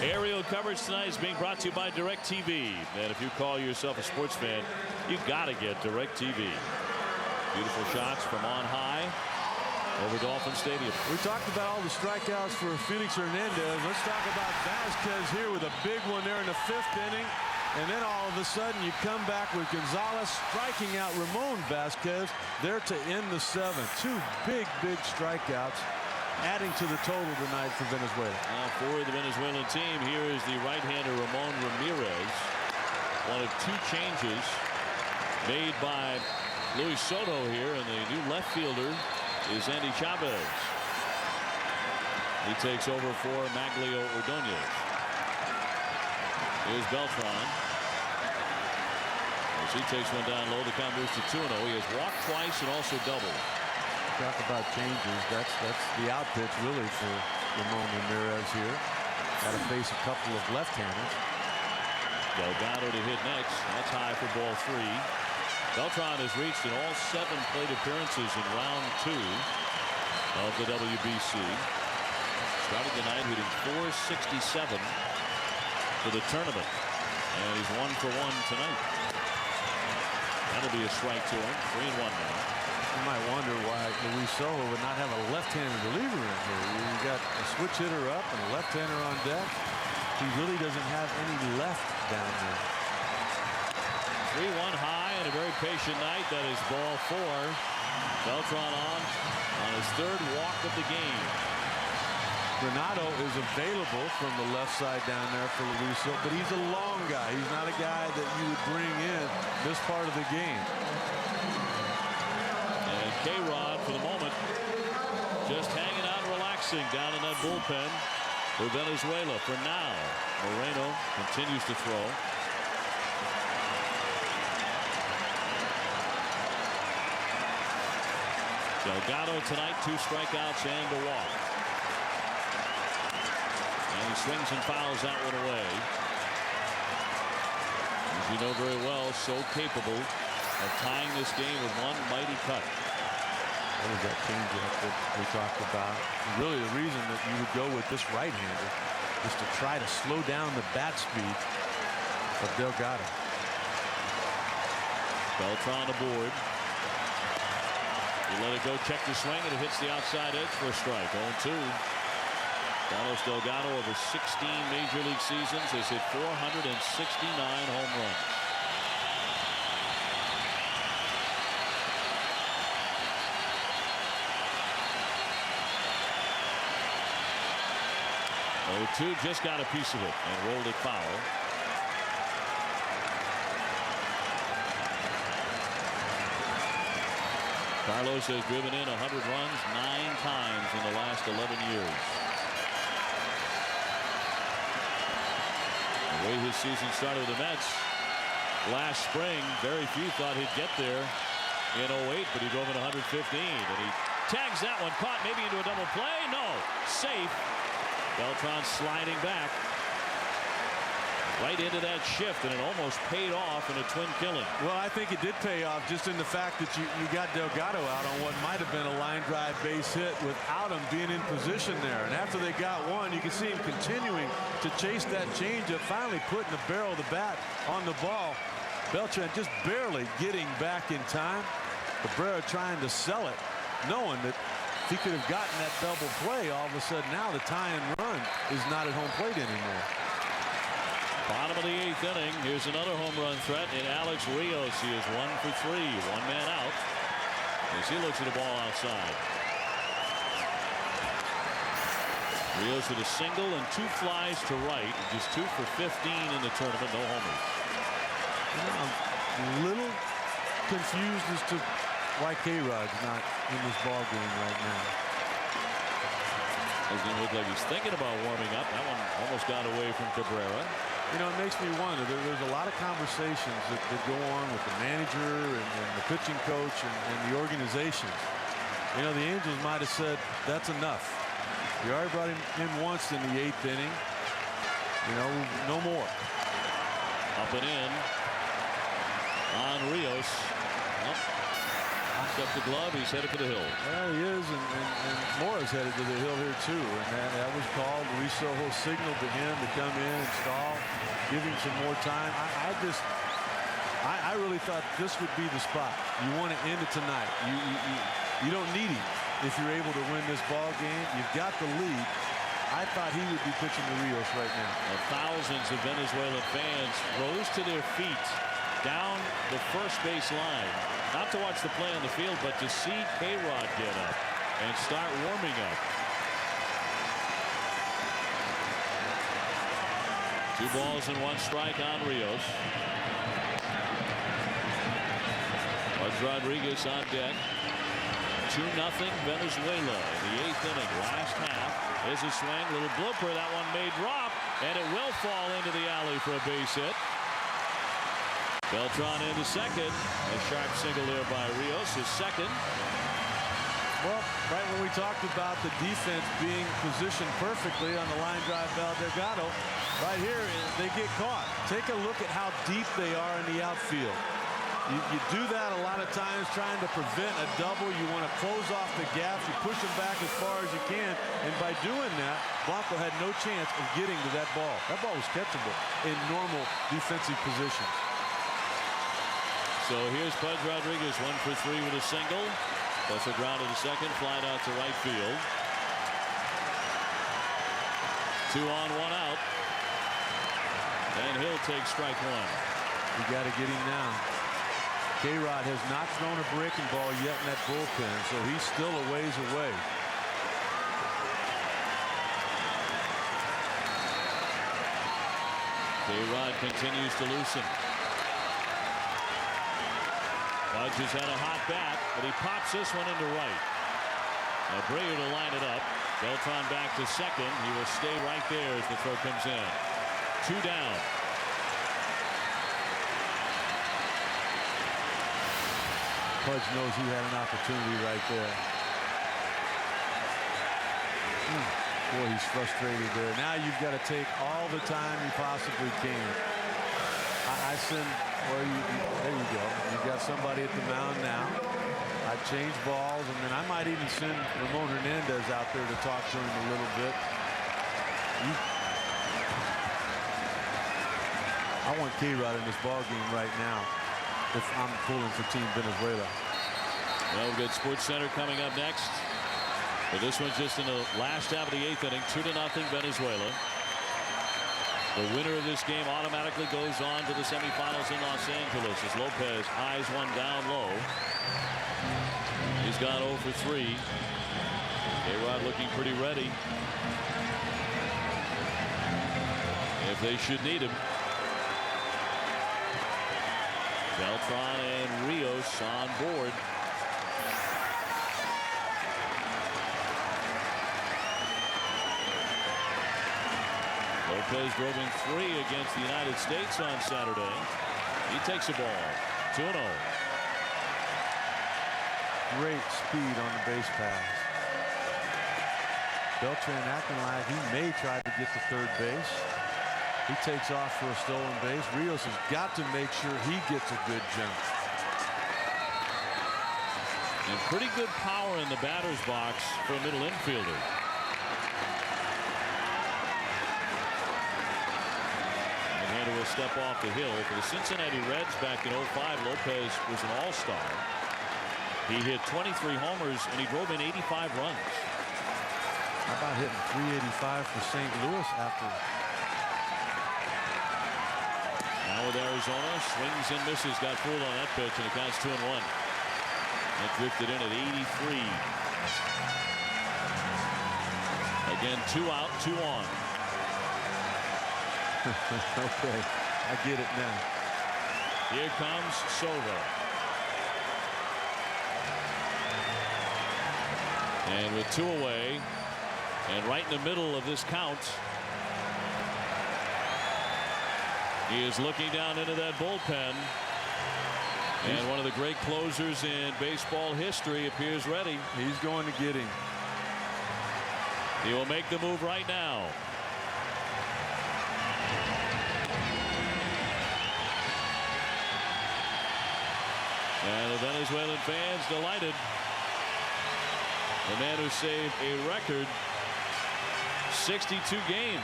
Aerial coverage tonight is being brought to you by DirecTV. And if you call yourself a sports fan, you gotta get DirecTV. Beautiful shots from on high over Dolphin Stadium. We talked about all the strikeouts for Felix Hernandez. Let's talk about Vasquez here with a big one there in the 5th inning. And then all of a sudden you come back with Gonzalez striking out Ramon Vasquez there to end the 7th. 2 big strikeouts adding to the total tonight for Venezuela. For the Venezuelan team, here is the right-hander Ramon Ramirez. One of two changes made by Luis Soto here, and the new left fielder is Andy Chavez. He takes over for Maglio Ordonez. Here's Beltran. As he takes one down low, the count moves to 2-0. He has walked twice and also doubled. Talk about changes. That's the out pitch really for Ramon Ramirez here. Got to face a couple of left-handers. Delgado to hit next. That's high for ball 3. Beltran has reached in all 7 plate appearances in round 2 of the WBC. Started the night hitting .467 for the tournament, and he's 1 for 1 tonight. That'll be a strike to him. 3-1 now. You might wonder why Luis Soto would not have a left-handed reliever in here. You got a switch hitter up and a left-hander on deck. He really doesn't have any left down there. 3-1 high and a very patient night. That is ball 4. Beltran on his 3rd walk of the game. Granado is available from the left side down there for Luis Soto, but he's a long guy. He's not a guy that you would bring in this part of the game. And K-Rod, for the moment, just hanging out and relaxing down in that bullpen for Venezuela. For now, Moreno continues to throw. Delgado tonight, 2 strikeouts and a walk. And he swings and fouls that one away. As you know very well, so capable of tying this game with one mighty cut. What was that changeup that we talked about? Really, the reason that you would go with this right-hander is to try to slow down the bat speed of Delgado. Beltran aboard. He let it go, check the swing, and it hits the outside edge for a strike. 0-2. Carlos Delgado, over 16 major league seasons, has hit 469 home runs. Oh, 2 just got a piece of it and rolled it foul. Carlos has driven in 100 runs 9 times in the last 11 years. The way his season started with the Mets last spring, very few thought he'd get there in 08, but he drove in 115, and he tags that one, caught maybe into a double play. No, safe. Beltran sliding back right into that shift, and it almost paid off in a twin killing. Well, I think it did pay off just in the fact that you got Delgado out on what might have been a line drive base hit without him being in position there. And after they got one, you can see him continuing to chase that changeup, finally putting the barrel of the bat on the ball. Beltran just barely getting back in time. Cabrera trying to sell it, knowing that if he could have gotten that double play, all of a sudden now the tie-in run is not at home plate anymore. Bottom of the 8th inning. Here's another home run threat in Alex Rios. He is 1 for 3. 1 man out as he looks at the ball outside. Rios with a single and 2 flies to right. Just 2 for 15 in the tournament. No homers. You know, I'm a little confused as to why K-Rod's not in this ball game right now. Doesn't look like he's thinking about warming up. That one almost got away from Cabrera. You know, it makes me wonder. There's a lot of conversations that go on with the manager and the pitching coach and the organization. You know, the Angels might have said, that's enough. You already brought him in once in the 8th inning. You know, no more. Up and in on Rios. Up the glove, he's headed for the hill. Well, he is, and Mora's headed to the hill here too, and that was called. Luis Soto signaled to him to come in and stall, give him some more time. I really thought this would be the spot. You want to end it tonight. You don't need him if you're able to win this ball game. You've got the lead. I thought he would be pitching to Rios right now. Thousands of Venezuelan fans rose to their feet down the first base line. Not to watch the play on the field, but to see K-Rod get up and start warming up. 2 balls and 1 strike on Rios. Rodriguez on deck. 2-0 Venezuela in the 8th inning. Last half. There's a swing, little blooper. That one may drop, and it will fall into the alley for a base hit. Beltran into second. A sharp single there by Rios, his second. Well, right when we talked about the defense being positioned perfectly on the line drive Delgado, right here they get caught. Take a look at how deep they are in the outfield. You do that a lot of times trying to prevent a double. You want to close off the gaps. You push them back as far as you can. And by doing that, Blanco had no chance of getting to that ball. That ball was catchable in normal defensive positions. So here's Pudge Rodriguez, 1 for 3 with a single. Plus a ground to the second, flied out to right field. 2 on, 1 out. And he'll take strike 1. You got to get him now. K-Rod has not thrown a breaking ball yet in that bullpen, so he's still a ways away. K-Rod continues to loosen. Pudge has had a hot bat, but he pops this one into right. Abreu to line it up. Beltran back to second. He will stay right there as the throw comes in. 2 down. Pudge knows he had an opportunity right there. Boy, he's frustrated there. Now you've got to take all the time you possibly can. I send, well, there you go. You've got somebody at the mound now. I change balls, and then I might even send Ramon Hernandez out there to talk to him a little bit. I want K-Rod in this ball game right now if I'm pulling for Team Venezuela. Well, we've got Sports Center coming up next. But this one's just in the last half of the 8th inning. 2-0 Venezuela. The winner of this game automatically goes on to the semifinals in Los Angeles as Lopez eyes one down low. He's gone 0 for 3. K-Rod looking pretty ready if they should need him. Beltran and Rios on board. Lopez drove in 3 against the United States on Saturday. He takes a ball. 2-0. Great speed on the base pass. Beltran acting like he may try to get to third base. He takes off for a stolen base. Rios has got to make sure he gets a good jump. And pretty good power in the batter's box for a middle infielder. And will step off the hill for the Cincinnati Reds back in 05. Lopez was an all-star. He hit 23 homers and he drove in 85 runs. How about hitting 385 for St. Louis after? Now with Arizona, swings and misses, got fooled on that pitch, and it counts 2-1. It drifted in at 83. Again, 2 out, 2 on. Okay, I get it now. Here comes Silva. And with 2 away, and right in the middle of this count, he is looking down into that bullpen. And one of the great closers in baseball history appears ready. He's going to get him. He will make the move right now. And the Venezuelan fans delighted. The man who saved a record 62 games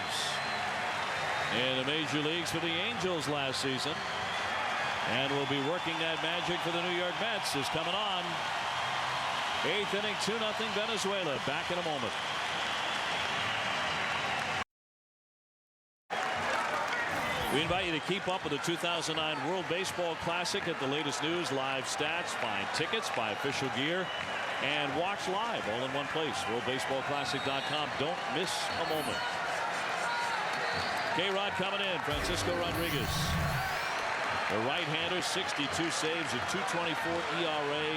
in the major leagues for the Angels last season, and will be working that magic for the New York Mets, is coming on. 8th inning, 2-0 Venezuela. Back in a moment. We invite you to keep up with the 2009 World Baseball Classic at the latest news, live stats, find tickets, buy official gear, and watch live all in one place. WorldBaseballClassic.com. Don't miss a moment. K-Rod coming in. Francisco Rodriguez. The right-hander, 62 saves, a 2.24 ERA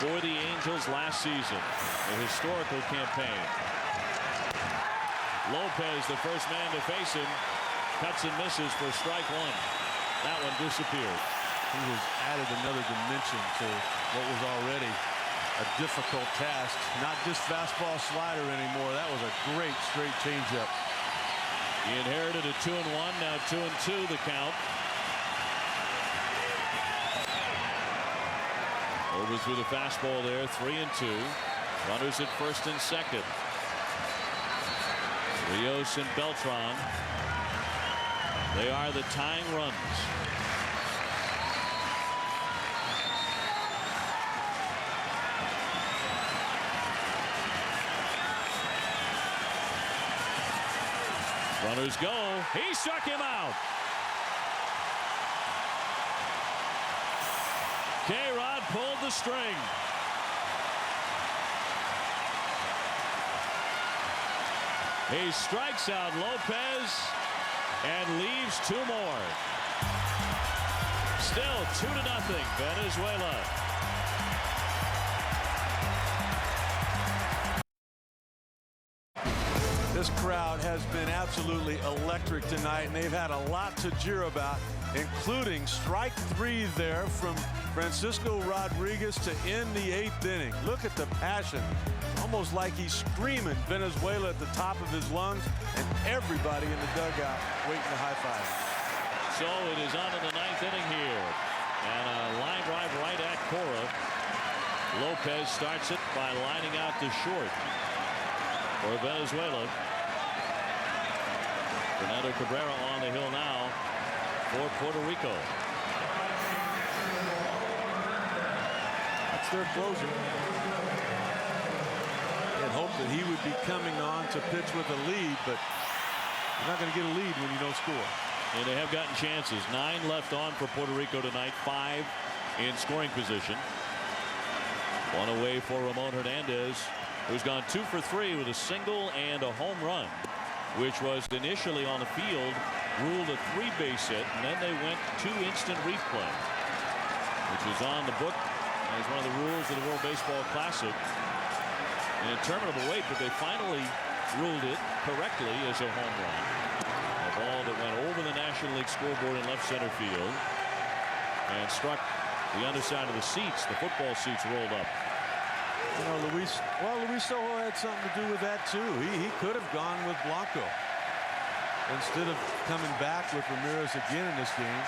for the Angels last season. A historical campaign. Lopez, the first man to face him, cuts and misses for strike one. That one disappeared. He has added another dimension to what was already a difficult task. Not just fastball slider anymore. That was a great straight changeup. He inherited a 2-1, now 2-2 the count. Over through the fastball there, 3-2. Runners at first and second. Rios and Beltran. They are the tying runs. Runners go. He struck him out. K-Rod pulled the string. He strikes out Lopez and leaves two more. Still 2-0 Venezuela. This crowd has been absolutely electric tonight, and they've had a lot to jeer about, including strike 3 there from Francisco Rodriguez to end the 8th inning. Look at the passion. Almost like he's screaming Venezuela at the top of his lungs, and everybody in the dugout waiting to high five. So it is on to the 9th inning here. And a line drive right at Cora. Lopez starts it by lining out to short for Venezuela. Fernando Cabrera on the hill now for Puerto Rico. That's their closer. They had hoped that he would be coming on to pitch with a lead, but you're not going to get a lead when you don't score. And they have gotten chances. 9 left on for Puerto Rico tonight. 5 in scoring position. One away for Ramon Hernandez, who's gone 2 for 3 with a single and a home run, which was initially on the field ruled a 3-base hit, and then they went to instant replay, which is on the book as one of the rules of the World Baseball Classic. An interminable wait, but they finally ruled it correctly as a home run. A ball that went over the National League scoreboard in left center field and struck the underside of the seats. The football seats rolled up. You know, Luis Sojo had something to do with that too. He could have gone with Blanco instead of coming back with Ramirez again in this game.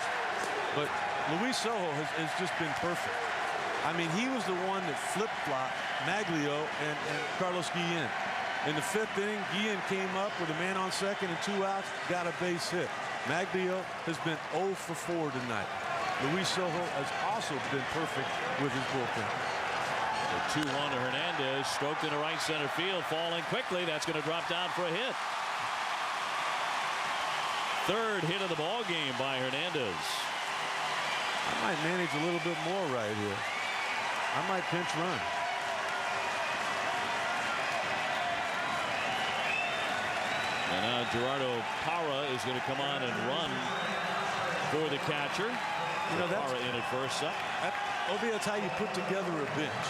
But Luis Sojo has just been perfect. I mean, he was the one that flip-flopped Maglio and Carlos Guillen. In the 5th inning, Guillen came up with a man on second and 2 outs, got a base hit. Maglio has been 0 for 4 tonight. Luis Sojo has also been perfect with his bullpen. The 2-1 to Hernandez, stroked into right center field, falling quickly. That's going to drop down for a hit. 3rd hit of the ball game by Hernandez. I might manage a little bit more right here. I might pinch run. And now Gerardo Parra is going to come on and run for the catcher. You know, Parra in at first. Obi, that's how you put together a bench.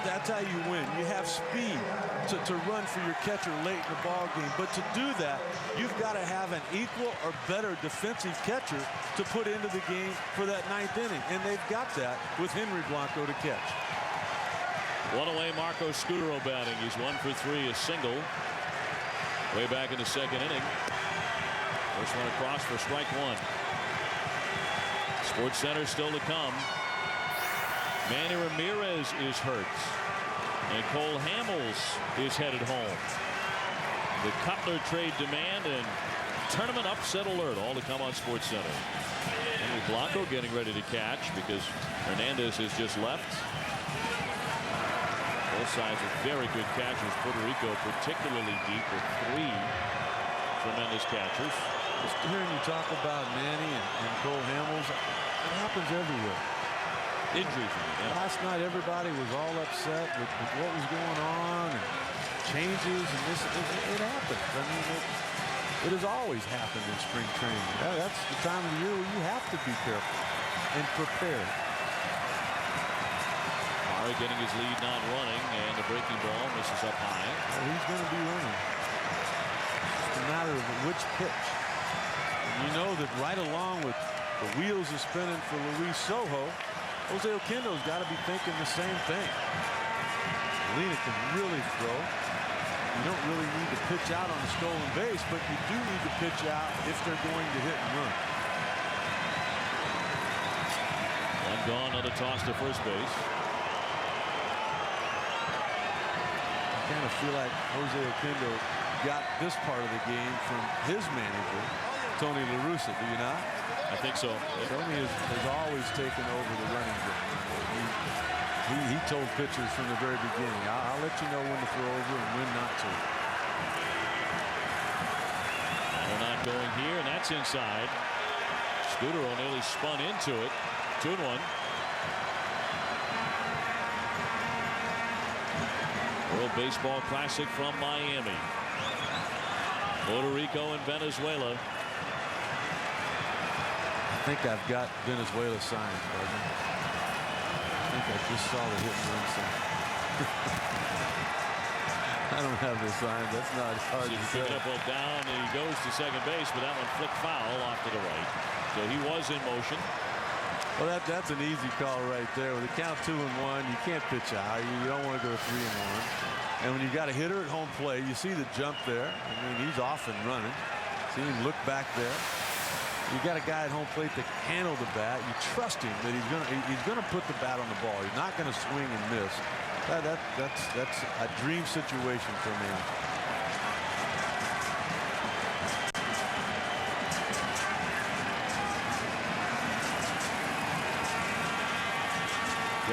That's how you win. You have speed to run for your catcher late in the ball game. But to do that, you've got to have an equal or better defensive catcher to put into the game for that 9th inning. And they've got that with Henry Blanco to catch. One away, Marco Scutaro batting. He's 1 for 3, a single. Way back in the 2nd inning. First one across for strike 1. Sports Center still to come. Manny Ramirez is hurt. And Cole Hamels is headed home. The Cutler trade demand and tournament upset alert all to come on Sports Center. Henry Blanco getting ready to catch because Hernandez has just left. Both sides are very good catchers. Puerto Rico particularly deep with 3 tremendous catchers. Just hearing you talk about Manny and Cole Hamels, it happens everywhere. Injury. Yeah. Last night, everybody was all upset with what was going on and changes, and it happens. I mean, It has always happened in spring training. That's the time of the year where you have to be careful and prepared. Murray getting his lead, not running, and the breaking ball misses up high. Well, he's going to be running. It's a matter of which pitch. And you know that right along with the wheels are spinning for Luis Sojo, Jose Oquendo's got to be thinking the same thing. Molina can really throw. You don't really need to pitch out on a stolen base, but you do need to pitch out if they're going to hit and run. One gone, another toss to first base. I kind of feel like Jose Oquendo got this part of the game from his manager, Tony La Russa, do you not? I think so. Tony has always taken over the running game. He told pitchers from the very beginning, I'll let you know when to throw over and when not to. They're not going here, and that's inside. Scudero nearly spun into it. 2-1. World Baseball Classic from Miami. Puerto Rico and Venezuela. I think I've got Venezuela signed, President. I think I just saw the hit and run sign. I don't have the sign. That's not hard to say. Pick it up down, and he goes to second base, but that one flicked foul off to the right. So he was in motion. Well, that's an easy call right there. With a count 2-1, you can't pitch out. You don't want to go 3-1. And when you got a hitter at home plate, you see the jump there. I mean, he's off and running. See him look back there. You got a guy at home plate that can handle the bat. You trust him that he's gonna put the bat on the ball. He's not gonna swing and miss. That's a dream situation for me.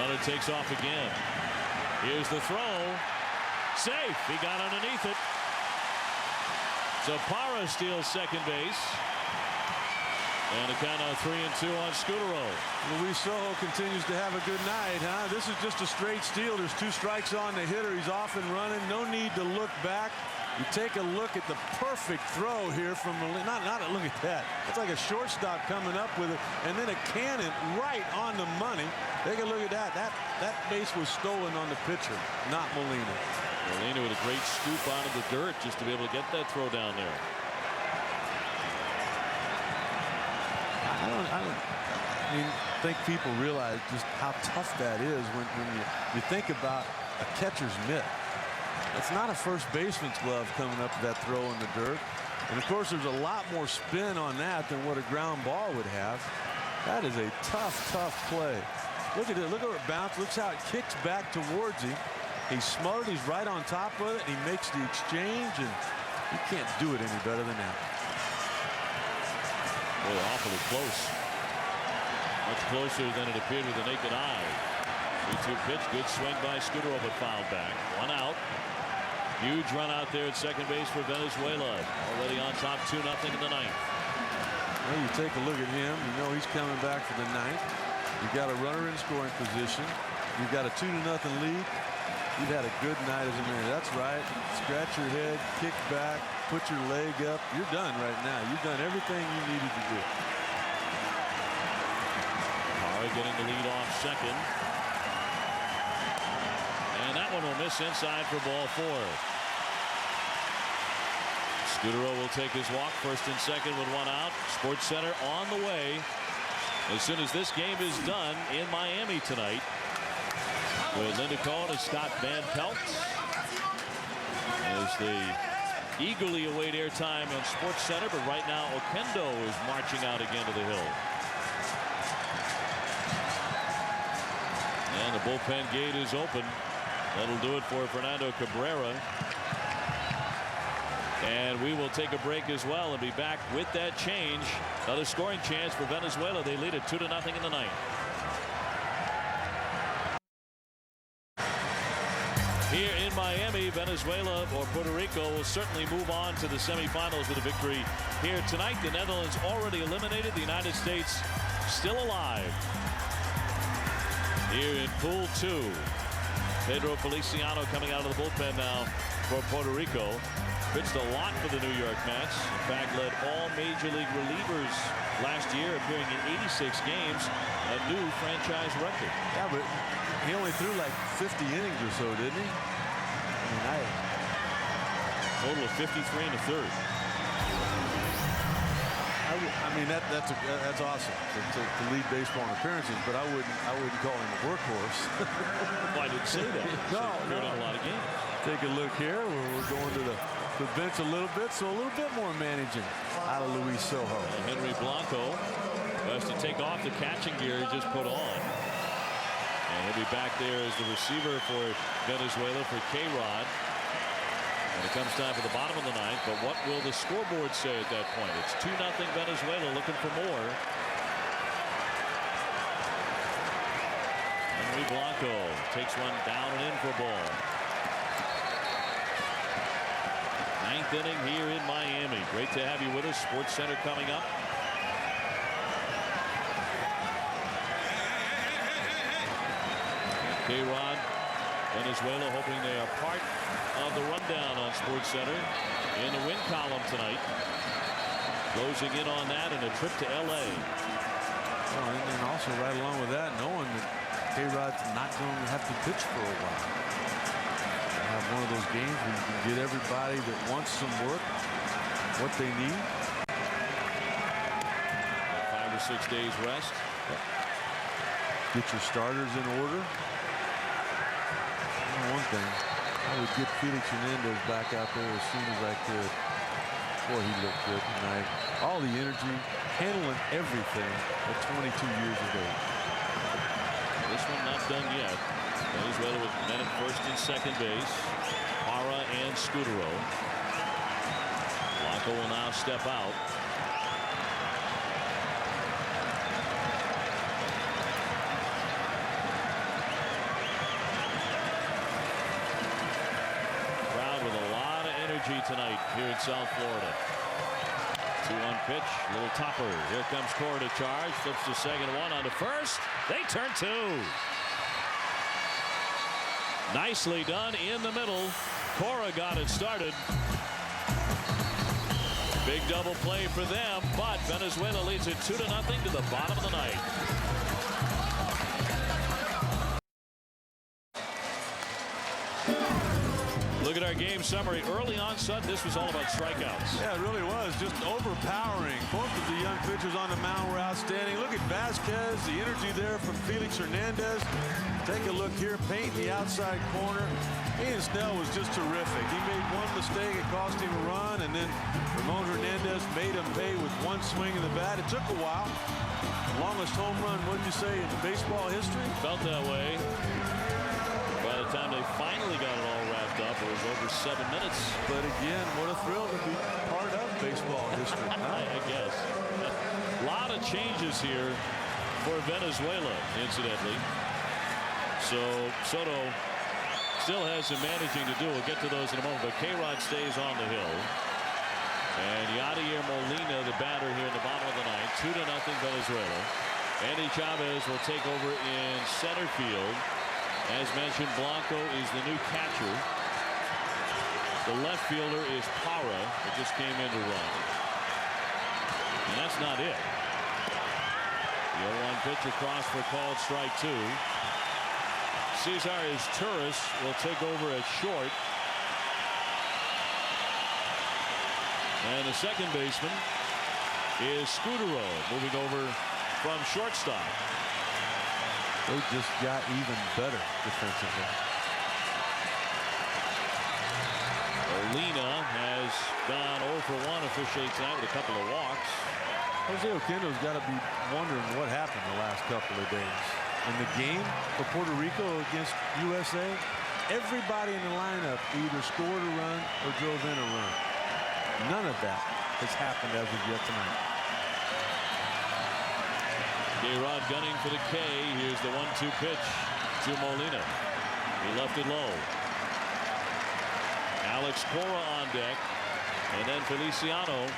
Runner takes off again. Here's the throw. Safe. He got underneath it. So Parra steals second base. And a count of 3-2 on Scudero. Luis Sojo continues to have a good night, huh? This is just a straight steal. There's 2 strikes on the hitter. He's off and running. No need to look back. You take a look at the perfect throw here from Molina. Not a look at that. It's like a shortstop coming up with it, and then a cannon right on the money. Take a look at that. That base was stolen on the pitcher, not Molina. Molina with a great scoop out of the dirt just to be able to get that throw down there. I think people realize just how tough that is when you think about a catcher's mitt. It's not a first baseman's glove coming up to that throw in the dirt. And of course, there's a lot more spin on that than what a ground ball would have. That is a tough play. Look at it. Look at where it bounced. Look how it kicks back towards him. He's smart. He's right on top of it. And he makes the exchange, and you can't do it any better than that. Boy, awfully close. Much closer than it appeared with the naked eye. 3-2 pitch. Good swing by Scudero, but fouled back. 1 out. Huge run out there at second base for Venezuela. Already on top 2-0 in the ninth. Well, you take a look at him. You know he's coming back for the ninth. You've got a runner in scoring position. You've got a 2-0 lead. You've had a good night as a man. That's right. Scratch your head, kick back, put your leg up. You're done right now. You've done everything you needed to do. Parra getting the lead off second. And that one will miss inside for ball 4. Scudero will take his walk, first and second with 1 out. Sports Center on the way as soon as this game is done in Miami tonight. With Linda Cohen and Scott Van Pelt as they eagerly await airtime on Sports Center, but right now Oquendo is marching out again to the hill. And the bullpen gate is open. That'll do it for Fernando Cabrera. And we will take a break as well and be back with that change. Another scoring chance for Venezuela. They lead it 2-0 in the ninth. Here in Miami, Venezuela or Puerto Rico will certainly move on to the semifinals with a victory here tonight. The Netherlands already eliminated. The United States still alive. Here in Pool 2. Pedro Feliciano coming out of the bullpen now for Puerto Rico. Pitched a lot for the New York Mets. In fact, led all major league relievers last year, appearing in 86 games, a new franchise record. Yeah, but he only threw like 50 innings or so, didn't he? I mean, total of 53 in the third. I mean that's awesome to lead baseball in appearances, but I wouldn't call him a workhorse. Well, I didn't say that. No, appeared in a lot of games. Take a look here. We're going to the bench a little bit, so a little bit more managing out of Luis Sojo. And Henry Blanco has to take off the catching gear he just put on. And he'll be back there as the receiver for Venezuela for K-Rod. And it comes time for the bottom of the ninth. But what will the scoreboard say at that point? It's 2-0 Venezuela, looking for more. Henry Blanco takes one down and in for a ball. Ninth inning here in Miami. Great to have you with us. Sports Center coming up. K-Rod, Venezuela hoping they are part of the rundown on Sports Center in the win column tonight. Closing in on that and a trip to L.A. Well, and also right along with that, knowing that K-Rod's not going to have to pitch for a while. Have one of those games where you can get everybody that wants some work what they need. 5 or 6 days rest. Get your starters in order. One thing, I would get Felix Hernandez back out there as soon as I could. Boy, he looked good tonight. All the energy, handling everything at 22 years of age. This one not done yet. Venezuela with men at first and second base. Parra and Scudero. Blanco will now step out. Crowd with a lot of energy tonight here in South Florida. 2-1 pitch, little topper. Here comes Cora to charge. Flips to second, one on to first. They turn two. Nicely done in the middle. Cora got it started. Big double play for them, but Venezuela leads it 2-0 to the bottom of the ninth. Look at our game summary. Early on, Sutton, this was all about strikeouts. Yeah, it really was. Just overpowering. Both of the young pitchers on the mound were outstanding. Look at Vasquez, the energy there from Felix Hernandez. Take a look here, painting the outside corner. Ian Snell was just terrific. He made one mistake, it cost him a run, and then Ramon Hernandez made him pay with one swing of the bat. It took a while. Longest home run, wouldn't you say, in baseball history? Felt that way. By the time they finally got it all wrapped up, it was over 7 minutes. But again, what a thrill to be part of baseball history. I guess. A lot of changes here for Venezuela, incidentally. So Soto still has some managing to do. We'll get to those in a moment. But K-Rod stays on the hill. And Yadier Molina, the batter here in the bottom of the ninth. 2-0 Venezuela. Andy Chavez will take over in center field. As mentioned, Blanco is the new catcher. The left fielder is Parra, that just came in to run. And that's not it. The 0-1 pitch across for called strike two. Cesar Turris will take over at short. And the second baseman is Scudero moving over from shortstop. They just got even better defensively. Molina has gone 0 for 1 officially tonight with a couple of walks. Jose Oquendo's got to be wondering what happened the last couple of days. In the game for Puerto Rico against USA, everybody in the lineup either scored a run or drove in a run. None of that has happened as of yet tonight. K-Rod gunning for the K. Here's the 1-2 pitch to Molina. He left it low. Alex Cora on deck. And then Feliciano.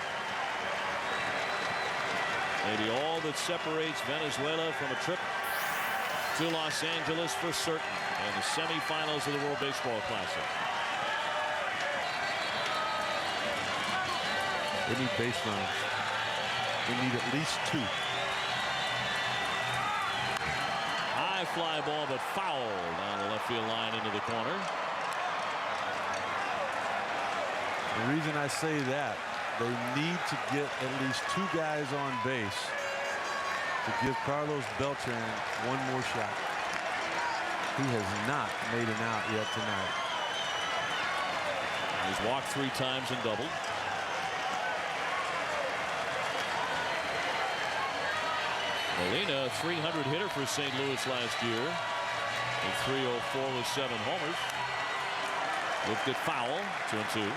Maybe all that separates Venezuela from a trip to Los Angeles for certain. And the semifinals of the World Baseball Classic. They need base runners. They need at least 2. High fly ball, but foul down the left field line into the corner. The reason I say that, they need to get at least 2 guys on base to give Carlos Beltran one more shot. He has not made an out yet tonight. He's walked 3 times and doubled. Molina, 300 hitter for St. Louis last year. In 304 with 7 homers. Lifted foul, 2-2.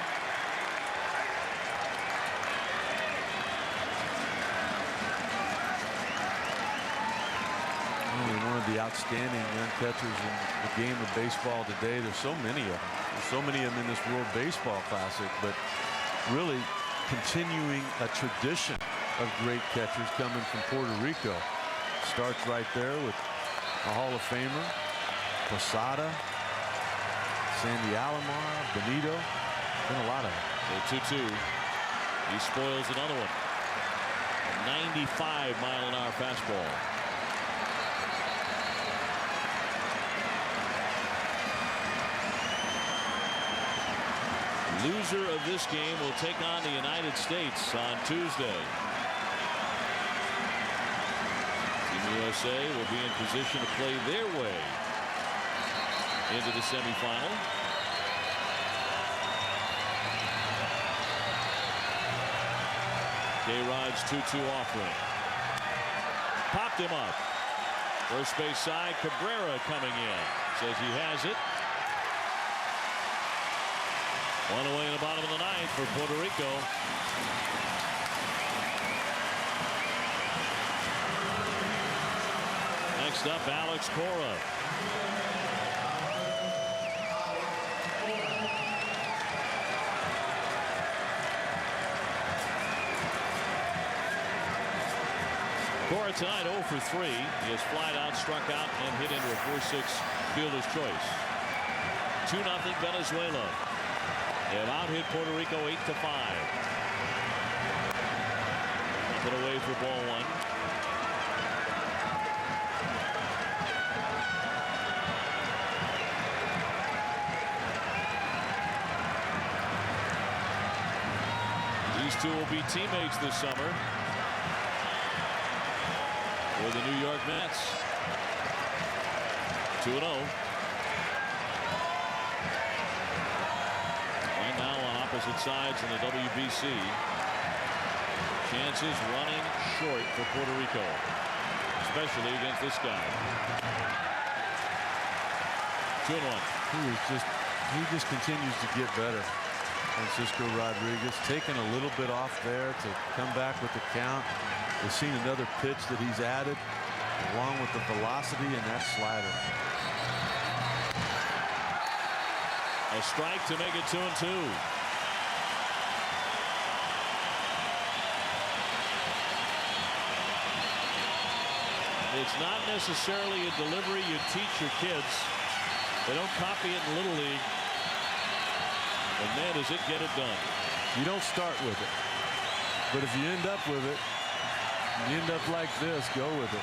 One of the outstanding young catchers in the game of baseball today. There's so many of them. There's so many of them in this World Baseball Classic, but really continuing a tradition of great catchers coming from Puerto Rico. Starts right there with a Hall of Famer, Posada, Sandy Alomar, Benito. Been a lot of them. 2-2. He spoils another one. A 95-mile-an-hour fastball. Loser of this game will take on the United States on Tuesday. Team USA will be in position to play their way into the semifinal. K-Rod's 2-2 offering. Popped him up. First base side, Cabrera coming in. Says he has it. One away in the bottom of the 9th for Puerto Rico. Next up, Alex Cora. Cora tonight 0 for 3. He has flied out, struck out, and hit into a 4-6 fielder's choice. 2-0 Venezuela. They have out-hit Puerto Rico 8-5. Put away for ball 1. These two will be teammates this summer for the New York Mets. 2-0. Opposite sides in the WBC. Chances running short for Puerto Rico, especially against this guy. 2-1. He just continues to get better. Francisco Rodriguez taking a little bit off there to come back with the count. We've seen another pitch that he's added along with the velocity and that slider. A strike to make it 2-2. It's not necessarily a delivery you teach your kids. They don't copy it in Little League. And man, does it get it done. You don't start with it. But if you end up with it, you end up like this, go with it.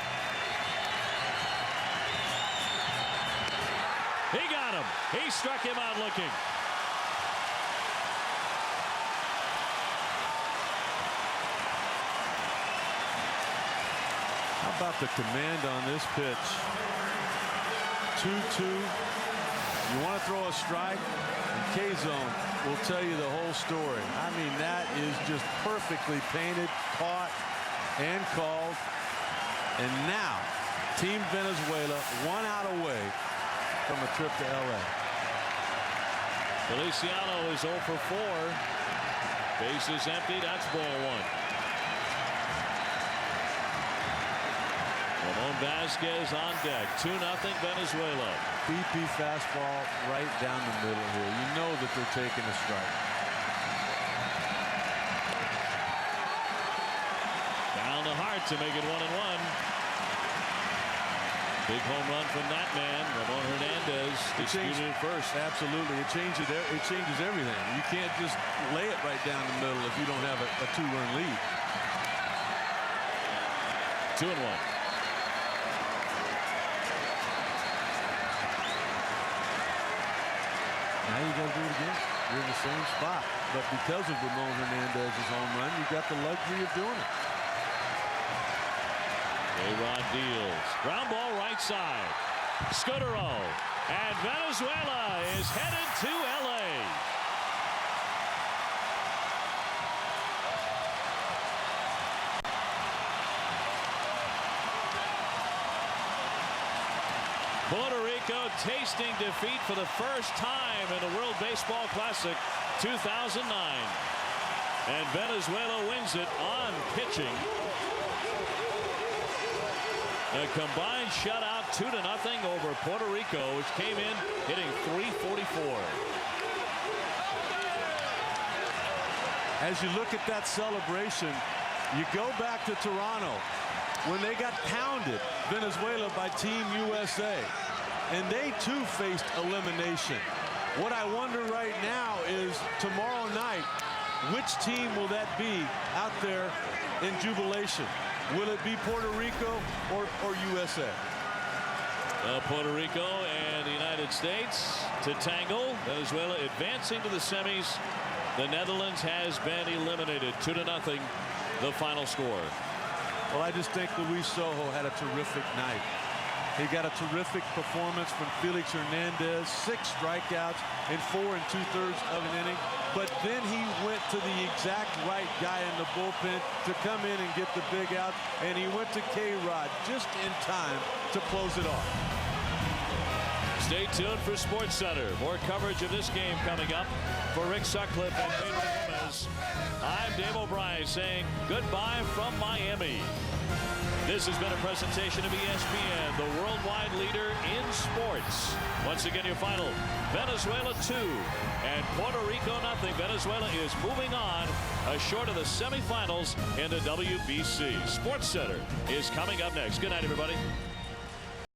He got him. He struck him out looking. How about the command on this pitch? 2-2. You want to throw a strike? And K-Zone will tell you the whole story. I mean, that is just perfectly painted, caught, and called. And now, Team Venezuela 1 out away from a trip to L.A. Feliciano is 0 for 4. Bases empty. That's ball 1. Ramon Vasquez on deck. 2-0 Venezuela. BP fastball right down the middle here. You know that they're taking a strike. Down the heart to make it 1-1. Big home run from that man, Ramon Hernandez, disputed first. Absolutely, it changes everything. You can't just lay it right down the middle if you don't have a 2-run lead. 2-1. Now you got to do it again. You're in the same spot, but because of Ramon Hernandez's home run, you got the luxury of doing it. A-Rod deals. Ground ball right side. Scudero. And Venezuela is headed to L.A. Puerto Rico tasting defeat for the first time in the World Baseball Classic 2009. And Venezuela wins it on pitching. A combined shutout 2-0 over Puerto Rico, which came in hitting .344. As you look at that celebration, you go back to Toronto when they got pounded, Venezuela, by Team USA, and they too faced elimination. What I wonder right now is tomorrow night, which team will that be out there in jubilation? Will it be Puerto Rico or USA? Puerto Rico and the United States to tangle. Venezuela advancing to the semis. The Netherlands has been eliminated 2-0. The final score. Well, I just think Luis Sojo had a terrific night. He got a terrific performance from Felix Hernandez, 6 strikeouts in 4 2/3 of an inning. But then he went to the exact right guy in the bullpen to come in and get the big out. And he went to K-Rod just in time to close it off. Stay tuned for SportsCenter. More coverage of this game coming up. For Rick Sutcliffe and Pedro Gomez, I'm Dave O'Brien saying goodbye from Miami. This has been a presentation of ESPN, the worldwide leader in sports. Once again, your final, Venezuela 2 and Puerto Rico 0. Venezuela is moving on short of the semifinals in the WBC. SportsCenter is coming up next. Good night, everybody.